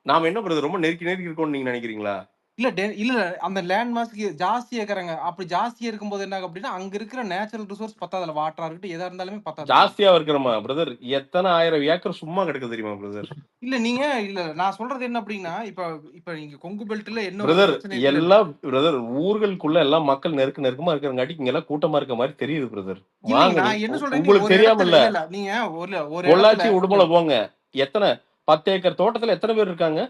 நாம என்ன பண்றது, ரொம்ப நெருக்கி நெருக்கி இருக்கோம்னு நீங்க நினைக்கிறீங்களா? இல்ல இல்ல அந்த லேண்ட் மாஸ்க்கு ஜாஸ்தியா இருக்கிறாங்க. அப்படி ஜாஸ்தியா இருக்கும்போது என்ன ஆகும் அப்படின்னா அங்க இருக்கிற நேச்சுரல் ரிசோர்ஸ் பத்தாதுல, வாட்டரா இருக்கட்டும் எதா இருந்தாலுமே பத்தாது. ஜாஸ்தியா இருக்கிறோமா பிரதர்? எத்தனை 1000 ஏக்கர் சும்மா கிடக்கு தெரியுமா பிரதர்? இல்ல நீங்க இல்ல நான் சொல்றது என்ன அப்படின்னா இப்ப இப்ப நீங்க கொங்கு பெல்ட்ல என்ன ஒரு பிரதர் பிரச்சனை இருக்குல்ல, எல்லாம் பிரதர் ஊர்களுக்குள்ள எல்லாம் மக்கள் நெருக்கமா இருக்கிறங்காட்டி இங்க எல்லாம் கூட்டமா இருக்க மாதிரி தெரியுது பிரதர். இல்லைங்க வாங்க, நான் என்ன சொல்றேன், நீங்க உங்களுக்கு ஒரு தெரியாம இடத்துல இல்ல. இல்ல நீங்க ஒரு இடத்துல பொள்ளாச்சி உடுமலை போங்க, எத்தனை 10 ஏக்கர் தோட்டத்துல எத்தனை பேர் இருக்காங்க?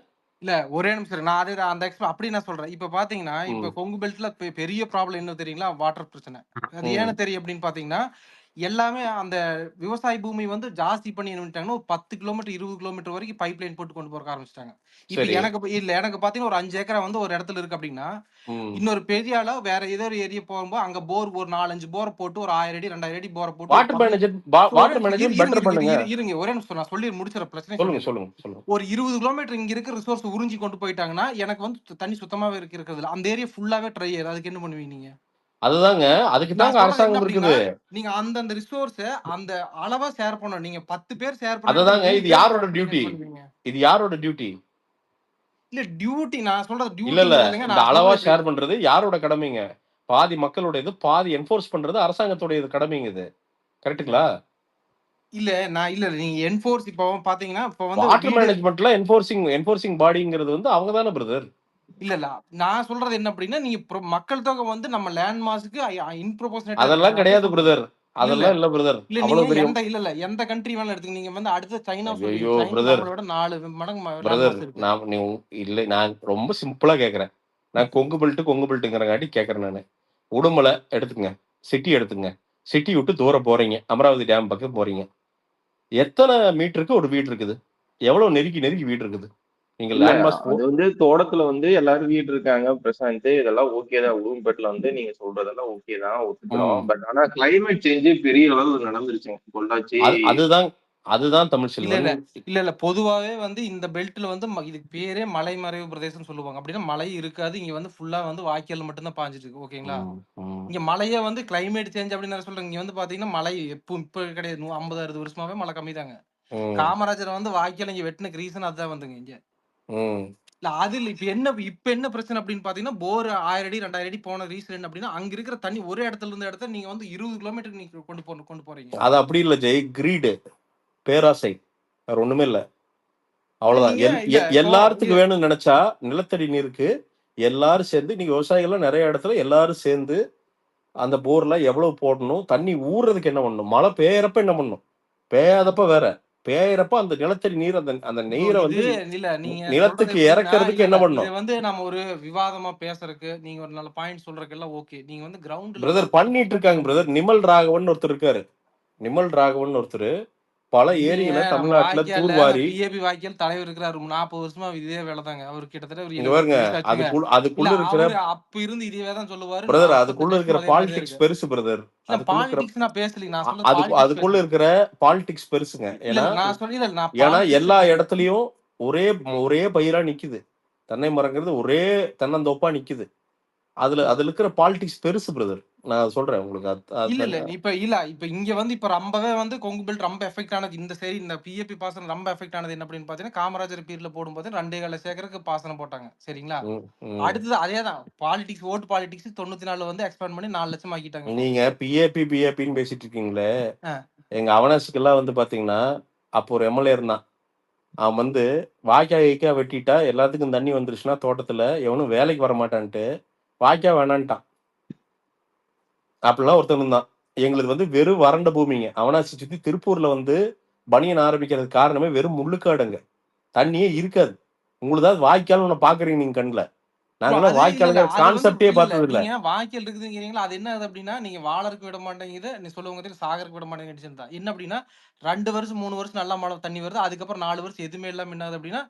இல்ல ஒரே நிமிஷம் நான் அதே அந்த அப்படி நான் சொல்றேன். இப்ப பாத்தீங்கன்னா இப்ப கொங்கு பெல்ட்ல பெரிய ப்ராப்ளம் என்ன தெரியுங்களா? வாட்டர் பிரச்சனை. அது ஏன்னு தெரியும் அப்படின்னு பாத்தீங்கன்னா எல்லாமே அந்த விவசாய பூமி வந்து ஜாஸ்தி பண்ணி என்ன பண்ணிட்டாங்கன்னா ஒரு 10 கிலோமீட்டர் 20 கிலோமீட்டர் வரைக்கும் பைப் லைன் போட்டு கொண்டு போக ஆரம்பிச்சிட்டாங்க. இப்ப சரி. எனக்கு பாத்தீங்கன்னா ஒரு 5 ஏக்கரா வந்து ஒரு இடத்துல இருக்கு அப்படின்னா இன்னொரு பெரிய ஆளா வேற ஏதோ ஒரு ஏரியா போகும்போது அங்க போர் ஒரு 4-5 போரை போட்டு ஒரு 1000 அடி 2000 அடி போரை போட்டு வாட்டர் மேனேஜ்மென்ட் பெட்டர் பண்ணுங்க. இருங்க ஒரே நிமிஷம் நான் சொல்லி முடிச்சிட பிரச்சனை சொல்லுங்க சொல்லுங்க சொல்லுங்க. ஒரு 20 கிலோமீட்டர் இங்க இருக்க ரிசோர்ஸ் உறிஞ்சி கொண்டு போயிட்டாங்கன்னா எனக்கு வந்து தண்ணி சுத்தமாவே இருக்கிறது இல்ல. அந்த ஏரியா ஃபுல்லாவே ட்ரை ஆயிரும். அதுக்கு என்ன பண்ணுவீங்க நீங்க? அதுதாங்க, அதுக்கு நான் தாங்க சொல்றது என்ன அரசாங்கம் அப்படின்னா இருக்குது. நீங்க அந்த ரிசோர்ஸ் அந்த அளவா ஷேர் பண்ணணும். நீங்க 10 பேர் ஷேர் பண்ணி அததாங்க, 3 இது பேர் யாரோட share டியூட்டி? பண்ணி பண்ணுவீங்க. இது யாரோட டியூட்டி? இல்ல டியூட்டி நான் சொல்றது இல்ல இல்ல, டியூட்டிங்கிறதுங்க இந்த நான் அளவா சொல்றது ஷேர் பண்றது யாரோட கடமைங்க? பாதி மக்களுடையது, பாதி என்ஃபோர்ஸ் பண்றது அரசாங்கத்துடைய கடமைங்க. இது கரெக்ட்டுங்களா? இல்ல நான் இல்ல நீங்க என்ஃபோர்ஸ் இப்போ பாத்தீங்கன்னா இப்போ வந்து வாட்டர் மேனேஜ்மென்ட்ல என்ஃபோர்சிங் பாடிங்கிறது வந்து அவங்க தானே பிரதர். இல்ல நான் சொல்றது என்ன அப்படின்னா நீங்க மக்கள் தொகை வந்து நம்ம லேண்ட் மாஸ்க்கு இன்ப்ரோபோர்ஷனேட்டா அதெல்லாம் இருக்காங்க கிடையாது பிரதர். அதெல்லாம் இல்ல பிரதர். இல்ல நீங்க அவ்வளவு பெரிய எந்த கண்ட்ரி வேணாலும் எடுத்துங்க. நீங்க வந்து அடுத்த சைனா சொல்றீங்க. ஐயோ சைனா பிரதர், நம்மளோட 4 மடங்கு லேண்ட் பிரதர் மாஸ் இருக்கு. நான் இல்ல, நான் ரொம்ப சிம்பிளா கேக்குறேன். நான் கொங்கு பெல்ட்டுங்கிறங்காட்டி கேக்குறேன். நானு உடுமலை எடுத்துங்க, சிட்டி எடுத்துங்க. சிட்டி விட்டு தூரம் போறீங்க, அமராவதி டேம் பக்கம் போறீங்க. எத்தனை மீட்டருக்கு ஒரு வீடு இருக்குது? எவ்வளவு நெருக்கி நெருக்கி வீடு இருக்குது? நீங்க இல்ல லேண்ட் மாஸ் அது வந்து தோட்டத்துல வந்து எல்லாரும் வீடு இருக்காங்க பிரசாந்த், இதெல்லாம் ஓகே தான். உடும்பேட்ல வந்து நீங்க சொல்றதெல்லாம் ஓகே தான், ஒத்துக்கிறோம். பட் ஆனா கிளைமேட் சேஞ்சு பெரிய அளவுல நடந்துருச்சுங்க பொள்ளாச்சி. அதுதான் அதுதான் தமிழ் இல்ல செல்வன். இல்ல பொதுவாவே வந்து இந்த பெல்ட்ல வந்து இதுக்கு பேரே மலை மறைவு பிரதேசம்னு சொல்லுவாங்க. அப்படின்னா மழை இருக்காது. இங்க வந்து ஃபுல்லா வந்து வாய்க்கால் மட்டும் தான் பாஞ்சிட்டு இருக்கு. ஓகேங்களா? இங்க மழையே வந்து கிளைமேட் சேஞ்ச் அப்படின்னு சொல்றாங்க. இங்க வந்து பாத்தீங்கன்னா மழை இப்ப கிடையாது. 50-60 வருஷமாவே மழை கம்மி தாங்க. காமராஜர் வந்து வாய்க்கால் இங்க வெட்டினக்கு ரீசன் அதுதான் வந்துங்க இங்க. இல்ல அதுல இப்ப என்ன பிரச்சனை அப்படின்னு பாத்தீங்கன்னா போர் 1000 அடி 2000 அடி போன ரீசன் என்ன அப்படின்னா அங்க இருக்கிற தண்ணி ஒரே இடத்துல இருந்து இடத்த நீங்க வந்து 20 கிலோமீட்டர் நீங்க கொண்டு போறீங்க. அது அப்படி இல்ல ஜெய், கிரீடு, பேராசை, வேற ஒண்ணுமே இல்ல. அவ்வளவுதான். எல்லாத்துக்கும் வேணும்னு நினைச்சா நிலத்தடி நீருக்கு எல்லாரும் சேர்ந்து, நீங்க விவசாயிகள் நிறைய இடத்துல எல்லாரும் சேர்ந்து அந்த போர்ல எவ்வளவு போடணும், தண்ணி ஊறுறதுக்கு என்ன பண்ணணும், மழை பெய்யறப்ப என்ன பண்ணணும், பெய்யாதப்ப வேற, பெய்யறப்ப அந்த நிலத்தடி நீர் அந்த நீரை வந்து நிலத்துக்கு இறக்கிறதுக்கு என்ன பண்ணணும். இது வந்து நம்ம ஒரு விவாதமா பேசுறதுக்கு நீங்க ஒரு நல்ல பாயிண்ட் சொல்றதுக்கு எல்லாம் ஓகே. நீங்க வந்து கிரவுண்ட்ல பிரதர் பண்ணிட்டு இருக்காங்க பிரதர். நிமல் ராகவன் ஒருத்தர் இருக்காரு. நிமல் ராகவன் ஒருத்தர் பல ஏரிகளை தமிழ்நாட்டுல தூர்வாரி, பிஏபி வாய்க்கால் தலைவர் இருக்கிறாரு. 40 வருஷமா இதே வேலை தாங்க. அவர் கிட்டத்தட்ட இங்க பாருங்க, அதுக்குள்ள இருக்கிற அப்ப இருந்து இதே தான் சொல்லுவாரு பிரதர். அதுக்குள்ள இருக்கிற பாலிடிக்ஸ் பெருசு பிரதர். பாலிடிக்ஸ் நான் பேசலீங்க. நான் சொல்றது அதுக்குள்ள இருக்கிற பாலிடிக்ஸ் பெருசுங்க. ஏன்னா எல்லா இடத்துலயும் ஒரே பயிரா நிக்குது. தென்னை மரங்கிறது ஒரே தென்னந்தோப்பா நிக்குது. அதுல இருக்கிற பாலிடிக்ஸ் பெருசு பிரதர். நான் சொல்றேன் உங்களுக்கு. இப்ப இங்க வந்து இப்ப ரொம்பவே வந்து கொங்கு பெல்ட் ரொம்ப எஃபெக்ட் ஆனது இந்த சரி இந்த பிஏபி பாசனம் ரொம்ப எஃபெக்ட் ஆனது என்ன அப்படின்னு பாத்தீங்கன்னா காமராஜர் பீரியட்ல போடும்போது 2.25 ஏக்கருக்கு பாசனம் போட்டாங்க. சரிங்களா? அடுத்தது அதேதான் பாலிடிக்ஸ், ஓட்டு பாலிடிக்ஸ் 94 வந்து எக்ஸ்பேண்ட் பண்ணி 4 லட்சம் ஆக்கிட்டாங்க. நீங்க பிஏபின்னு பேசிட்டு இருக்கீங்களே, எங்க அவனாசுக்கு எல்லாம் வந்து பாத்தீங்கன்னா அப்போ ஒரு எம்எல்ஏ இருந்தான். அவன் வந்து வாய்க்கா வெட்டிட்டா எல்லாத்துக்கும் தண்ணி வந்துருச்சுன்னா தோட்டத்துல எவனும் வேலைக்கு வர மாட்டான்ட்டு வாய்க்கா வேணான்ட்டான். அப்படிலாம் ஒருத்தன் இருந்தான். எங்களுக்கு வந்து வெறும் வறண்ட பூமிங்க. அவனாசி சுத்தி திருப்பூர்ல வந்து பனியன் ஆரம்பிக்கிறதுக்கு காரணமே வெறும் முள்ளுக்காடுங்க. தண்ணியே இருக்காது. உங்களுக்கு வாய்க்கால் ஒண்ணு பாக்குறீங்க நீங்க கண்ணுல. நாங்களாம் வாய்க்காலுங்க கான்செப்டே பார்த்தது இல்ல. வாய்க்கால் இருக்குதுங்கிறீங்களா? அது என்ன அப்படின்னா நீங்க வாழறதுக்கு விட மாட்டேங்குது, நீ சொல்லுவாங்க சாகருக்கு விட மாட்டேங்குது. என்ன அப்படின்னா 2 வருஷம் 3 வருஷம் நல்லா மழை தண்ணி வருது. அதுக்கப்புறம் 4 வருஷம் எதுவுமே இல்லாம என்னது அப்படின்னா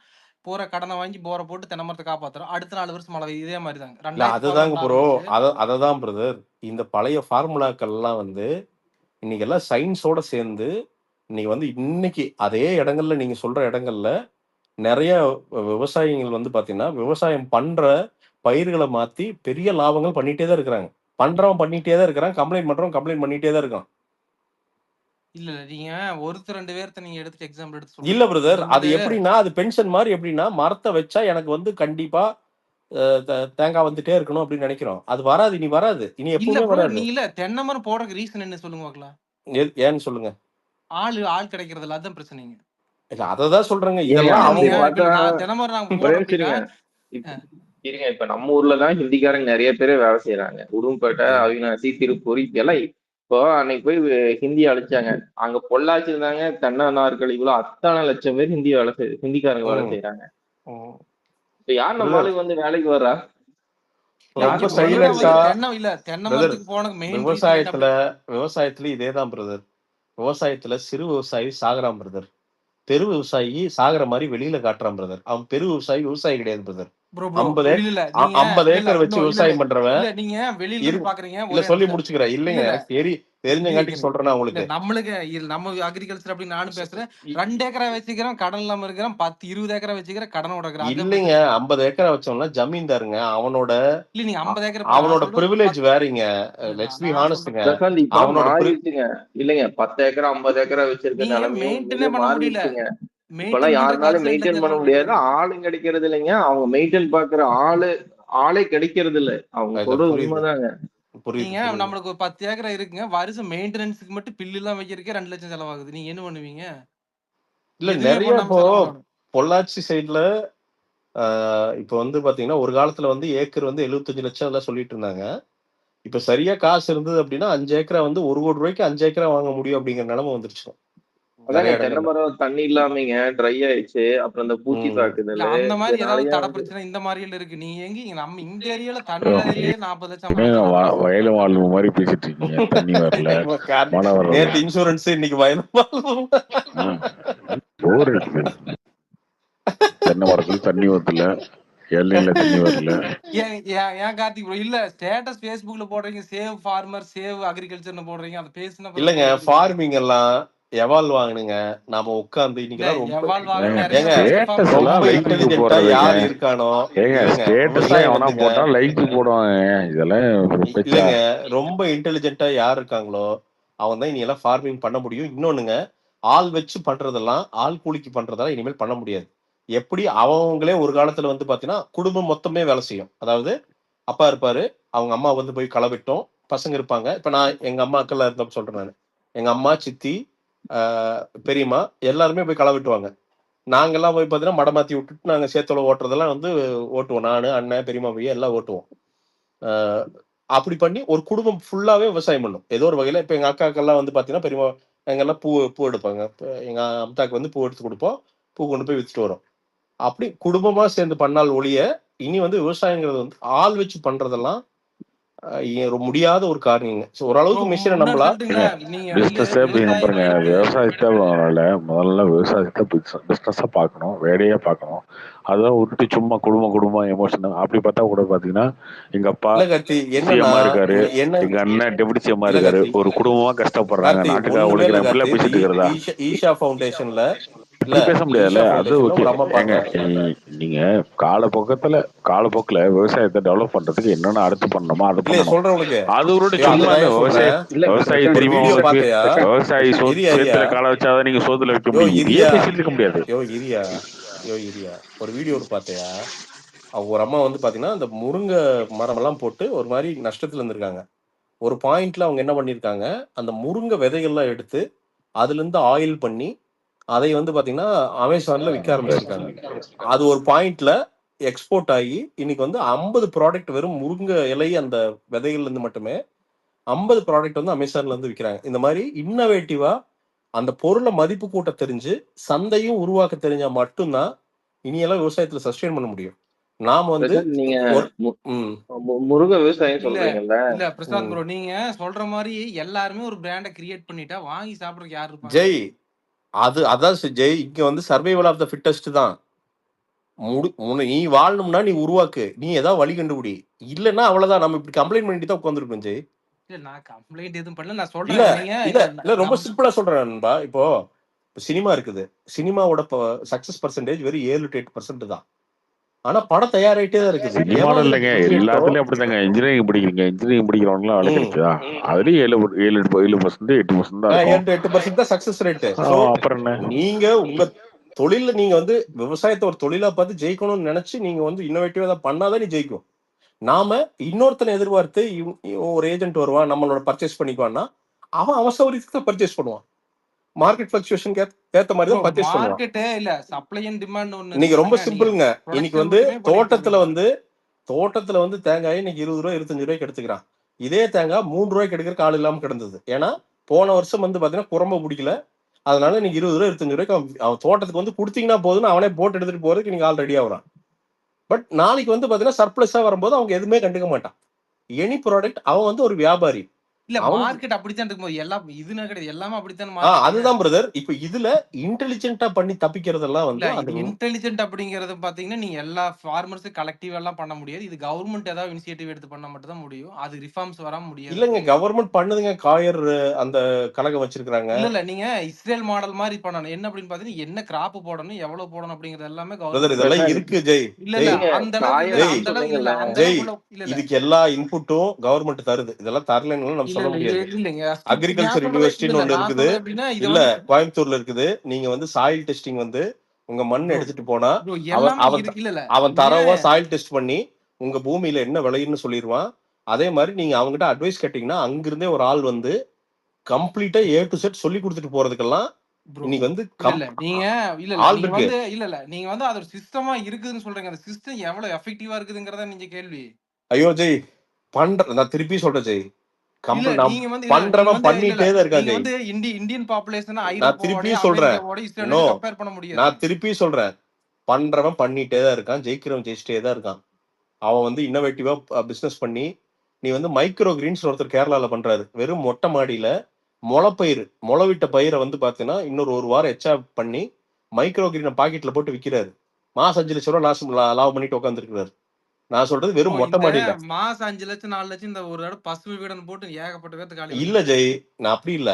போற கடனை வாங்கி போரை போட்டு தென்னை மரத்தை காப்பாத்துறோம். அடுத்த 4 வருஷம் மழை இதே மாதிரி தாங்க. அதுதாங்க ப்ரோ. அததான் பிரதர். இந்த பழைய ஃபார்முலாக்கள் எல்லாம் வந்து இன்னைக்கு எல்லாம் சயின்ஸோட சேர்ந்து இன்னைக்கு வந்து இன்னைக்கு அதே இடங்கள்ல நீங்க சொல்ற இடங்கள்ல நிறைய விவசாயிகள் வந்து பாத்தீங்கன்னா விவசாயம் பண்ற பயிர்களை மாத்தி பெரிய லாபங்கள் பண்ணிட்டே தான் இருக்கிறாங்க. பண்றவன் பண்ணிட்டே தான் இருக்கிறான், கம்ப்ளைண்ட் பண்றவன் கம்ப்ளைண்ட் பண்ணிட்டே தான் இருக்கான். இல்ல நீங்க ஒருத்தர் 2 பேர்த்த நீங்க எடுத்து எக்ஸாம்பிள் எடுத்து இல்ல சொல்றீங்க. பிரதர், இது அது வந்து எப்படின்னா அது பென்ஷன் மாதிரி. எப்படின்னா மரத்தை வச்சா எனக்கு வந்து கண்டிப்பா தேங்காய் வந்துட்டே இருக்கணும் அப்படின்னு நினைக்கிறோம். அது வராது, இனி வராது, இனி இல்ல எப்பவுமே ப்ரோ, வராது. நீ இல்ல தென்னை மரம் போடுறதுக்கு ரீசன் என்ன சொல்லுங்க பார்க்கலாம். ஏன்னு சொல்லுங்க. ஆள் கிடைக்கிறது இல்ல, அதான் பிரச்சனைங்க. இல்ல அததான் சொல்றேங்க. ஏங்க இதெல்லாம் அப்படி நீங்க அவங்க பார்த்தா நான் தென்னை மரம் நாங்க ஒரே போடுறோம் நிமிஷம் அப்படின்னா இருங்க. இருங்க, இப்ப நம்ம ஊர்ல தான் ஹிந்திக்காரங்க நிறைய பேர் வேலை செய்யறாங்க. உடும்பேட்டை, ம், அவினாசி, திருப்பூர் எல்லாம். இப்போ அன்னைக்கு போய் ஹிந்தி அழிச்சாங்க. அங்க பொள்ளாச்சி இருந்தாங்க, தென்னை நாற்கழிவுல அத்தனை லட்சம் பேர் ஹிந்தி வேலை செய்யுது, ஹிந்திக்காரங்க வேலை ம், செய்யறாங்க. ம். இப்ப யார் நம்ம பிரதர் ஆளுக்கு வந்து வேலைக்கு வர்றா? இல்ல ரொம்ப யார் இங்க நம்ம மெயினா ஆளுக்கு சைலண்டா வந்து தென்னை பிரதர், மரத்துக்கு போனதுக்கு மெயின் ரீசன் என்ன விவசாயத்துல அப்படி? விவசாயத்துல இதேதான் பிரதர். விவசாயத்துல சிறு விவசாயி சாகுறான் பிரதர். பெரு விவசாயி சாகுற மாதிரி வெளியில காட்டுறான் பிரதர். அவன் பெரு விவசாயி விவசாயி கிடையாது பிரதர். ப்ரோ 50 இல்ல நீங்க 50 இல்ல ஏக்கர் வச்சு இன்னும் விவசாயம் பண்றவன் இல்ல நீங்க வெளியில இரு இருந்து பாக்குறீங்க. இல்ல ஒரே சொல்லி நிமிஷம். முடிச்சுக்கிறேன். இல்லைங்க, இல்ல எனக்கு தெரிஞ்சங்காட்டிக்கு சொல்றேன் இல்ல உங்களுக்கு. நம்மளுக்கு நம்ம அக்ரிகல்ச்சர் அப்படி நானும் பேசுறேன். 2 ஏக்கரா வச்சுக்கிறேன், கடன் இல்லாம இருக்கிறேன். 10-20 ஏக்கரா வச்சுக்கிறேன், கடனோட இருக்கிறேன். அதான் இல்லைங்க, பிரச்சனை. 50 ஏக்கரை வச்சோம்னா ஜமீன்தாருங்க. அவனோட இல்ல நீங்க 50 ஏக்கர் நான் அவனோட சொல்றது ப்ரிவிலேஜ் வேறீங்க. லெட்ஸ் பி நான் ஹானஸ்ட்ங்க. சொல்றேன். பிரசாந்த் இப்ப அவனோட மாறிடுச்சுங்க. இல்லைங்க, 10 ஏக்கரா 50 ஏக்கரா வச்சிருக்க நீங்க நிலைமையும் மெயின்டைனே பண்ண முடியல. மாறிடுச்சுங்க. இப்பெல்லாம் மெயின்டைன் பண்றதுக்கு யாருனாலும் அரசாங்கத்துல மெயின்டைன் பண்ண கேட்கணும் முடியாது, அப்படிங்கிறாங்க. ஆளும் கிடைக்கிறது இல்லைங்க. அவங்க மெயின்டைன் பாக்குற ஆளே கிடைக்கிறது இல்ல. அவங்க இல்ல சொல்றது புரியுது உண்மைதாங்க. நீங்க புரியுது. நம்மளுக்கு ஒரு 10 ஏக்கரா இருக்குங்க. வருஷம் மெயின்டெனன்ஸ்க்கு மட்டும் பில்லு எல்லாம் வைக்கிறதுக்கே 2 லட்சம் செலவாகுது. நீங்க என்ன பண்ணுவீங்க? இல்ல எதுவுமே நிறைய பண்ணாம இப்போ செலவாகணும். பொள்ளாச்சி சைடுல இப்போ வந்து பாத்தீங்கன்னா ஒரு காலத்துல வந்து ஏக்கர் வந்து 75 லட்சம் எல்லாம் சொல்லிட்டு இருந்தாங்க. இப்ப சரியா காசு இருந்தது அப்படின்னா 5 ஏக்கரா வந்து 1 கோடி ரூபாய்க்கு 5 ஏக்கரா வாங்க முடியும் அப்படிங்கிற நிலைமை வந்துருச்சு அதாங்க நிறைய தென்னை இடங்கள்ல. மரம் தண்ணி இல்லாமங்க ட்ரை ஆயிடுச்சு. அப்புறம் இந்த பூச்சி ம். இல்ல தாக்குதல் அந்த மாதிரி ஏதாவது இதனாலயே தடை வந்து பிரச்சனை இந்த மாதிரில இருக்கு. நீங்க எங்க நம்ம இந்த ஏரியால தண்ணி இல்லாததுலயே 40 லட்சம் 50 ஏங்க லட்சம் ஆகுது. வயலும் வாழ்வு மாதிரி பேசிட்டு இருக்கீங்க. தண்ணி வரல, மழை வரல, நேத்து இன்சூரன்ஸ் இன்னைக்கு வயலும் போர் அடிக்குது. தென்னை மரத்துல தண்ணி ஊத்தல, இளநீர்ல தண்ணி வரல. ஏன் கார்த்திக் ப்ரோ இல்ல ஸ்டேட்டஸ் Facebookல போடுறீங்க, சேவ் ஃபார்மர் சேவ் அக்ரிகல்ச்சர்னு போடுறீங்க. அதை பேசின இல்லங்க, ஃபார்மிங் எல்லாம் எவால்வ் ஆகணுங்க. நாம உட்கார்ந்து இன்னைக்கெல்லாம் ரொம்ப எவால்வ் ஆக ஏங்க நிறைய ஏங்க ஸ்டேட்டஸ் ஃபார்மர் எல்லாம் ரொம்ப லைக்கு இன்டெலிஜென்ட்டா போடுறதுங்க. யார் இருக்கானோ ஏங்க இல்லங்க ஸ்டேட்டஸ்ல விவசாயம் எவனா வந்துங்க. போட்டா லைக் போடுவாங்க. இதெல்லாம் ஒரு பேச்சா? இல்லங்க, ரொம்ப இன்டெலிஜென்ட்டா யார் இருக்காங்களோ அவங்க தான் இனி எல்லாம் ஃபார்மிங் பண்ண முடியும். இன்னொன்னுங்க, ஆள் வச்சு பண்றதெல்லாம் ஆள் கூலிக்கு பண்றதெல்லாம் இனிமேல் பண்ண முடியாது. எப்படி அவங்களே ஒரு காலத்துல வந்து பாத்தீங்கன்னா குடும்பம் மொத்தமே வேலை செய்யும். அதாவது அப்பா இருப்பாரு, அவங்க அம்மா வந்து போய் களை வெட்டும், பசங்க இருப்பாங்க. இப்ப நான் எங்க அம்மாக்கெல்லாம் இருந்தப்ப சொல்றேன் நானு. எங்க அம்மா, சித்தி, பெரியம்மா எல்லாருமே போய் களை வெட்டுவாங்க. நாங்கெல்லாம் போய் பாத்தீங்கன்னா மடை மாத்தி விட்டுட்டு நாங்க சேத்துல ஓட்டுறதெல்லாம் வந்து ஓட்டுவோம். நானு, அண்ணன், பெரியம்மா பையன் எல்லாம் ஓட்டுவோம். ஆஹ் அப்படி பண்ணி ஒரு குடும்பம் ஃபுல்லாவே விவசாயம் பண்ணும் ஏதோ ஒரு வகையில. இப்ப எங்க அக்காக்கெல்லாம் வந்து பாத்தீங்கன்னா பெரியம்மா எங்கெல்லாம் பூ எடுப்பாங்க. இப்ப எங்க அம்தாக்கு வந்து பூ எடுத்து கொடுப்போம், பூ கொண்டு போய் வித்துட்டு வரோம். அப்படி குடும்பமா சேர்ந்து பண்ணால் ஒழிய இனி வந்து விவசாயங்கிறது வந்து ஆள் வச்சு பண்றதெல்லாம் முடியாத ஒரு காரியங்க. ஓரளவுக்கு மிஷினை முன்னாடி நம்பலாம். சொல்லிட்டீங்களா நீங்க வந்து பிசினஸே விவசாயம் பாருங்க, ஆயிட்டு விவசாயத்தை முதல்ல விவசாயத்தை பிசினஸா பார்க்கணும், வேலையா பார்க்கணும். அதான் விட்டுட்டு சும்மா குடும்பம் எமோஷன் அப்படி பார்த்தா கூட பாத்தீங்கன்னா எங்க அப்பா இல்ல கார்த்தி, என்னன்னா சிஎம்மா இருக்காரு, என்ன எங்க அண்ணன் டெபுட்டி சிஎம்மா இல்ல இருக்காரு. கார்த்தி, ஒரு குடும்பமா கஷ்டப்படுறாங்க, கார்த்தி நாட்டுக்காக ஒண்ணுமே இல்ல உழைக்கிறாங்க. கார்த்தி. இப்படிலாம் பேசிட்டு இருக்கிறதா? ஈஷா ஃபவுண்டேஷன்ல இல்ல இப்படி பேச முடியாதுல்ல. ஈஷா அது ஃபவுண்டேஷன்ல ஓகே. ஒரு அம்மா ஏங்க பாக்குறேன். நீங்க காலப்போக்கில் விவசாயத்தை டெவலப் பண்றதுக்கு என்னென்ன அடுத்து பண்ணணுமோ அதை இல்லையே பண்ணணும். சொல்றேன் உனக்கு. அது ஒரு ஐயோ, சும்மா அதுதான் இந்த ஏன் சொல்றேன். இல்ல விவசாயி பிரசாந்த், ஒரு தெரியுமா வீடியோ உங்களுக்கு? பாத்தையா? விவசாயி இரியா சேத்துல காலை வச்சாதான் நீங்க சோத்துல வைக்க யோ முடியும். இதையே இரியா பேசிட்டு இருக்க முடியாது. இரியா ஒரு வீடியோ பாத்தையா? அவங்க ஒரு அம்மா வந்து பாத்தீங்கன்னா அந்த முருங்கை மரம் எல்லாம் போட்டு ஒரு மாதிரி நஷ்டத்துல இருந்திருக்காங்க. ஒரு பாயிண்ட்ல அவங்க என்ன பண்ணிருக்காங்க, அந்த முருங்கை விதைகள்லாம் எடுத்து அதுல இருந்து ஆயில் பண்ணி அதை வந்து பாத்தீங்கன்னா அமேசான்ல விற்க ஆரம்பிச்சிருக்காங்க. அது ஒரு பாயிண்ட்ல எக்ஸ்போர்ட் ஆகி இன்னைக்கு வந்து 50 ப்ராடக்ட் வெறும் முருங்கை இலை அந்த விதைகள்ல இருந்து மட்டுமே 50 ப்ராடக்ட் வந்து அமேசான்ல இருந்து விற்கிறாங்க. இந்த மாதிரி இன்னோவேட்டிவா அந்த பொருளை மதிப்பு கூட்ட தெரிஞ்சு சந்தையும் உருவாக்க தெரிஞ்சா மட்டும்தான் இனியெல்லாம் விவசாயத்துல சஸ்டெயின் பண்ண முடியும். நாம் வந்து பிரசாந்த், நீங்க ஒரு ம் முருக விவசாயம் இல்ல சொல்றீங்கல்ல? இல்ல பிரசாந்த் ம் ப்ரோ நீங்க சொல்ற மாதிரி எல்லாருமே ஒரு பிராண்ட கிரியேட் பண்ணிட்டா வாங்கி சாப்பிடறதுக்கு யார் இருப்பாங்க? ஜெய், அதான் ஜெய், இங்க வந்து சர்வைவல் ஆஃப் த ஃபிட்டஸ்ட் தான். நீ வாழணும்னா நீ உருவாக்கு, நீ ஏதாவது வழி கண்டுபிடி. இல்லைன்னா அவ்வளவுதான். நம்ம இப்படி கம்ப்ளைண்ட் பண்ணிட்டு தான் உட்காந்துருக்கோம் ஜெய். இல்ல நான் கம்ப்ளைண்ட் எதுவும் பண்ணல, நான் இல்ல சொல்றேன். நீங்க இல்ல இல்ல ரொம்ப சிம்பிளா சொல்றேன் நண்பா. இப்போ சினிமா இருக்குது, சினிமாவோட சக்சஸ் பர்சன்டேஜ் வெறும் 7 to 8% தான். ஆனா படம் தயாராயிட்டே தான் இருக்குது. சினிமால எவன் இல்லைங்க, budget ஓ எல்லாத்துலயும் அப்படிதாங்க. இன்ஜினியரிங் படிக்கிறீங்க, இன்ஜினியரிங் படிக்கிறவங்களாம் வேலை ம் கிடைச்சதா? அதுலயும் 7% 8% தான் இருக்கும். 7-8% தான் சக்சஸ் ரேட்டு. ஆ, ஸோ அப்புறம் என்ன? நீங்க உங்க தொழில நீங்க வந்து விவசாயத்தை ஒரு தொழிலா பார்த்து ஜெயிக்கணும்னு நினைச்சு நீங்க வந்து இன்னோவேட்டிவா தான் பண்ணாதான் நீ ஜெயிக்கும். நாம இன்னொருத்தனை எதிர்பார்த்து ஒரு ஏஜென்ட் வருவான் நம்மளோட பர்ச்சேஸ் பண்ணிக்குவான்னா அவன் அவசரத்துக்கு தான் பர்ச்சேஸ் பண்ணுவான். மார்க்கெட் ஃபிளக்சுவேஷனுக்கு ஏத்த மாதிரி ப்ரோ தான் பர்ச்சேஸ் பண்ணுவான். மார்க்கெட்டே இல்ல சப்ளை அண்ட் டிமாண்ட் ஒண்ணு இன்னைக்கு இருக்கு ரொம்ப பாருங்க. நீங்க சிம்பிளுங்க. இன்னைக்கு ப்ரொடக்ஷன் வந்து மட்டுமே பண்ணிட்டு இருக்கீங்க. தோட்டத்துல வந்து தேங்காய் இன்னைக்கு 20 ரூபாய் 25 ரூபாய்க்கு எடுத்துக்கிறான். இதே தேங்காய் 3 ரூபாய்க்கு எடுக்கிறதுக்கு ஆள் இல்லாம கிடந்தது. ஏன்னா போன வருஷம் வந்து பாத்தீங்கன்னா குரம்ப பிடிக்கல, அதனால நீங்க 20 ரூபாய் 25 ரூபாய்க்கு அவன் தோட்டத்துக்கு வந்து கொடுத்தீங்கன்னா போதுன்னு அவனே போட்டு எடுத்துட்டு போறதுக்கு நீங்க ஆள் ரெடியா வரான். பட் நாளைக்கு வந்து பாத்தீங்கன்னா சர்ப்ளஸா வரும்போது அவங்க எதுவுமே கண்டுக்க மாட்டான். எனி ப்ராடக்ட் அவன் வந்து ஒரு வியாபாரி. இல்ல அவன் மார்க்கெட் அப்படித்தான் இருக்கும்போது எல்லாம் இதுன்னு கிடையாது, எல்லாமே அப்படித்தான் மார்க்கெட். அதுதான் பிரதர். இப்ப இதுல இன்டெலிஜென்ட்டா பண்ணி தப்பிக்கிறதெல்லாம் இல்ல வந்து இது அது இன்டெலிஜென்ட் அப்படிங்கறது பாத்தீங்கன்னா நீங்க எல்லா ஃபார்மர்ஸும் கலெக்டிவ் எல்லாம் பண்ண முடியாது. இது கவர்மெண்ட் ஏதாவது இனிஷியேட்டிவ் எடுத்து பண்ணா மட்டும் தான் முடியும். அது ரிஃபார்ம்ஸ் வராம முடியாது. இல்லங்க, கவர்மெண்ட் பண்ணுதுங்க. காயர் அந்த கழகம் வச்சிருக்காங்க. இல்ல நீங்க இஸ்ரேல் மாடல் மாதிரி பண்ணணும். என்ன அப்படின்னு பாத்தீங்கன்னா என்ன கிராப் போடணும், எவ்வளவு போடணும் அப்படிங்கறது எல்லாமே பிரதர் கவர்மெண்ட். இதெல்லாம் இருக்கு ஜெய். இல்ல ஜெய் இல்ல அந்த அளவுக்கு இல்ல, ஜெய் அந்த அளவுக்கு இல்ல, அந்த ஜெய் அளவுக்கு இல்ல இல்ல இதுக்கு எல்லா இன்புட்டும் கவர்மெண்ட் தருது. இதெல்லாம் தரலன்னு நம்ம இல்ல சொல்ல இல்ல முடியாது. இல்லைங்க. அக்ரிகல்ச்சர் நான் சொல்றது இல்ல யூனிவர்சிட்டின்னு இல்ல ஒண்ணு நான் இருக்குது. சொல்றது எப்படின்னா இது இல்ல வந்து கோயம்புத்தூர்ல இருக்குது. நீங்க வந்து சாயில் டெஸ்டிங் வந்து உங்க மண் ப்ரோ எடுத்துட்டு போனா ப்ரோ அவன் எல்லாமே அவன் இருக்கு. இல்ல இல்ல அவன் நீங்க தரவா சாயில் டெஸ்ட் பண்ணி உங்க பூமியில என்ன விளையுன்னு சொல்லிடுவான். அதே மாதிரி நீங்க அவங்ககிட்ட அட்வைஸ் கேட்டீங்கன்னா அங்கிருந்தே ஒரு ஆள் வந்து கம்ப்ளீட்டா A to Z சொல்லி கொடுத்துட்டு போறதுக்கெல்லாம் ப்ரோ இன்னைக்கு வந்து இல்ல இல்ல நீங்க இல்ல இல்ல ஆள் நீங்க இருக்கு. வந்து இல்ல இல்ல நீங்க வந்து அது ஒரு சிஸ்டமா இருக்குதுன்னு சொல்றீங்க. அந்த சிஸ்டம் எவ்வளவு எஃபெக்டிவா இருக்குதுங்கறத நீங்க கேள்வி. ஐயோ ஜெய் நான் திருப்பி சொல்றேன் ஜெய். இல்ல நான் நீங்க வந்து இல்ல நீங்க பண்றவன் வந்து இல்ல பண்ணிட்டே இல்ல தான் இருக்கான் நீங்க ஜெய். வந்து இந்தியன் பாப்புலேஷன் நான் ஐரோப்பாவோட திருப்பி சொல்றேன். அமெரிக்காவோட நோ இஸ்ரேலோட கம்பேர் பண்ண முடியாது. நான் திருப்பி சொல்றேன். பண்றவன் பண்ணிட்டே தான் இருக்கான், ஜெயிக்கிறவன் ஜெயிச்சிட்டே தான் இருக்கான். அவன் வந்து இன்னோவேட்டிவா பிசினஸ் பண்ணி நீ வந்து மைக்ரோ கிரீன்ஸ் ஒருத்தர் கேரளால பண்றாரு. வெறும் மொட்டை மாடியில முளைப்பயிர் முளைவிட்ட பயிரை வந்து பாத்தீங்கன்னா இன்னொரு ஒரு வாரம் எச்சா பண்ணி மைக்ரோ கிரீனை பாக்கெட்ல போட்டு விக்கிறாரு. மாசம் 5 லட்சம் ரூபாய் லாபம் பண்ணிட்டு உட்காந்துருக்கிறாரு. நான் சொல்றது ப்ரோ வெறும் மொட்டை இந்த மாடியில. மாசம் 5 லட்சம் 4 லட்சம் இந்த ஒரு தடவை பசுமை வீடன் போட்டு ஏகப்பட்ட பேர்த்து காலி இல்ல பண்ணிட்டாங்க. ஜெய், நான் அப்படி இல்ல.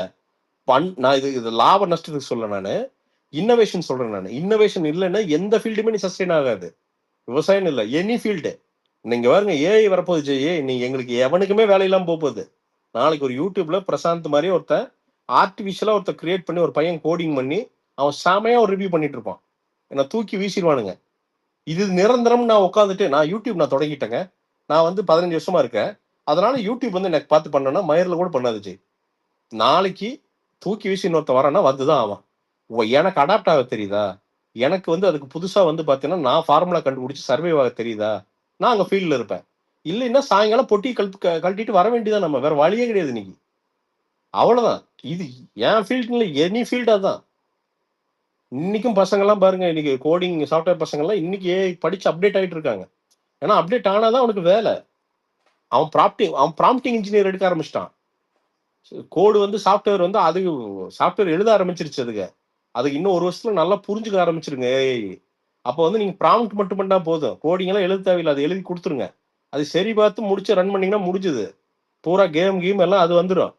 நான் இது லாப நஷ்டத்துக்கு சொல்ல நானு இன்னோவேஷன் சொல்றேன். நான் இன்னோவேஷன் இல்லைன்னா எந்த ஃபீல்டுமே நீ சஸ்டெயின் ஆகாது. விவசாயம் இல்ல, எனி ஃபீல்டு. நீங்க பாருங்க ஏஐ வரப்போகுது ஜெய். நீ எங்களுக்கு எவனுக்குமே வேலையெல்லாம் போகுது. நாளைக்கு ஒரு யூடியூப்ல பிரசாந்த் மாதிரி ஒருத்தன் ஆர்டிபிஷியலா ஒருத்தர் கிரியேட் பண்ணி ஒரு பையன் கோடிங் பண்ணி அவன் செமையா ஒரு ரிவ்யூ பண்ணிட்டு இருப்பான். என்ன தூக்கி வீசிடுவானுங்க. இது நிரந்தரம். நான் உட்காந்துட்டு நான் யூடியூப் நான் தொடங்கிட்டேங்க. நான் வந்து 15 வருஷமா இருக்கேன். அதனால யூடியூப் வந்து எனக்கு பார்த்து பண்ணனா மயிரில் கூட பண்ணாது ஜெய். நாளைக்கு தூக்கி வீசி இன்னொருத்த வரானா வந்துதான் ஆவான். எனக்கு அடாப்ட் ஆக தெரியுதா? எனக்கு வந்து அதுக்கு புதுசா வந்து பாத்தீங்கன்னா நான் ஃபார்முலா கண்டுபிடிச்சு சர்வே ஆக தெரியுதா? நான் அங்க ஃபீல்ட்ல இருப்பேன். இல்லைன்னா சாயங்காலம் பொட்டி கழட்டிட்டு வர வேண்டியதான். நம்ம வேற வழியே கிடையாது இன்னைக்கு. அவ்வளவுதான். இது என் ஃபீல்டுல எனி ஃபீல்டா தான். இன்னைக்கும் பசங்க எல்லாம் பாருங்க, இன்னைக்கு கோடிங் சாஃப்ட்வேர் பசங்க எல்லாம் இன்னைக்கு படிச்சு அப்டேட் ஆயிட்டு இருக்காங்க. ஏன்னா அப்டேட் ஆனாதான் அவனுக்கு வேலை. அவன் ப்ராம்ப்டிங் இன்ஜினியர் எடுக்க ஆரம்பிச்சிட்டான். கோடு வந்து சாஃப்ட்வேர் வந்து அது சாஃப்ட்வேர் எழுத ஆரம்பிச்சிருச்சு. அதுக்கு இன்னும் ஒரு வருஷத்துல நல்லா புரிஞ்சுக்க ஆரம்பிச்சிருங்க. அப்போ வந்து நீங்க ப்ராம்ப்ட் மட்டும் பண்ணா போதும், கோடிங் எல்லாம் எழுத தேவையில்லை. அது எழுதி கொடுத்துருங்க. அது சரி பார்த்து முடிச்சு ரன் பண்ணீங்கன்னா முடிஞ்சுது. பூரா கேம் எல்லாம் அது வந்துடும்.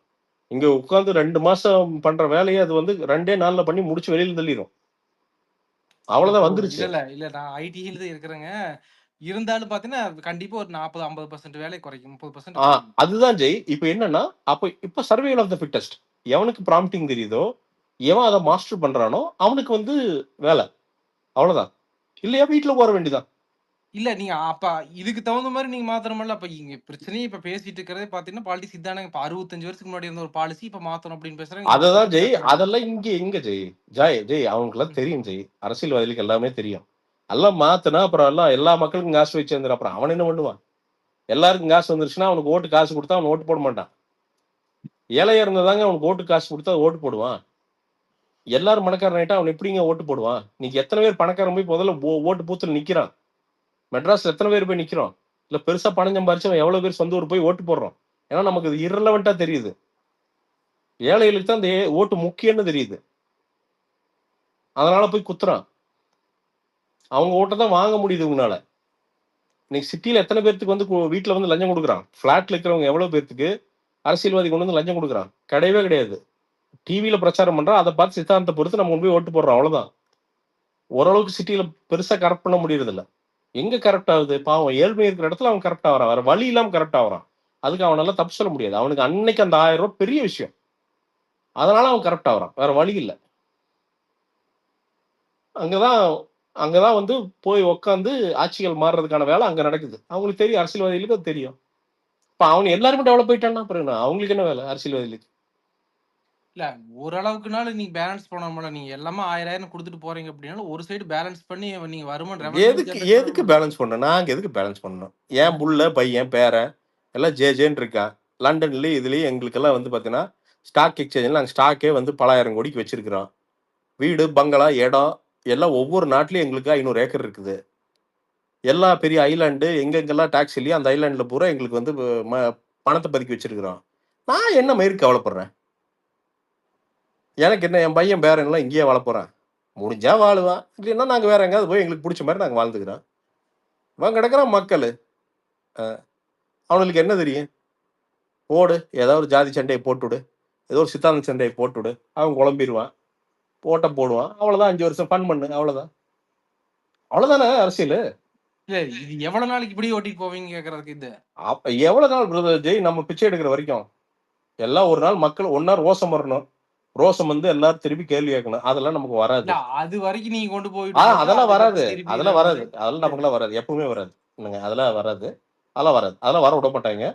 இங்க உட்காந்து 2 மாசம் பண்ற வேலையை அது வந்து 2 நாள்ல பண்ணி முடிச்சு வெளியில தள்ளிடும். அவ்வளவுதான் வந்துருச்சு. இல்ல இல்ல நான் ஐடில தான் இருக்கிறேங்க. இருந்தாலும் பாத்தீங்கன்னா கண்டிப்பா ஒரு 40-50% வேலை குறைக்கும், 30%. அதுதான் ஜெய். இப்ப என்னன்னா இப்ப சர்வைவல் ஆஃப் த ஃபிட்டஸ்ட். எவனுக்கு ப்ராம்ப்டிங் தெரியுதோ, எவன் அதை மாஸ்டர் பண்றானோ அவனுக்கு வந்து வேலை. அவ்வளவுதான். இல்லையா வீட்டுல போற வேண்டியதான். இல்ல நீங்க அப்ப இதுக்கு தகுந்த மாதிரி நீங்க மாத்தணும்ல. அப்ப இங்க பிரச்சனையே இப்ப பேசிட்டு இருக்கிறதே பாத்தீங்கன்னா பாலிடிக்ஸ் இதானே. இப்ப 65 வருஷத்துக்கு முன்னாடி இருந்த ஒரு பாலிசி இப்ப மாத்தணும் அப்படின்னு பேசுறாங்க. அததான் ஜெய். அதெல்லாம் எங்க ஜெய் அவங்களுக்கு எல்லாம் தெரியும் ஜெய். அரசியல்வாதிகளுக்கு எல்லாமே தெரியும். எல்லாம் மாத்தினா அப்புறம் எல்லா மக்களுக்கும் காசு வச்சு வந்துடும். அப்புறம் அவன் என்ன பண்ணுவான்? எல்லாருக்கும் காசு வந்துருச்சுன்னா அவனுக்கு ஓட்டு காசு கொடுத்தா அவன் ஓட்டு போட மாட்டான். ஏழையா இருந்ததாங்க அவனுக்கு ஓட்டு காசு கொடுத்தா ஓட்டு போடுவான். எல்லாரும் பணக்காரன் ஆயிட்டா அவன் எப்படிங்க ஓட்டு போடுவான்? நீங்க எத்தனை பேர் பணக்காரன் போய் முதல்ல ஓட்டு பூத்துல நிக்கிறான்? மெட்ராஸ்ல எத்தனை பேர் போய் நிக்கிறோம்? இல்ல பெருசா பணம் சம்பாரிச்சு எவ்வளவு பேர் சொந்த ஊர் போய் ஓட்டு போடுறோம்? ஏன்னா நமக்கு இது இரலவெண்டா தெரியுது. ஏழைகளுக்கு தான் அந்த ஓட்டு முக்கியம்னு தெரியுது. அதனால போய் குத்துறான். அவங்க ஓட்டை தான் வாங்க முடியுது உங்களால. இன்னைக்கு சிட்டியில எத்தனை பேருக்கு வந்து வீட்டுல வந்து லஞ்சம் கொடுக்குறான்? பிளாட்ல இருக்கிறவங்க எவ்வளவு பேருக்கு அரசியல்வாதி கொண்டு வந்து லஞ்சம் கொடுக்குறான்? கிடையவே கிடையாது. டிவியில பிரச்சாரம் பண்றான், அதை பார்த்து சித்தாந்தத்தை பொறுத்து நம்ம போய் ஓட்டு போடுறோம், அவ்வளவுதான். ஓரளவுக்கு சிட்டியில பெருசா கரெக்ட் பண்ண முடியறது இல்ல. எங்க கரெக்ட் ஆகுது? பாவம் ஏழ்மை இருக்கிற இடத்துல அவன் கரெக்ட் ஆகிறான், வேற வழி இல்லாம கரெக்ட் ஆகிறான். அதுக்கு அவனால தப்பு சொல்ல முடியாது. அவனுக்கு அன்னைக்கு அந்த 1000 ரூபாய் பெரிய விஷயம், அதனால அவன் கரெக்ட் ஆகிறான், வேற வழி இல்ல. அங்கதான் அங்கதான் வந்து போய் உட்காந்து ஆட்சிகள் மாறுறதுக்கான வேலை அங்க நடக்குது. அவங்களுக்கு தெரியும், அரசியல்வாதிகளுக்கு அது தெரியும். இப்ப அவன் எல்லாருமே டெவலப் ஆயிட்டான்னா அப்புறம் அவங்களுக்கு என்ன வேலை அரசியல்வாதிகளுக்கு? இல்ல ஓரளவுக்குனாலும் நீங்க பேலன்ஸ் பண்ணணும்ல. நீங்க எல்லாமே 1000 கொடுத்துட்டு போறீங்க அப்படின்னாலும் ஒரு சைடு பேலன்ஸ் பண்ணி நீங்க வருமானம் ரெவன்யூ எதுக்கு எதுக்கு பேலன்ஸ் பண்ணணும்? நாங்க எதுக்கு பேலன்ஸ் பண்ணணும்? என் புள்ள பையன் பேரன் எல்லாம் ஜேன்னு இருக்கான். லண்டன்லயும் இதுலயும் எங்களுக்கெல்லாம் வந்து பாத்தீங்கன்னா ஸ்டாக் எக்ஸ்சேஞ்சில் நாங்கள் ஸ்டாக்கே வந்து பல 1000 கோடிக்கு வச்சிருக்கிறோம். வீடு பங்களா இடம் எல்லாம் ஒவ்வொரு நாட்டிலையும் எங்களுக்கு 500 ஏக்கர் இருக்குது. எல்லா பெரிய ஐலாண்டு எங்கெங்கெல்லாம் டாக்ஸ் இல்லையோ அந்த ஐலாண்டில் பூரா எங்களுக்கு வந்து பணத்தை பதுக்கி வச்சிருக்கிறோம். நான் என்ன மயிருக்கு கவலைப்படுறேன்? எனக்கு என்ன, என் பையன் பேரன் எல்லாம் இங்கேயே வாழ போறான். முடிஞ்சா வாழுவான், இல்லைன்னா நாங்கள் வேற எங்கேயாவது போய் எங்களுக்கு பிடிச்ச மாதிரி நாங்கள் வாழ்ந்துக்கிறோம். இவன் கிடக்குறான் மக்கள், அவனுக்கு என்ன தெரியும்? போடு, ஏதாவது ஒரு ஜாதி சண்டையை போட்டுவிடு, ஏதோ ஒரு சித்தாந்த சண்டையை போட்டுவிடு, அவன் குழம்பிடுவான், ஓட்ட போடுவான், அவ்வளவுதான். 5 வருஷம் ஃபன் பண்ணு, அவ்வளவுதான். அவ்வளவுதானே அரசியல். இல்ல இது எவ்வளவு நாளைக்கு இப்படி ஓட்டிட்டு போவீங்க கேக்குறதுக்கு இது. அப்ப எவ்வளவு நாள் பிரதர் ஜெய் நம்ம பிச்சை எடுக்கிற வரைக்கும்? எல்லாம் ஒரு நாள் மக்கள் ஒன்னா ரோசம் வரணும், ரோசம் வந்து எல்லாரும் திருப்பி கேள்வி கேட்கணும். அதெல்லாம் நமக்கு வராது. அது வரைக்கும் நீங்க கொண்டு போயிட்டு அதெல்லாம் வராது, அதெல்லாம் வராது, அதெல்லாம் நமக்குலாம் வராது, எப்பவுமே வராது. அதெல்லாம் வராது, அதெல்லாம் வராது, அதெல்லாம் வர விட மாட்டாங்க.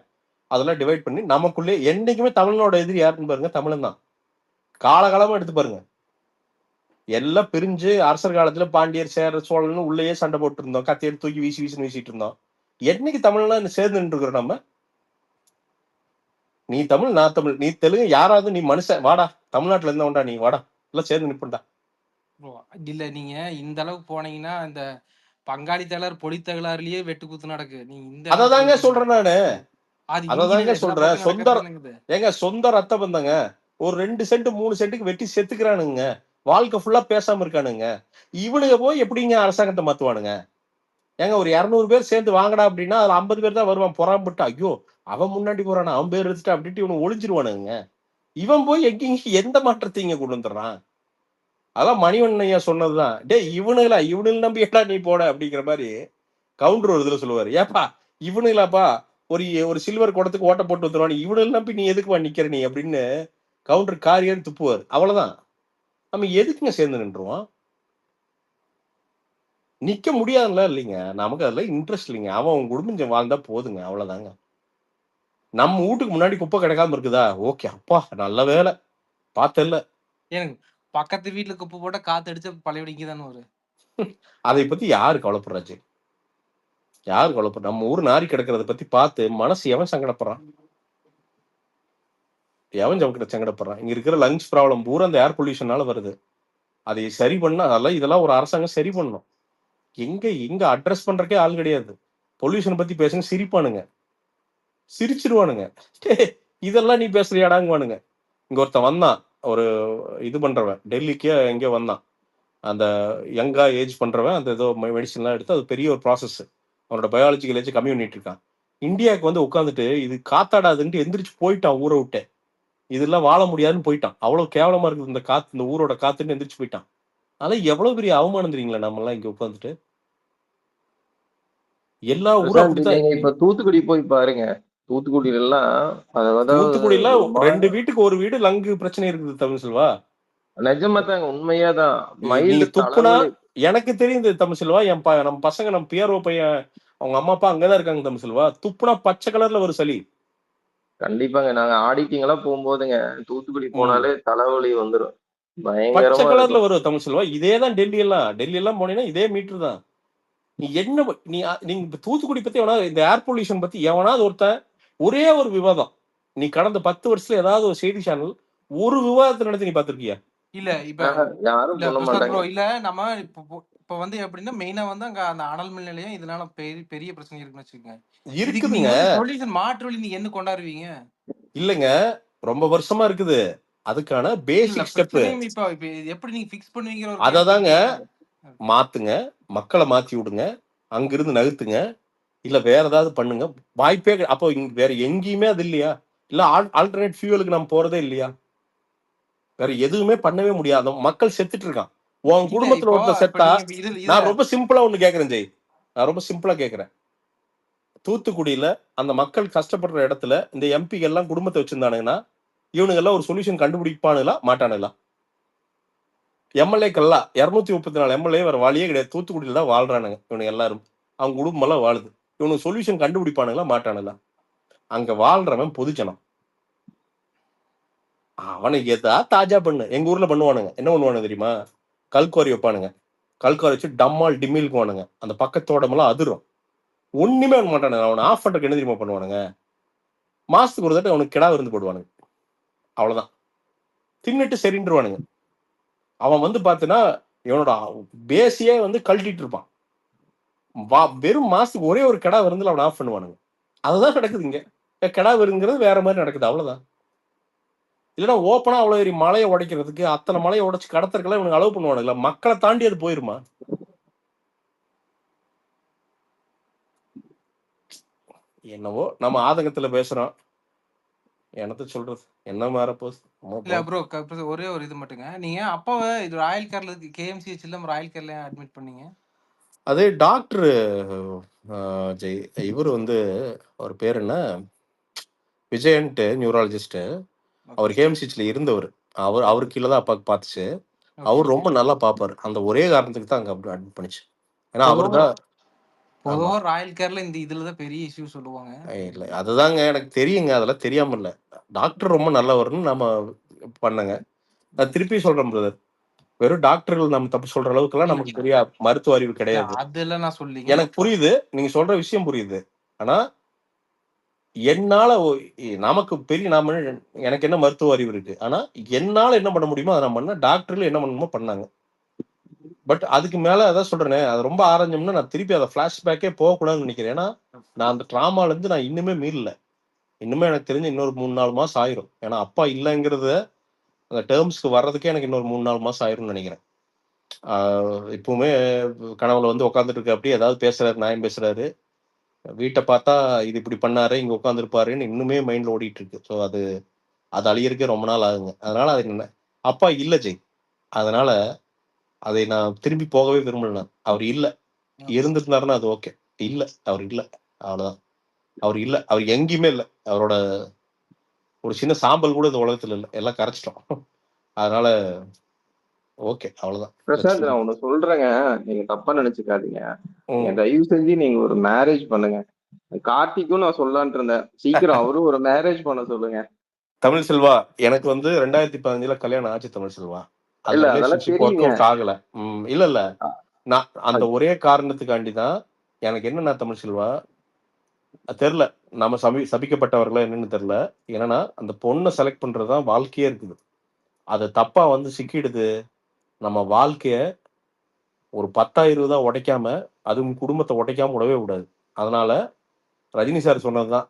அதெல்லாம் டிவைட் பண்ணி நமக்குள்ளே என்னைக்குமே தமிழனோட எதிரி யாருன்னு பாருங்க, தமிழன் தான். காலகாலமா எடுத்து பாருங்க, எல்லாம் பிரிஞ்சு அரசர் காலத்துல பாண்டியர் சேர சோழன் உள்ளேயே சண்டை போட்டு இருந்தோம், கத்தியை தூக்கி வீசிட்டு இருந்தோம். என்னைக்கு தமிழ்லாம் சேர்ந்து நின்று இருக்கிறோம் நம்ம? நீ தமிழ், நான் தமிழ், நீ தெலுங்கு, யாராவது நீ மனுஷன் வாடா, தமிழ்நாட்டுல இருந்தவன்டா நீ வாடா, எல்லாம் சேர்ந்து நிற்பண்டா. இல்ல நீங்க இந்த அளவுக்கு போனீங்கன்னா இந்த பங்காளி தகராறு பொடி தகராறுலயே வெட்டு குத்து நடக்கு. நீங்க இந்த அததாங்க சொல்றேன் நானு, அததாங்க சொல்றேன். சொந்த ரத்த பந்தங்க ஒரு 2 சென்ட் 3 சென்ட்டுக்கு வெட்டி செத்துக்கிறானுங்க, வாழ்க்கை ஃபுல்லா பேசாம இருக்கானுங்க. இவனுங்க போய் எப்படிங்க அரசாங்கத்தை மாத்துவானுங்க? ஏங்க ஒரு 200 பேர் சேர்ந்து வாங்கடா அப்படின்னா அதுல 50 பேர் தான் வருவான், பொறாமப்பட்டு ஐயோ அவன் முன்னாடி போறானா, அவன் பேர் எடுத்துட்டா அப்படின்ட்டு இவனு ஒளிஞ்சிருவானுங்க. இவன் போய் எங்க எந்த மாற்றத்தை இங்க கொண்டு வந்துடுறான்? அதான் மணிவண்ணன் ஐயா சொன்னதுதான், டே இவனுங்கள நம்பி ஏடா நீ போட அப்படிங்கிற மாதிரி கவுண்டர் ஒரு இதுல சொல்லுவாரு. ஏப்பா இவனுங்களாப்பா ஒரு சில்வர் குடத்துக்கு ஓட்ட போட்டு வந்துருவான், இவனுங்களை நம்பி நீ எதுக்குவா நிக்கிற நீ அப்படின்னு கவுண்டர் காரியான்னு துப்புவார். அவ்வளவுதான். நம்ம எதுக்குங்க சேர்ந்து நின்றுவோம்? நிக்க முடியாதுல்ல இல்லைங்க, நமக்கு அதுல இன்ட்ரெஸ்ட் இல்லைங்க. அவன் குடும்பம் வாழ்ந்தா போதுங்க, அவ்வளவுதாங்க. நம்ம வீட்டுக்கு முன்னாடி குப்பை கிடக்காம இருக்குதா, ஓகே, அப்பா நல்ல வேலை பார்த்தல. எனக்கு பக்கத்து வீட்டுல குப்பை போட்டா காத்து அடிச்ச பழையபடிக்கு தானே வரும். அதை பத்தி யாரு கவலைப்படுறாச்சு? யாரு கவலைப்படுற? நம்ம ஊர் நாரி கிடக்கிறத பத்தி பார்த்து மனசு எவன் சங்கடப்படுறான்? எவன் சங்கடப்படுறான்? இங்க இருக்கிற லங்ஸ் ப்ராப்ளம் பூரா அந்த ஏர் பொல்யூஷனால வருது. அதை சரி பண்ணா இதெல்லாம் ஒரு அரசாங்கம் சரி பண்ணணும். எங்க அட்ரஸ் பண்றக்கே ஆள் கிடையாது. பொல்யூஷன் பத்தி பேசுங்க, சிரிப்பானுங்க, சிரிச்சிருவானுங்க. இதெல்லாம் நீ பேசுறியாடாங்குவானுங்க. இங்க ஒருத்தன் வந்தான், ஒரு இது பண்றவன், டெல்லிக்கே எங்கே வந்தான், அந்த யங்கா ஏஜ் பண்றவன், அந்த ஏதோ மெடிசன்லாம் எடுத்து அது பெரிய ஒரு ப்ராசஸ், அவனோட பயாலஜிக்கல் ஏஜ் கம்மி பண்ணிட்டு இருக்கான். இந்தியாவுக்கு வந்து உட்காந்துட்டு இது காத்தாடாதுன்ட்டு எந்திரிச்சு போயிட்டான், ஊரை விட்டு. இதெல்லாம் வாழ முடியாதுன்னு போயிட்டான். அவ்வளவு கேவலமா இருக்குது இந்த காத்து, இந்த ஊரோட காத்துன்னு எந்திரிச்சு போயிட்டான். அதெல்லாம் எவ்வளவு பெரிய அவமானம் தெரியுங்களா நம்ம எல்லாம் இங்க உட்காந்துட்டு. எல்லா ஊரும் அப்படித்தான். இப்ப தூத்துக்குடி போய் பாருங்க, தூத்துக்குடியில எல்லாம் தூத்துக்குடியில 2 வீட்டுக்கு ஒரு வீடு லங்கு பிரச்சனை இருக்குது தமிழ் செல்வா. நிஜமா தாங்க, உண்மையாதான். நீங்க துப்புனா எனக்கு தெரியுது தமிழ் செல்வா, நம்ம பசங்க, நம்ம பிஆர்ஓ பையன், அவங்க அம்மா அப்பா அங்கதான் இருக்காங்க தமிழ் செல்வா. துப்புனா பச்சை கலர்ல ஒரு சளி. கண்டிப்பாங்க, நாங்க ஆடிட்டிங் எல்லாம் போகும்போதுங்க தூத்துக்குடி போனாலே தலைவலி வந்துடும், பச்சை கலர்ல வரும் தமிழ் செல்வா. இதேதான் டெல்லி எல்லாம் போனீங்கன்னா இதே மீட்டர் தான். நீ என்ன நீங்க தூத்துக்குடி பத்தி எவனா, இந்த ஏர் பொல்யூஷன் பத்தி எவனாவது ஒருத்தன் ஒரே ஒரு விவாதம், நீ கடந்த 10 வருஷத்துல ஏதாவது ஒரு செய்தி சேனல் ஒரு விவாதத்தை நடத்தி நீ பாத்திருக்கியா? இல்ல இப்ப யாரும் சொல்ல மாட்டாங்க. இல்ல நம்ம இப்ப வந்து எப்படின்னா மெயினா வந்து அங்க அந்த அனல் மின் நிலையம் இதனால பெரிய பிரச்சனை இருக்குன்னு வச்சுக்கோங்க. இருக்குதுங்க. சொல்யூஷன் மாற்று வழி நீங்க என்ன கொண்டாடுவீங்க? இல்லங்க, ரொம்ப வருஷமா இருக்குது. அதுக்கான பேசிக் ஸ்டெப் இப்ப எப்படி நீங்க ஃபிக்ஸ் பண்ணுவீங்க? அததாங்க, மாத்துங்க, மக்களை மாத்தி விடுங்க, அங்கிருந்து நகர்த்துங்க, இல்ல வேற ஏதாவது பண்ணுங்க. வாய்ப்பே அப்போ வேற எங்கேயுமே அது இல்லையா? இல்ல ஆல்டர்னேட் ஃபியூவலுக்கு நம்ம போறதே இல்லையா? வேற எதுவுமே பண்ணவே முடியாத மக்கள் செத்துட்டு இருக்கான். உன் இல்ல குடும்பத்துல இப்போ ஒருத்தர் இப்ப செத்தா நீங்க இதுல நான் ரொம்ப சிம்பிளா ஒண்ணு கேக்குறேன் ஜெய். நான் ரொம்ப சிம்பிளா கேக்குறேன். தூத்துக்குடியில அந்த மக்கள் கஷ்டப்படுற இடத்துல இந்த எம்பிக்கு எல்லாம் குடும்பத்தை வச்சிருந்தானுங்கன்னா இவனுங்க எல்லாம் ஒரு சொல்யூஷன் கண்டுபிடிப்பானுங்களா மாட்டானுங்களா? எம்எல்ஏக்கெல்லாம் 234 எம்எல்ஏ வேற வழியே கிடையாது. தூத்துக்குடியில தான் வாழ்றானுங்க இவனுங்க எல்லாரும். அவங்க குடும்பம் எல்லாம் வாழுது. இவனுக்கு சொல்யூஷன் கண்டுபிடிப்பானுங்களா மாட்டானுங்களா? அங்க வாழ்றவன் பொதுஜனம். அவனுக்கு எதா தாஜா பண்ணு. எங்க ஊர்ல பண்ணுவானுங்க. என்ன பண்ணுவானுங்க தெரியுமா? கல்குவாரி வைப்பானுங்க. கல்குவாரி வச்சு டம்மால் டிம்மில்க்குவானுங்க. அந்த பக்கத்தோடமெல்லாம் அதிரும். ஒண்ணுமே பண்ண மாட்டானுங்க. அவனை ஆஃப் பண்றதுக்கு என்ன தெரியுமா பண்ணுவானுங்க? மாசத்துக்கு ஒரு தடவை அவனுக்கு கிடா விருந்து போடுவானுங்க. அவ்வளவுதான். தின்னுட்டு சரின்றுவானுங்க. அவன் வந்து பாத்தீங்கன்னா இவனோட பேசியே வந்து கழட்டிட்டு இருப்பான். வெறும் மாசத்துக்கு ஒரே ஒரு கிடா விருந்துல அவன் ஆஃப் பண்ணுவானுங்க. அதுதான் நடக்குது இங்க. கிடா விருந்துங்கிறது வேற மாதிரி நடக்குது. அவ்வளவுதான். இல்லைன்னா ஓப்பனா அவ்வளவு பெரிய மலையை உடைக்கிறதுக்கு அத்தனை மலையை உடைச்சு கடத்தறதுக்கெல்லாம் இவனுக்கு அலோவ் பண்ணுவானுங்களா? மக்களை தாண்டி அது போயிருமா? என்னவோ நம்ம ஆதங்கத்துல பேசுறோம். என்னத்த சொல்றது? என்ன மாற போகுது? இல்ல ப்ரோ ஒரே ஒரு இது மட்டுங்க. நீங்க அப்பாவை இது ராயல் கேர்ல கேஎம்சிஹெச் இல்ல ராயல் கேர்ல அட்மிட் பண்ணீங்க? அது டாக்டர் ஜெய் இவர் வந்து அவர் பேர் என்ன விஜயன்ட்டு நியூராலஜிஸ்ட். அவர் கேஎம்சிஹெச்ல இருந்தவர். அவர் கீழே தான் அப்பாவுக்கு பார்த்துச்சு. அவர் ரொம்ப நல்லா பார்ப்பாரு. அந்த ஒரே காரணத்துக்கு தான் அங்க அட்மிட் பண்ணிச்சு. ஏன்னா அவர் தான் பொதுவா ராயல் கேர்ல இந்த இதுலதான் பெரிய இஷ்யூ சொல்லுவாங்க. இல்ல அதுதாங்க எனக்கு தெரியுங்க. அதெல்லாம் தெரியாம இல்ல. டாக்டர் ரொம்ப நல்லவர்னு நம்ம பண்ணங்க. நான் திருப்பி சொல்றேன் பிரதர். வெறும் டாக்டர்கள் நம்ம தப்பு சொல்ற அளவுக்கு எல்லாம் நமக்கு பெரிய மருத்துவ அறிவு கிடையாது. அதெல்லாம் நான் சொல்லிங்க. எனக்கு புரியுது. நீங்க சொல்ற விஷயம் புரியுது. ஆனா என்னால நமக்கு பெரிய நாம எனக்கு என்ன மருத்துவ அறிவு இருக்கு. ஆனா என்னால என்ன பண்ண முடியுமோ அதை நான் பண்ண. டாக்டர்கள் என்ன பண்ணணுமோ பண்ணாங்க. பட் அதுக்கு மேல அதான் சொல்றேனே, அது ரொம்ப ஆரஞ்சம்னா நான் திருப்பி அதை பிளாஷ்பேக்கே போகக்கூடாதுன்னு நினைக்கிறேன். ஏன்னா நான் அந்த டிராமால இருந்து நான் இன்னுமே மீறல. இன்னுமே எனக்கு தெரிஞ்சு இன்னொரு 3-4 மாசம் ஆயிரும். ஏன்னா அப்பா இல்லைங்கிறத அந்த டேர்ம்ஸ்க்கு வர்றதுக்கே எனக்கு இன்னொரு 3-4 மாசம் ஆயிரும்னு நினைக்கிறேன். இப்பவுமே கனவுல வந்து உட்காந்துட்டு இருக்க அப்படி ஏதாவது பேசுறாரு, நியாயம் பேசுறாரு. வீட்டை பார்த்தா இது இப்படி பண்ணாரு, இங்க உட்காந்துருப்பாருன்னு இன்னுமே மைண்ட்ல ஓடிட்டு இருக்கு. ஸோ அது அழியறதுக்கே ரொம்ப நாள் ஆகுங்க. அதனால அது என்ன அப்பா இல்ல ஜெய். அதனால அதை நான் திரும்பி போகவே விரும்பல. அவர் இல்ல. இருந்திருந்தாருன்னா அது ஓகே. இல்ல அவர் இல்ல. அவ்வளவுதான். அவர் இல்ல. அவர் எங்கேயுமே இல்ல. அவரோட ஒரு சின்ன சாம்பல் கூட இந்த உலகத்துல இல்ல. எல்லாம் கரைச்சிட்டோம். அதனால ஓகே அவ்வளவுதான். பிரசாந்த் நான் ஒண்ணு சொல்றேங்க, நீங்க தப்பா நினைச்சுக்காதீங்க. நீங்க தயவு செஞ்சு நீங்க ஒரு மேரேஜ் பண்ணுங்க. கார்த்திக்கும் நான் சொல்லலான்ட்டு இருந்தேன். சீக்கிரம் அவரும் ஒரு மேரேஜ் பண்ண சொல்லுங்க. தமிழ் செல்வா எனக்கு வந்து 2015 கல்யாணம் ஆச்சு. தமிழ் செல்வா இல்ல அதெல்லாம் தெரியுங்க. ஆகல. இல்ல நான் அந்த ஒரே காரணத்துக்காண்டி தான் எனக்கு என்னன்னா தமிழ் செல்வா தெரியல. நம்ம சபிக்கப்பட்டவர்களா என்னன்னு தெரியல. ஏன்னா அந்த பொண்ணை செலக்ட் பண்றதுதான் வாழ்க்கையே இருக்குது. அது தப்பா வந்து சிக்கிடுது. நம்ம வாழ்க்கைய ஒரு 10,000 உடைக்காம அதுவும் குடும்பத்தை உடைக்காம விடவே விடாது. அதனால ரஜினி சார் சொன்னதுதான்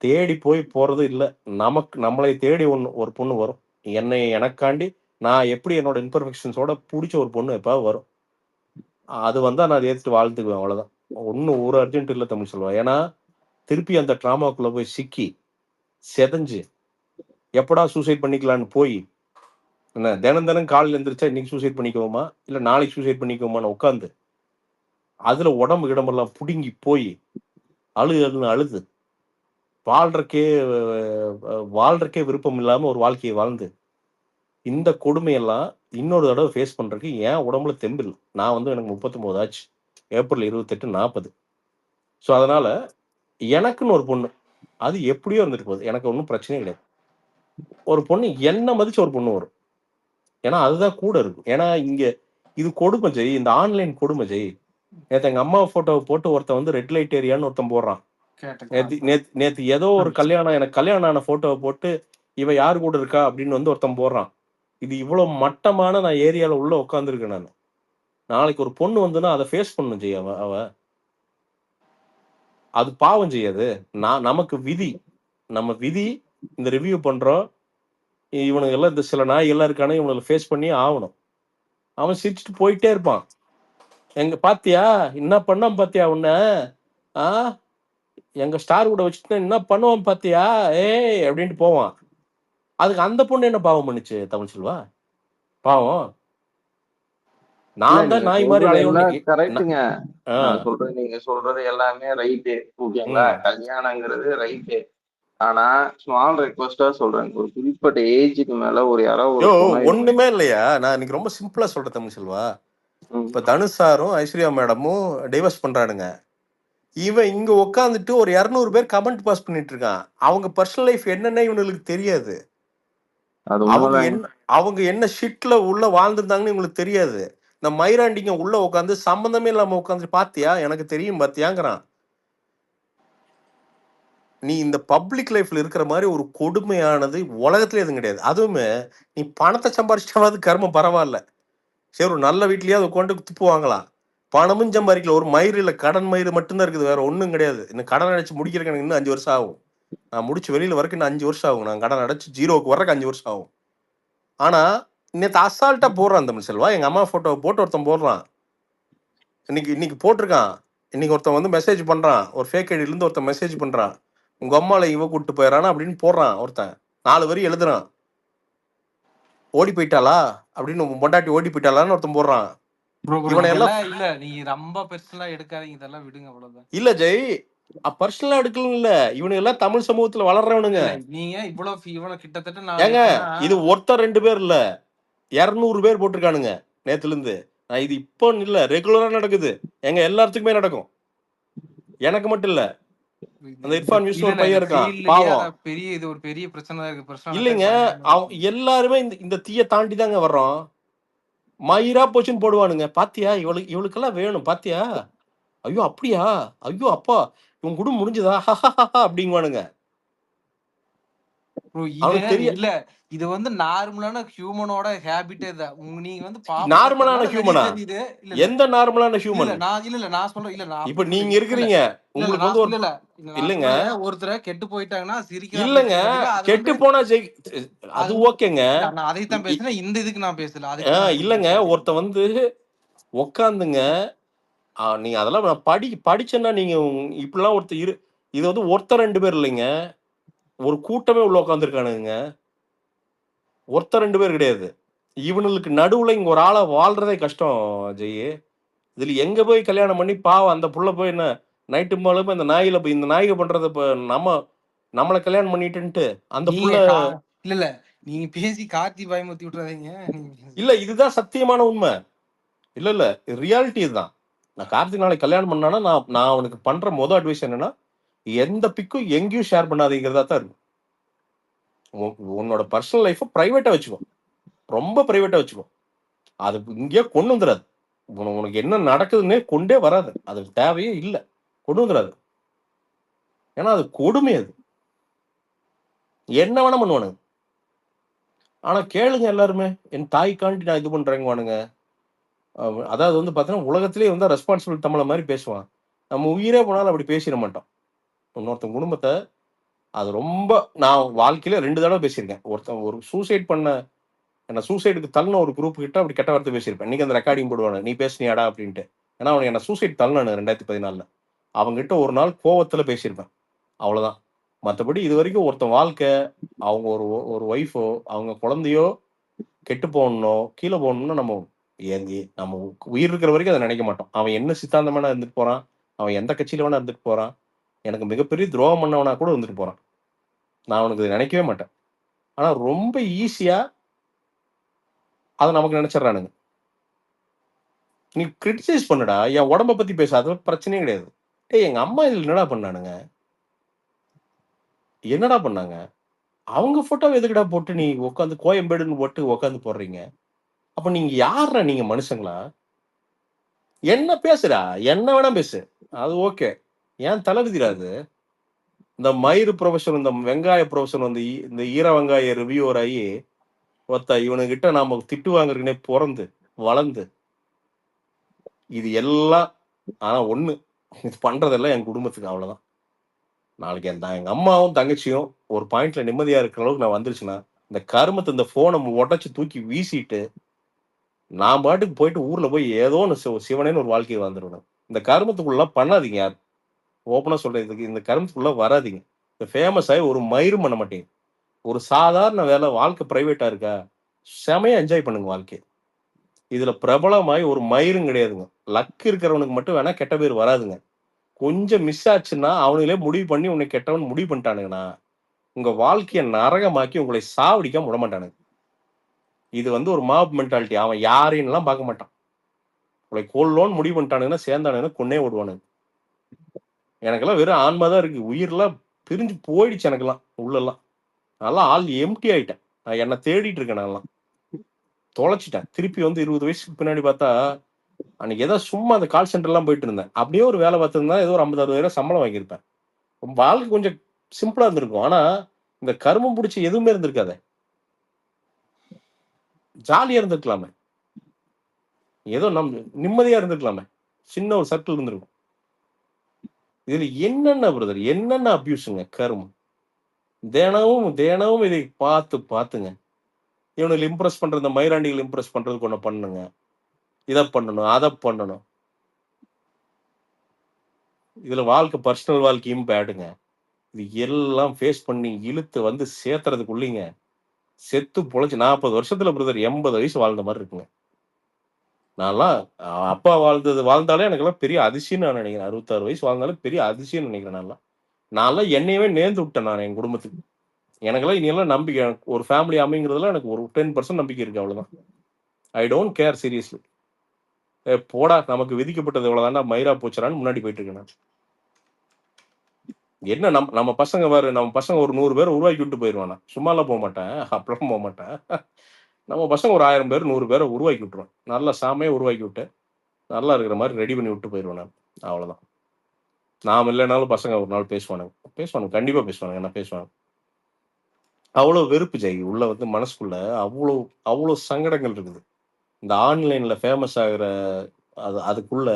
தேடி போய் போறது இல்ல. நம்மளை தேடி ஒரு பொண்ணு வரும். எனக்காண்டி நான் எப்படி என்னோட இன்பர்ஃபெக்ஷன்ஸோட பிடிச்ச ஒரு பொண்ணு எப்பாவது வரும். அது வந்தா நான் ஏத்துட்டு வாழ்த்துக்குவேன். அவ்வளவுதான். ஒன்னும் ஒரு அர்ஜென்ட் இல்ல தமிழ் சொல்லுவேன். ஏன்னா திருப்பி அந்த டிராமாக்குள்ள போய் சிக்கி செதஞ்சு எப்படா சூசைட் பண்ணிக்கலான்னு போய் என்ன தினம் காலையில் எழுந்திரிச்சா இன்னைக்கு சூசைட் பண்ணிக்குவோமா இல்ல நாளைக்கு சூசைட் பண்ணிக்குவோமான்னு உட்காந்து அதுல உடம்பு இடமெல்லாம் புடுங்கி போய் அழுது வாழ்றக்கே விருப்பம் இல்லாம ஒரு வாழ்க்கையை வாழ்ந்து இந்த கொடுமையெல்லாம் இன்னொரு தடவை ஃபேஸ் பண்றதுக்கு ஏன் உடம்புல தெம்பில்லை. நான் வந்து எனக்கு 39 ஆச்சு. ஏப்ரல் 28 40. ஸோ அதனால எனக்குன்னு ஒரு பொண்ணு அது எப்படியோ இருந்துட்டு போகுது. எனக்கு ஒன்றும் பிரச்சனையே கிடையாது. ஒரு பொண்ணு என்ன மதிச்சு ஒரு பொண்ணு வரும். ஏன்னா அதுதான் கூட இருக்கும். ஏன்னா இங்க இது கொடுமை ஜெய். இந்த ஆன்லைன் கொடுமை ஜெய். நேற்று எங்க அம்மா போட்டோவை போட்டு ஒருத்தன் வந்து ரெட் லைட் ஏரியான்னு ஒருத்தன் போடுறான். நேத்து ஏதோ ஒரு கல்யாணம் எனக்கு கல்யாணம் ஆன போட்டோவை போட்டு இவ யாரு கூட இருக்கா அப்படின்னு வந்து ஒருத்தன் போடுறான். இது இவ்வளவு மட்டமான நான் ஏரியால உள்ள உட்காந்துருக்கேன். நான் நாளைக்கு ஒரு பொண்ணு வந்துன்னா அதை ஃபேஸ் பண்ணும் ஜெய். அவ அது பாவம் செய்யாது. நமக்கு விதி. நம்ம விதி இந்த ரிவ்யூ பண்றோம். இவனுங்க எல்லாம் இந்த சில நாய் எல்லாம் இருக்கானே இவனுங்களை ஃபேஸ் பண்ணி ஆகணும். அவன் சிரிச்சுட்டு போயிட்டே இருப்பான். எங்க பாத்தியா என்ன பண்ணாம பாத்தியா உன்ன எங்க ஸ்டார் கூட வச்சுட்டு என்ன பண்ணுவான் பாத்தியா அப்படின்ட்டு போவான். அதுக்கு அந்த பொண்ணு என்ன பாவம் பண்ணுச்சு தமிழ் செல்வா? பாவம் இல்ல நான் தான் நீங்க நாய் மாதிரி சொல்றது அலையோன்னு. எல்லாம் கரெக்டுங்க. நான் சொல்றது நீங்க சொல்றது எல்லாமே ரைட்டு, ஓகேங்களா? கல்யாணங்கிறது ரைட்டு. ஆனா ஸ்மால் ரெக்வஸ்டா சொல்றேன், ஒரு குறிப்பிட்ட ஏஜுக்கு மேல ஒரு யாராவது ஒரு பொண்ணை ஒண்ணுமே இல்லையா? நான் இன்னைக்கு ரொம்ப சிம்பிளா சொல்றேன் தமிழ் செல்வா. இப்ப தனுஷ் சாரும் ஐஸ்வர்யா மேடமும் டைவர்ஸ் பண்றானுங்க. இவன் இங்க உட்காந்துட்டு ஒரு 200 பேர் கமெண்ட் பாஸ் பண்ணிட்டு இருக்கான். அவங்க பர்சனல் லைஃப் என்னன்னு இவனுக்கு தெரியாது. அது அவங்க உண்மைதாங்க. என்ன அவங்க என்ன ஷிட்ல உள்ள வாழ்ந்துருந்தாங்கன்னு இவங்களுக்கு தெரியாது. இந்த மயிராண்டிங்க உள்ள உட்காந்து சம்பந்தமே இல்லாம உட்காந்து பாத்தியா எனக்கு தெரியும் பாத்தியாங்கிறான். நீ இந்த பப்ளிக் லைஃப்ல இருக்கிற மாதிரி ஒரு கொடுமையானது உலகத்துல எதுவும் கிடையாது. அதுவுமே நீ பணத்தை சம்பாரிச்சிட்டாவது கர்மம் பரவாயில்ல. சரி ஒரு நல்ல வீட்லயாவது உட்காந்து துப்பு வாங்கலாம். பணமும் சம்பாதிக்கல, ஒரு மயிறு இல்லை, கடன் மயிறு மட்டும்தான் இருக்குது, வேற ஒன்றும் கிடையாது. இன்னும் கடன் அடைச்சு முடிக்கிறதுக்கு எனக்கு இன்னும் 5 வருஷம் ஆகும். நான் முடிச்சு வெளியில வரைக்கும் இன்னும் 5 வருஷம் ஆகும். நான் கடன் அடைச்சு ஜீரோவுக்கு வர்றதுக்கு 5 வருஷம் ஆகும். ஆனா நேற்று அசால்ட்டா போடுறான் தமிழ் செல்வா. எங்க அம்மா போட்டோ போட்டு ஒருத்தன் போடுறான். இன்னைக்கு போட்டிருக்கான். இன்னைக்கு ஒருத்தன் வந்து மெசேஜ் பண்றான், ஒரு ஃபேக் ஐடியில இருந்து ஒருத்தன் மெசேஜ் பண்றான், உங்க அம்மால இவ கூப்பிட்டு போயிடறானா அப்படின்னு போடுறான். ஒருத்தன் 4 வரி எழுதுறான். ஓடி போயிட்டாளா அப்படின்னு, பொண்டாட்டி ஓடி போயிட்டாளான்னு ஒருத்தன் போடுறான். ப்ரோ ப்ரோ இவனை எல்லாம் இதெல்லாம் இல்ல, நீங்க ரொம்ப பெருசா எடுக்காதீங்க, இதெல்லாம் விடுங்க அவ்வளவுதான். இல்ல ஜெய், பர்சனலா எடுக்கல. இல்ல, இவனுங்க எல்லாம் தமிழ் சமூகத்துல வளர்றவனுங்க. இல்ல நீங்க இவ்வளவு கிட்டத்தட்ட நான் ஏங்க எப்படின்னா, இது ஒருத்தர் 2 பேர் இல்ல, 200 பேர் போட்டிருக்கானுங்க நேத்துல இருந்து. நான் இது இப்போ இல்ல, ரெகுலரா நடக்குது. எங்க எல்லாத்துக்குமே நடக்கும், எனக்கு மட்டும் இல்ல. அந்த இர்ஃபான் விஷ்ணு ஒரு பையன் இருக்கான் பாவம். பெரிய இது ஒரு பெரிய பிரச்சனை இருக்கு, பிரச்சனை இல்லைங்க, எல்லாருமே இந்த தீய தாண்டி தாங்க வர்றோம். மயிரா போச்சுன்னு போடுவானுங்க. பாத்தியா இவளுக்கெல்லாம் வேணும் பாத்தியா, ஐயோ அப்படியா, ஐயோ அப்பா இவன் குடும்பம் முடிஞ்சதா அப்படிங்குவானுங்க. இல்ல இது வந்து நார்மலான ஹியூமனோட ஹேபிட்டே தான். நீங்க வந்து நார்மலான ஹியூமனா? எந்த நார்மலான ஹியூமன்? நான் சொல்றேன் இல்ல, நான் இப்ப நீங்க இருக்கிறீங்க, உங்களுக்கு வந்து ஒரு இல்லங்க ஒருத்தர கெட்டு போயிட்டாங்கன்னா சிரிக்க இல்லங்க, கெட்டு போனா அது ஓகேங்க. நான் அதைத்தான் பேசுறேன், இந்த இதுக்கு நான் பேசல. இல்லங்க, ஒருத்த வந்து உக்காந்துங்க, நீங்க அதெல்லாம் நான் படிச்சேன்னா நீங்க இப்படிலாம் ஒருத்தர் இது வந்து ஒருத்தர் 2 பேர் இல்லைங்க, ஒரு கூட்டமே உள்ள உட்காந்துருக்கானுங்க. ஒருத்தர் 2 பேர் கிடையாது. இவனுக்கு நடுவுல இங்க ஒரு ஆளா வாழ்றதே கஷ்டம் ஜெய். இதுல எங்க போய் கல்யாணம் பண்ணி பாவம் அந்த புள்ள போய் என்ன நைட்டு மேலும் இந்த நாயில போய் இந்த நாய்க பண்றத நம்மள கல்யாணம் பண்ணிட்டுன்ட்டு அந்த புள்ள. இல்ல நீங்க பேசி கார்த்தி பயமுத்தி விட்டுறாதீங்க. இல்ல இதுதான் சத்தியமான உண்மை. இல்ல ரியாலிட்டி இதுதான். நான் கார்த்திக் நாளைக்கு கல்யாணம் பண்ணானா நான் அவனுக்கு பண்ற மொதல் அட்வைஸ் என்னன்னா, எந்த பிக்கும் எங்கேயும் ஷேர் பண்ணாதீங்கிறதா தான் இருக்கும். உன்னோட பர்சனல் லைஃப் பிரைவேட்டா வச்சுக்கோ, ரொம்ப பிரைவேட்டா வச்சுக்கோ. அது இங்கேயே கொண்டு வந்துடாது. உனக்கு என்ன நடக்குதுன்னே கொண்டே வராது. அது தேவையே இல்லை, கொண்டு வந்துடாது. ஏன்னா அது கொடுமை. அது என்ன வேணா பண்ணுவானுங்க. ஆனா கேளுங்க எல்லாருமே, என் தாய்க்காண்டி நான் இது பண்றேங்குவானுங்க. அதாவது வந்து பாத்தீங்கன்னா உலகத்திலேயே வந்து ரெஸ்பான்சிபிள் தமிழ மாதிரி பேசுவான். நம்ம உயிரே போனாலும் அப்படி பேசிட மாட்டோம். இன்னொருத்தன் குடும்பத்தை அது ரொம்ப, நான் வாழ்க்கையில 2 தடவை பேசியிருக்கேன். ஒருத்தன் ஒரு சூசைட் பண்ண, என்ன சூசைடுக்கு தள்ளின ஒரு குரூப் கிட்ட அப்படி கெட்ட வார்த்தை பேசியிருப்பேன். இன்னைக்கு அந்த ரெக்கார்டிங் போடுவானு, நீ பேசுனியாடா அப்படின்ட்டு. ஏன்னா அவன் என்ன சூசைட் தள்ளினானு 2014. அவங்ககிட்ட ஒரு நாள் கோவத்துல பேசியிருப்பேன், அவ்வளவுதான். மற்றபடி இது வரைக்கும் ஒருத்தன் வாழ்க்கை, அவங்க ஒரு ஒய்ஃபோ அவங்க குழந்தையோ கெட்டு போகணும் கீழே போகணும்னு நம்ம உயிர் இருக்கிற வரைக்கும் அதை நினைக்க மாட்டோம். அவன் என்ன சித்தாந்தமான இருந்துட்டு போறான், அவன் எந்த கட்சியில வேணா இருந்துட்டு போறான், எனக்கு மிகப்பெரிய துரோகம் பண்ணவனா கூட இருந்துட்டு போறான், நான் அவனுக்கு நினைக்கவே மாட்டேன். ஆனா ரொம்ப ஈஸியா அதை நமக்கு நினைச்சிடறானுங்க. நீ கிரிட்டிசைஸ் பண்ணுடா, என் உடம்ப பத்தி பேச, அது பிரச்சனையே கிடையாது. எங்க அம்மா இதுல என்னடா பண்ணாங்க, அவங்க போட்டோ எதுக்குடா போட்டு நீ உட்காந்து கோயம்பேடுன்னு போட்டு உட்காந்து போடுறீங்க? அப்ப நீங்க யாருடா, நீங்க மனுஷங்களா? என்ன பேசுறா, என்ன வேணா பேசு, அது ஓகே. ஏன் தலைவிதிரா அது? இந்த மயிறு ப்ரொஃபஷன், இந்த வெங்காய ப்ரொஃபஷன் வந்து இந்த ஈர வெங்காய ரிவ்யூவர் ஆகி இவனுகிட்ட நாம திட்டு வாங்குறதுனே பிறந்து வளர்ந்து இது எல்லாம். ஆனா ஒண்ணு, இது பண்றதெல்லாம் என் குடும்பத்துக்கு, அவ்வளவுதான். நாளைக்கு எங்க அம்மாவும் தங்கச்சியும் ஒரு பாயிண்ட்ல நிம்மதியா இருக்கிற அளவுக்கு நான் வந்துருச்சுன்னா, இந்த கருமத்தை இந்த போனை உடச்சு தூக்கி வீசிட்டு நான் பாட்டுக்கு போயிட்டு ஊர்ல போய் ஏதோ ஒன்று சிவனேன்னு ஒரு வாழ்க்கையை வந்துடுவேன். இந்த கருமத்துக்குள்ள பண்ணாதீங்க. யார் ஓப்பனா சொல்றதுக்கு, இந்த கருமத்துக்குள்ள வராதிங்க. இந்த ஃபேமஸ் ஆகி ஒரு மயிரும் பண்ண மாட்டீங்க. ஒரு சாதாரண வேலை, வாழ்க்கை பிரைவேட்டா இருக்கா, செமையா என்ஜாய் பண்ணுங்க வாழ்க்கைய. இதுல பிரபலமாய் ஒரு மயிரும் கிடையாதுங்க. லக் இருக்கிறவனுக்கு மட்டும் வேணா கெட்ட பேர் வராதுங்க. கொஞ்சம் மிஸ் ஆச்சுன்னா, அவனுங்களே முடிவு பண்ணி உன்னை கெட்டவன் முடிவு பண்ணிட்டானுங்கன்னா, உங்க வாழ்க்கைய நரகமாக்கி உங்களை சாவடிக்காம விடமாட்டானுங்க. இது வந்து ஒரு மாப் மென்டாலிட்டி. அவன் யாரையும்லாம் பார்க்க மாட்டான். உங்களை கொல்லோன்னு முடிவு பண்ணிட்டானுங்கன்னா, சேர்ந்தானுங்கன்னா கொன்னே விடுவானுங்க. எனக்கெல்லாம் வெறும் ஆன்மா தான் இருக்கு. உயிர்லாம் பிரிஞ்சு போயிடுச்சு எனக்கெல்லாம், உள்ளலாம். நான்லாம் ஆள் எம்ப்டி ஆயிட்டேன். நான் என்ன தேடிட்டு இருக்கேன் நான்லாம். தொலைச்சிட்டேன். திருப்பி வந்து 20 வயசுக்கு பின்னாடி பார்த்தா, அன்னைக்கு ஏதோ சும்மா அந்த கால் சென்டர்லாம் போயிட்டு இருந்தேன். அப்படியே ஒரு வேலை பார்த்திருந்தா ஏதோ ஒரு 50, 60,000 சம்பளம் வாங்கியிருப்பேன். வாழ்க்கை கொஞ்சம் சிம்பிளா இருந்திருக்கும். ஆனா, இந்த கருமம் புடிச்ச எதுவுமே இருந்திருக்காதே. ஜாலியா இருந்திருக்கலாமே. ஏதோ நிம்மதியா இருந்திருக்கலாமே. சின்ன ஒரு சர்க்கிள் இருந்திருக்கும். இதுல என்னென்ன பிரதர், என்னென்ன அபியூஸுங்க கருமம். தினமும் இதை பார்த்துங்க. இவனுங்களை இம்ப்ரெஸ் பண்ற, இந்த மயிராண்டிகள் இம்ப்ரெஸ் பண்றதுக்கு ஒண்ணு பண்ணுங்க. இதை பண்ணணும், அதை பண்ணணும். இதுல வாழ்க்கை, பர்சனல் வாழ்க்கையும் பேடுங்க. இது எல்லாம் ஃபேஸ் பண்ணி இழுத்து வந்து சேர்த்துறதுக்குள்ளீங்க செத்து பொழைச்சு 40 வருஷத்துல பிரதர் 80 வயசு வாழ்ந்த மாதிரி இருக்குங்க. நான்லாம் அப்பா வாழ்ந்தாலே எனக்கெல்லாம் பெரிய அதிசயம் நான் நினைக்கிறேன். 66 வயசு வாழ்ந்தாலும் பெரிய அதிசயம் நினைக்கிறேன். நான்லாம் என்னையவே நேர்ந்து விட்டேன் நான் என் குடும்பத்துக்கு. எனக்கெல்லாம் இனியெல்லாம் நம்பிக்கை, ஒரு ஃபேமிலி அமைங்கிறதுல எனக்கு ஒரு 10% நம்பிக்கை இருக்கு, அவ்வளவுதான். I don't care seriously. போடா, நமக்கு விதிக்கப்பட்டது எவ்வளவுதான்டா, மயிரா போச்சுறான்னு முன்னாடி போயிட்டு இருக்கேன் நான். என்ன நம்ம பசங்க நம்ம பசங்க ஒரு 100 பேரை உருவாக்கி விட்டு போயிடுவானா, சும்மாலாம் போக மாட்டேன், அப்பெல்லாம் போக மாட்டேன். நம்ம பசங்க ஒரு 1000 பேர் 100 பேரை உருவாக்கி விட்டுருவேன். நல்லா சாமையை உருவாக்கி விட்டு நல்லா இருக்கிற மாதிரி ரெடி பண்ணி விட்டு போயிடுவேன் நான். அவ்வளவுதான். நாம் இல்லைனாலும் பசங்க ஒரு நாள் பேசுவானுங்க, கண்டிப்பா பேசுவானுங்க, என்ன பேசுவாங்க. அவ்வளவு வெறுப்பு ஜெய் உள்ள வந்து மனசுக்குள்ள அவ்வளவு சங்கடங்கள் இருக்குது. இந்த ஆன்லைன்ல ஃபேமஸ் ஆகுற அதுக்குள்ள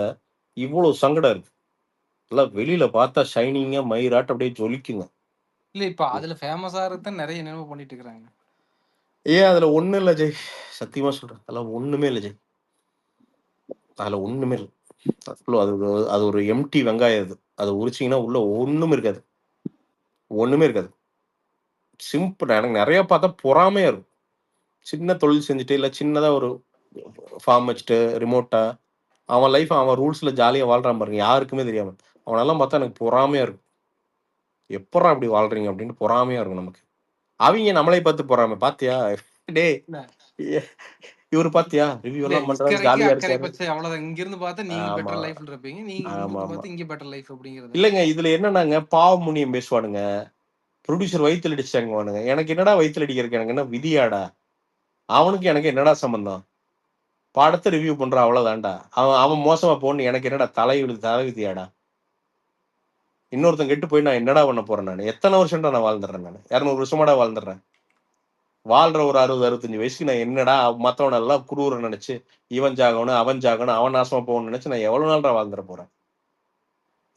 இவ்வளவு சங்கடம் இருக்கு. எல்லாம் வெளியில பார்த்தா ஷைனிங்கா மயிராட்ட அப்படியே ஜொலிக்குங்க. இல்ல இப்ப அதுல ஃபேமஸ் ஆகிறதுதான் நிறைய நினைவு பண்ணிட்டு இருக்காங்க. அதுல ஒண்ணும் இல்ல ஜெய், சத்தியமா சொல்றேன், அதெல்லாம் ஒண்ணுமே இல்ல ஜெய். அதுல ஒண்ணுமே இல்லை. அது ஒரு எம்டி வெங்காயம். அது உரிச்சிங்கன்னா உள்ள ஒண்ணுமே இருக்காது. சிம்பிள். எனக்கு நிறைய பார்த்தா பொறாமையா இருக்கும். சின்ன தொழில் செஞ்சுட்டு இல்ல சின்னதா ஒரு ஃபார்ம் வச்சுட்டு ரிமோட்டா அவன் லைஃப், அவன் ரூல்ஸ்ல ஜாலியா வாழ்றான் பாருங்க, யாருக்குமே தெரியாம. அவனெல்லாம் பார்த்தா எனக்கு பொறாமையா இருக்கும். எப்படா அப்படி வாழ்றீங்க அப்படின்னு பொறாமையா இருக்கும் நமக்கு. அவங்க நம்மளை பார்த்து பொறாமை, பாத்தியா டே இவரு பாத்தியா ரிவ்யூ எல்லாம் பண்றாரு, ஜாலியா இருக்காரு. அவ்வளவுதான். இங்க இருந்து பார்த்தா நீங்க பெட்டர் லைஃப்ல இருப்பீங்க, நீங்க பார்த்து இங்க பெட்டர் லைஃப் அப்படிங்கிறது இல்லங்க. இதுல என்னன்னாங்க, பாவமுனியம் பேசுவானுங்க, ப்ரொடியூசர் வயித்துல அடிச்சாங்க. எனக்கு என்னடா வயித்துல அடிக்கிறதுக்கு, எனக்கு என்ன விதியாடா, அவனுக்கு எனக்கு என்னடா சம்பந்தம், படத்தை ரிவ்யூ பண்ற அவ்வளவுதான்டா. அவன் மோசமா போன்னு எனக்கு என்னடா தலைவிதியாடா. இன்னொருத்தன் கெட்டு போய் நான் என்னடா பண்ண போறேன், நான் எத்தனை வருஷம்டா நான் வாழ்ந்துடுறேன், நான் 200 வருஷமாடா வாழ்ந்துடுறேன். வாழ்ற ஒரு 60-65 வயசுக்கு நான் என்னடா மத்தவன எல்லாம் குரூர நினைச்சு இவன் ஜாகணும் அவன் ஜாகணும் அவன் நாசமா போகணும்னு நினைச்சு நான் எவ்வளவு நாள்டா வாழ்ந்துட போறேன்.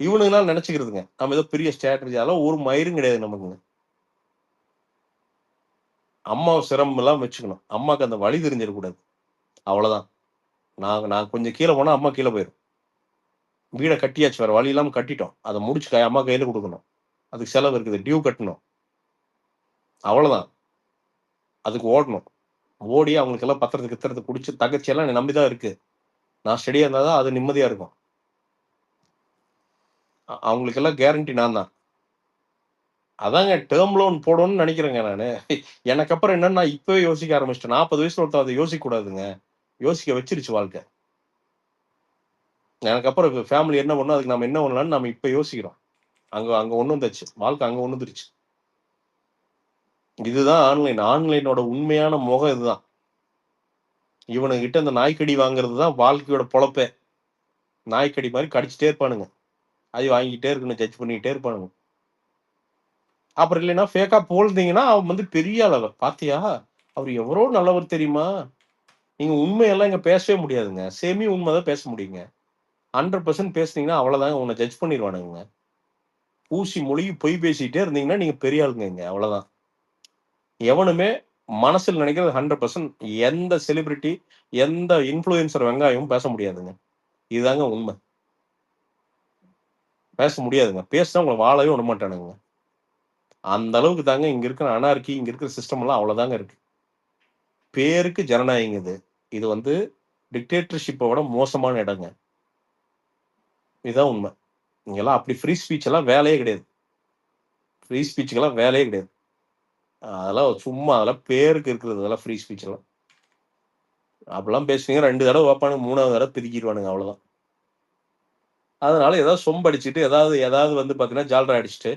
இவனுங்களாம் நினைச்சுக்கிறதுங்க நம்ம ஏதோ பெரிய ஸ்ட்ராட்டஜி, அதெல்லாம் ஒரு மயிரும் கிடையாது நமக்குங்க. அம்மாவை சிரமம் எல்லாம் வச்சுக்கணும், அம்மாக்கு அந்த வழி தெரிஞ்சிடக்கூடாது, அவ்வளவுதான். நான் கொஞ்சம் கீழே போனா அம்மா கீழே போயிடும். வீடை கட்டியாச்சு, வேற வழி இல்லாம கட்டிட்டோம், அதை முடிச்சு அம்மா கையில கொடுக்கணும், அதுக்கு செலவு இருக்குது, டியூ கட்டணும், அவ்வளவுதான். அதுக்கு ஓடணும், ஓடி அவங்களுக்கு எல்லாம் பத்திரத்துக்கு கித்திரத்தை குடிச்சு தகச்சி எல்லாம் நம்பிதான் இருக்கு. நான் ஸ்டடியா இருந்தாதான் அது நிம்மதியா இருக்கும். அவங்களுக்கு எல்லாம் கேரண்டி நான் தான். அதாங்க டேர்ம் லோன் போடணும்னு நினைக்கிறேங்க நானு. எனக்கு அப்புறம் என்னன்னா இப்பவே யோசிக்க ஆரம்பிச்சிட்டேன். 40 வயசுல ஒருத்தர் அதை யோசிக்க கூடாதுங்க, யோசிக்க வச்சிருச்சு வாழ்க்கை. எனக்கு அப்புறம் ஃபேமிலி என்ன பண்ணும், அதுக்கு நம்ம என்ன பண்ணலாம்னு நம்ம இப்ப யோசிக்கிறோம். அங்க ஒண்ணு வந்துச்சு, வாழ்க்கை அங்க ஒண்ணு வந்துருச்சு. இதுதான் ஆன்லைனோட உண்மையான முகம் இதுதான். இவனுங்கிட்ட இந்த நாய்க்கடி வாங்குறது தான் வாழ்க்கையோட பொழப்பே. நாய்க்கடி மாதிரி கடிச்சிட்டே இருப்பானுங்க, அது வாங்கிட்டே இருக்கணும், ஜட்ஜ் பண்ணிக்கிட்டே இருப்பானுங்க. அப்புறம் இல்லைன்னா ஃபேக்கா போல்ந்தீங்கன்னா அவன் வந்து பெரிய அளவு பாத்தியா அவர் எவ்வளோ நல்லவர் தெரியுமா, நீங்க உண்மையெல்லாம் இங்க பேசவே முடியாதுங்க, செமி உண்மைதான் பேச முடியுங்க. 100% பேசுனீங்கன்னா அவ்வளவுதாங்க, உன்னை ஜட்ஜ் பண்ணிடுவானுங்க. ஊசி மொழிக்கு பொய் பேசிட்டே இருந்தீங்கன்னா நீங்க பெரிய ஆளுங்க, அவ்வளவுதான். எவனுமே மனசில் நினைக்கிறது 100%. எந்த செலிபிரிட்டி எந்த இன்ஃபுளுசர் வெங்காயமும் பேச முடியாதுங்க, இதுதாங்க உண்மை. பேச முடியாதுங்க, பேசினா உங்களை வாழவே விட மாட்டானுங்க. அந்த அளவுக்கு தாங்க இங்க இருக்கிற அனார்கி, இங்க இருக்கிற சிஸ்டம் எல்லாம் அவ்வளவுதாங்க இருக்கு. பேருக்கு ஜனநாயகம் இது. இது வந்து டிக்டேட்டர்ஷிப்பை விட மோசமான இடங்க. இதுதான் உண்மை. இங்கெல்லாம் அப்படி ஃப்ரீ ஸ்பீச் எல்லாம் வேலையே கிடையாது. ஃப்ரீ ஸ்பீச்சுக்கெல்லாம் வேலையே கிடையாது. அதெல்லாம் சும்மா அதெல்லாம் பேருக்கு இருக்கிறது அதெல்லாம் ஃப்ரீ ஸ்பீச் எல்லாம். அப்படிலாம் பேசுவீங்க 2 தடவை வைப்பானுங்க, 3வது தடவை பிரிக்கிடுவானுங்க, அவ்வளவுதான். அதனால ஏதாவது சொம்படிச்சுட்டு ஏதாவது வந்து பாத்தீங்கன்னா ஜால்ரா அடிச்சுட்டு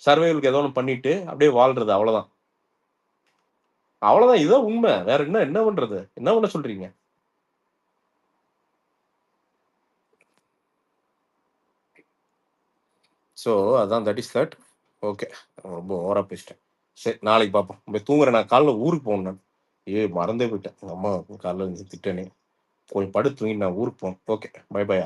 சர்வைவலுக்கு ஏதோ ஒன்று பண்ணிட்டு அப்படியே வாழ்றது, அவ்வளவுதான். அவ்வளவுதான். இதுதான் உண்மை. வேற என்ன பண்றது? என்ன பண்ண சொல்றீங்க? ஸோ அதான், தட் இஸ் தட். ஓகே, ரொம்ப ஓவரா பேசிட்டேன். சரி, நாளைக்கு பார்ப்போம். போய் தூங்குறேன். நான் காலைல ஊருக்கு போகணும். நான் மறந்தே போயிட்டேன். எங்கள் அம்மா காலைல இருந்து திட்டனே. கொஞ்சம் படுத்து தூங்கி நான் ஊருக்கு போகணும். Okay, bye by.